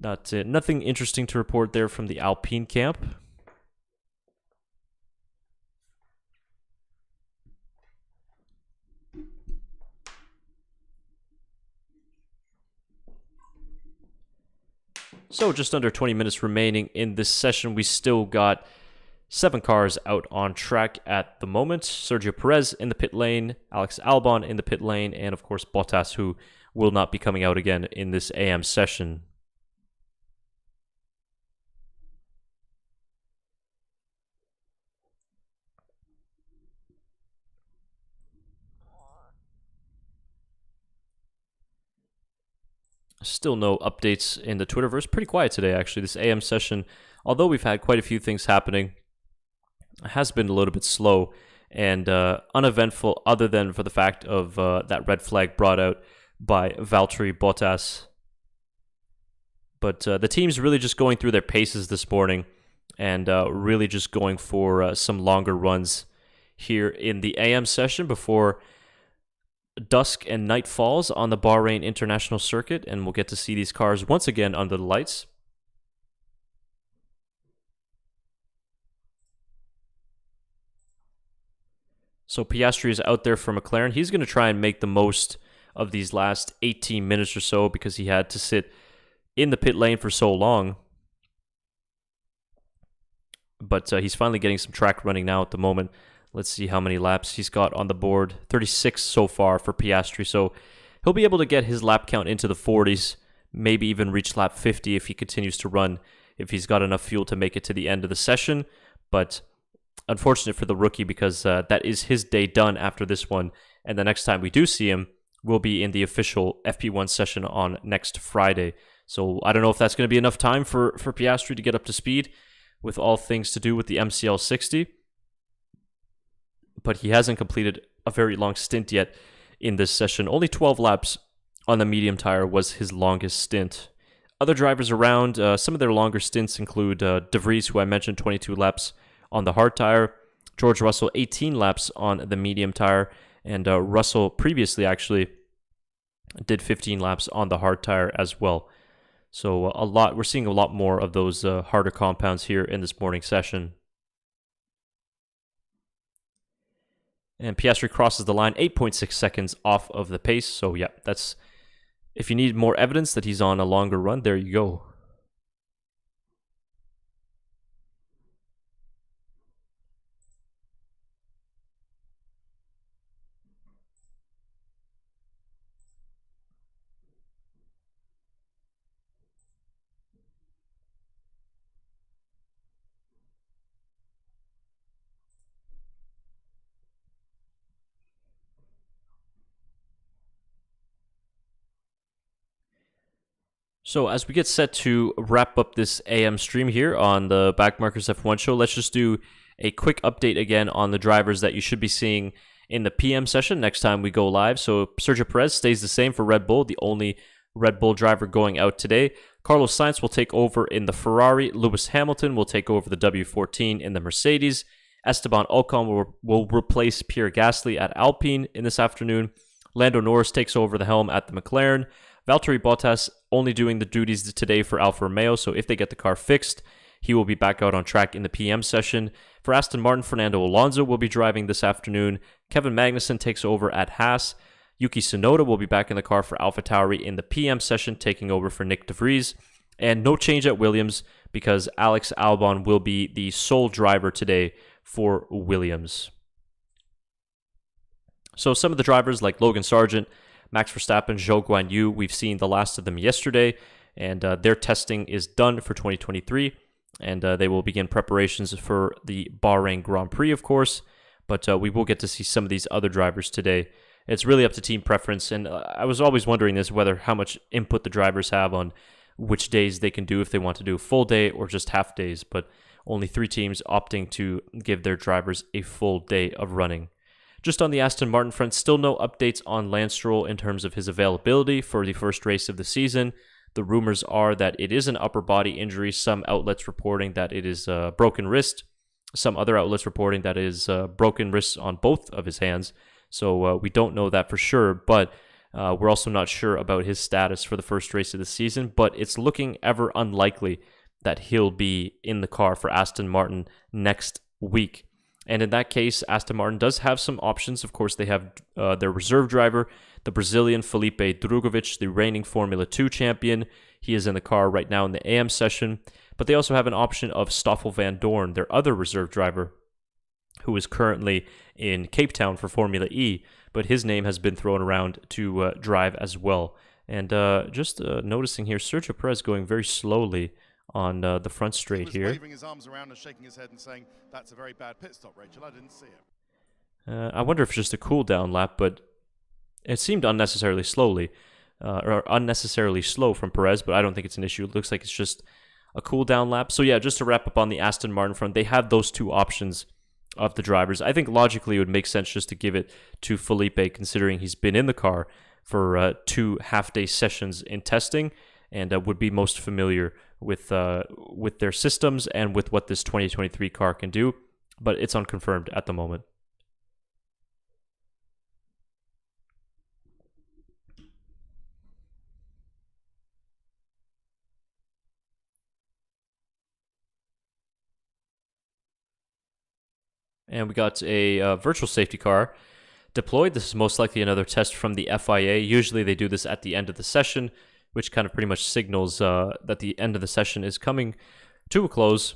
nothing interesting to report there from the Alpine camp. So just under 20 minutes remaining in this session. We still got 7 cars out on track at the moment. Sergio Perez in the pit lane, Alex Albon in the pit lane, and of course Bottas, who will not be coming out again in this AM session. Still no updates in the Twitterverse. Pretty quiet today, actually. This AM session, although we've had quite a few things happening, has been a little bit slow and uneventful, other than for the fact of that red flag brought out by Valtteri Bottas. But the team's really just going through their paces this morning and really just going for some longer runs here in the AM session before dusk and night falls on the Bahrain International Circuit, and we'll get to see these cars once again under the lights. So Piastri is out there for McLaren. He's going to try and make the most of these last 18 minutes or so because he had to sit in the pit lane for so long. But he's finally getting some track running now at the moment. Let's see how many laps he's got on the board. 36 so far for Piastri, so he'll be able to get his lap count into the 40s, maybe even reach lap 50 if he continues to run, if he's got enough fuel to make it to the end of the session. But unfortunate for the rookie because that is his day done after this one. And the next time we do see him will be in the official FP1 session on next Friday. So I don't know if that's going to be enough time for Piastri to get up to speed with all things to do with the MCL 60. But he hasn't completed a very long stint yet in this session. Only 12 laps on the medium tire was his longest stint. Other drivers around, some of their longer stints include De Vries, who I mentioned, 22 laps on the hard tire. George Russell, 18 laps on the medium tire. And Russell previously actually did 15 laps on the hard tire as well. So we're seeing a lot more of those harder compounds here in this morning session. And Piastri crosses the line 8.6 seconds off of the pace. So yeah, that's, if you need more evidence that he's on a longer run, there you go. So as we get set to wrap up this AM stream here on the Backmarkers F1 show, let's just do a quick update again on the drivers that you should be seeing in the PM session next time we go live. So Sergio Perez stays the same for Red Bull, the only Red Bull driver going out today. Carlos Sainz will take over in the Ferrari. Lewis Hamilton will take over the W14 in the Mercedes. Esteban Ocon will replace Pierre Gasly at Alpine in this afternoon. Lando Norris takes over the helm at the McLaren. Valtteri Bottas only doing the duties today for Alfa Romeo, so if they get the car fixed, he will be back out on track in the PM session. For Aston Martin, Fernando Alonso will be driving this afternoon. Kevin Magnussen takes over at Haas. Yuki Tsunoda will be back in the car for AlphaTauri in the PM session, taking over for Nick De Vries. And no change at Williams because Alex Albon will be the sole driver today for Williams. So some of the drivers like Logan Sargent, Max Verstappen, Zhou Guanyu, we've seen the last of them yesterday, and their testing is done for 2023, and they will begin preparations for the Bahrain Grand Prix, of course, but we will get to see some of these other drivers today. It's really up to team preference, and I was always wondering this, whether how much input the drivers have on which days they can do, if they want to do a full day or just half days, but only 3 teams opting to give their drivers a full day of running. Just on the Aston Martin front, still no updates on Lance Stroll in terms of his availability for the first race of the season. The rumors are that it is an upper body injury, some outlets reporting that it is a broken wrist, some other outlets reporting that it is broken wrists on both of his hands. So we don't know that for sure, but we're also not sure about his status for the first race of the season, but it's looking ever unlikely that he'll be in the car for Aston Martin next week. And in that case, Aston Martin does have some options. Of course, they have their reserve driver, the Brazilian Felipe Drugovich, the reigning Formula 2 champion. He is in the car right now in the AM session. But they also have an option of Stoffel Van Dorn, their other reserve driver, who is currently in Cape Town for Formula E. But his name has been thrown around to drive as well. And just noticing here, Sergio Perez going very slowly on the front straight here. Waving his arms around and shaking his head and saying, "That's a very bad pit stop, Rachel. I didn't see it." I wonder if it's just a cool down lap, but it seemed unnecessarily or unnecessarily slow from Perez, but I don't think it's an issue. It looks like it's just a cool down lap. So yeah, just to wrap up on the Aston Martin front, they have those 2 options of the drivers. I think logically it would make sense just to give it to Felipe, considering he's been in the car for 2 half-day sessions in testing and would be most familiar with their systems and with what this 2023 car can do, but it's unconfirmed at the moment. And we got a virtual safety car deployed. This is most likely another test from the FIA. Usually they do this at the end of the session, which kind of pretty much signals that the end of the session is coming to a close,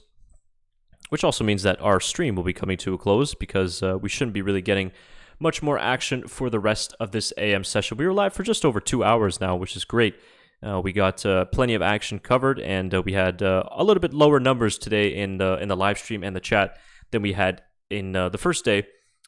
which also means that our stream will be coming to a close because we shouldn't be really getting much more action for the rest of this AM session. We were live for just over 2 hours now, which is great. We got plenty of action covered, and we had a little bit lower numbers today in the live stream and the chat than we had in the first day,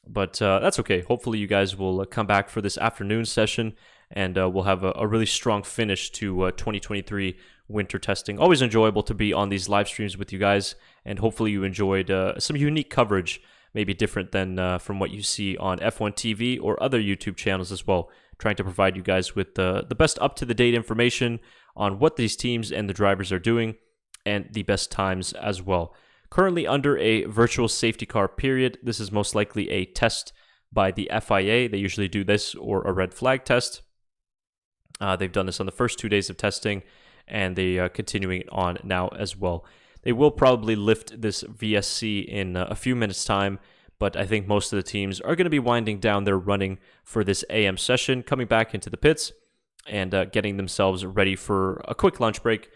but that's okay. Hopefully you guys will come back for this afternoon session, and we'll have a really strong finish to 2023 winter testing. Always enjoyable to be on these live streams with you guys, and hopefully you enjoyed some unique coverage, maybe different than from what you see on F1 TV or other YouTube channels as well, trying to provide you guys with the best up-to-the-date information on what these teams and the drivers are doing, and the best times as well. Currently under a virtual safety car period. This is most likely a test by the FIA. They usually do this, or a red flag test. They've done this on the first 2 days of testing, and they are continuing it on now as well. They will probably lift this VSC in a few minutes' time, but I think most of the teams are going to be winding down their running for this AM session, coming back into the pits, and getting themselves ready for a quick lunch break.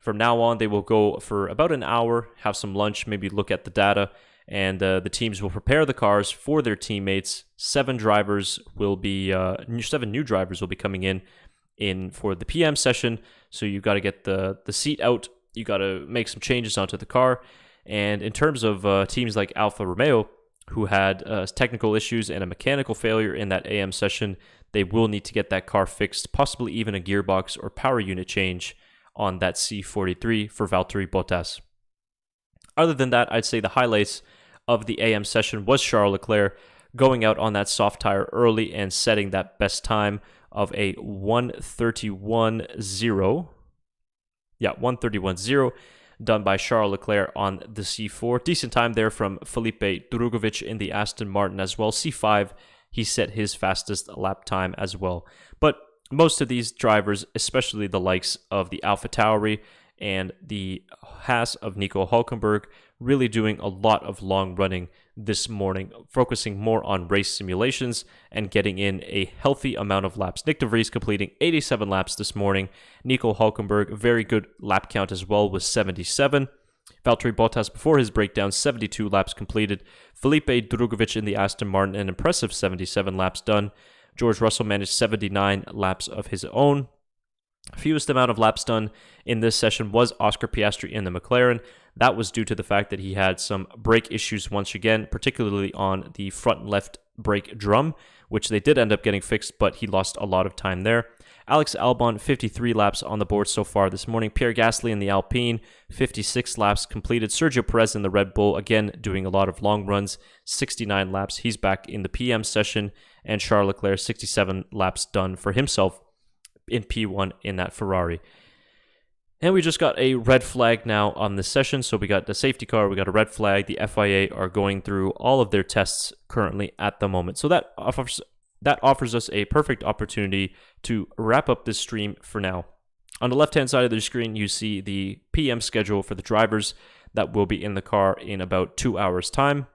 From now on, they will go for about an hour, have some lunch, maybe look at the data, and the teams will prepare the cars for their teammates. 7 new drivers will be coming in for the PM session. So you got to get the seat out. You got to make some changes onto the car. And in terms of teams like Alfa Romeo, who had technical issues and a mechanical failure in that AM session, they will need to get that car fixed, possibly even a gearbox or power unit change on that C43 for Valtteri Bottas. Other than that, I'd say the highlights of the AM session was Charles Leclerc going out on that soft tire early and setting that best time of a 1:31.0. Yeah, 1:31.0 done by Charles Leclerc on the C4. Decent time there from Felipe Drugovich in the Aston Martin as well. C5, he set his fastest lap time as well. But most of these drivers, especially the likes of the AlphaTauri and the Haas of Nico Hülkenberg, really doing a lot of long running this morning, focusing more on race simulations and getting in a healthy amount of laps. Nick de Vries completing 87 laps this morning. Nico Hülkenberg, very good lap count as well, with 77. Valtteri Bottas, before his breakdown, 72 laps completed. Felipe Drugovich in the Aston Martin, an impressive 77 laps done. George Russell managed 79 laps of his own. Fewest amount of laps done in this session was Oscar Piastri in the McLaren. That was due to the fact that he had some brake issues once again, particularly on the front left brake drum, which they did end up getting fixed, but he lost a lot of time there. Alex Albon, 53 laps on the board so far this morning. Pierre Gasly in the Alpine, 56 laps completed. Sergio Perez in the Red Bull, again doing a lot of long runs, 69 laps. He's back in the PM session. And Charles Leclerc, 67 laps done for himself in P1 in that Ferrari. And we just got a red flag now on this session. So we got the safety car, we got a red flag. The FIA are going through all of their tests currently at the moment. So that offers us a perfect opportunity to wrap up this stream for now. On the left-hand side of the screen, you see the PM schedule for the drivers that will be in the car in about 2 hours' time.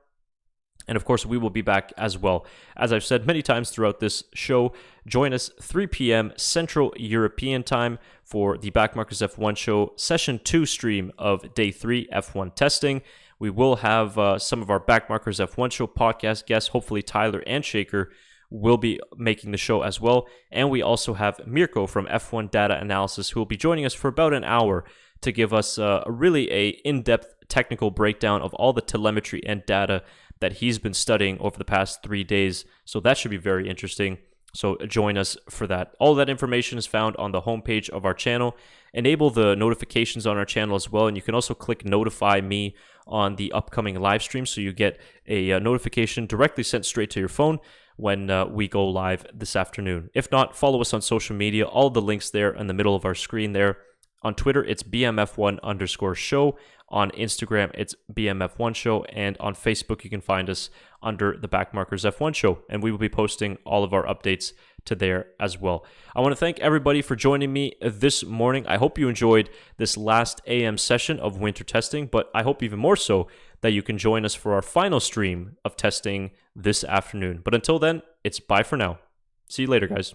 And of course, we will be back as well. As I've said many times throughout this show, join us 3 p.m. Central European Time for the Backmarkers F1 show, Session 2 stream of Day 3 F1 testing. We will have some of our Backmarkers F1 show podcast guests, hopefully Tyler and Shaker, will be making the show as well. And we also have Mirko from F1 Data Analysis, who will be joining us for about an hour to give us really a in-depth technical breakdown of all the telemetry and data that he's been studying over the past 3 days. So that should be very interesting. So join us for that. All that information is found on the homepage of our channel. Enable the notifications on our channel as well. And you can also click notify me on the upcoming live stream, so you get a notification directly sent straight to your phone when we go live this afternoon. If not, follow us on social media. All the links there in the middle of our screen there. On Twitter, it's BMF1_show. On Instagram, it's BMF1show. And on Facebook, you can find us under the Backmarkers F1 show. And we will be posting all of our updates to there as well. I want to thank everybody for joining me this morning. I hope you enjoyed this last AM session of winter testing, but I hope even more so that you can join us for our final stream of testing this afternoon. But until then, it's bye for now. See you later, guys.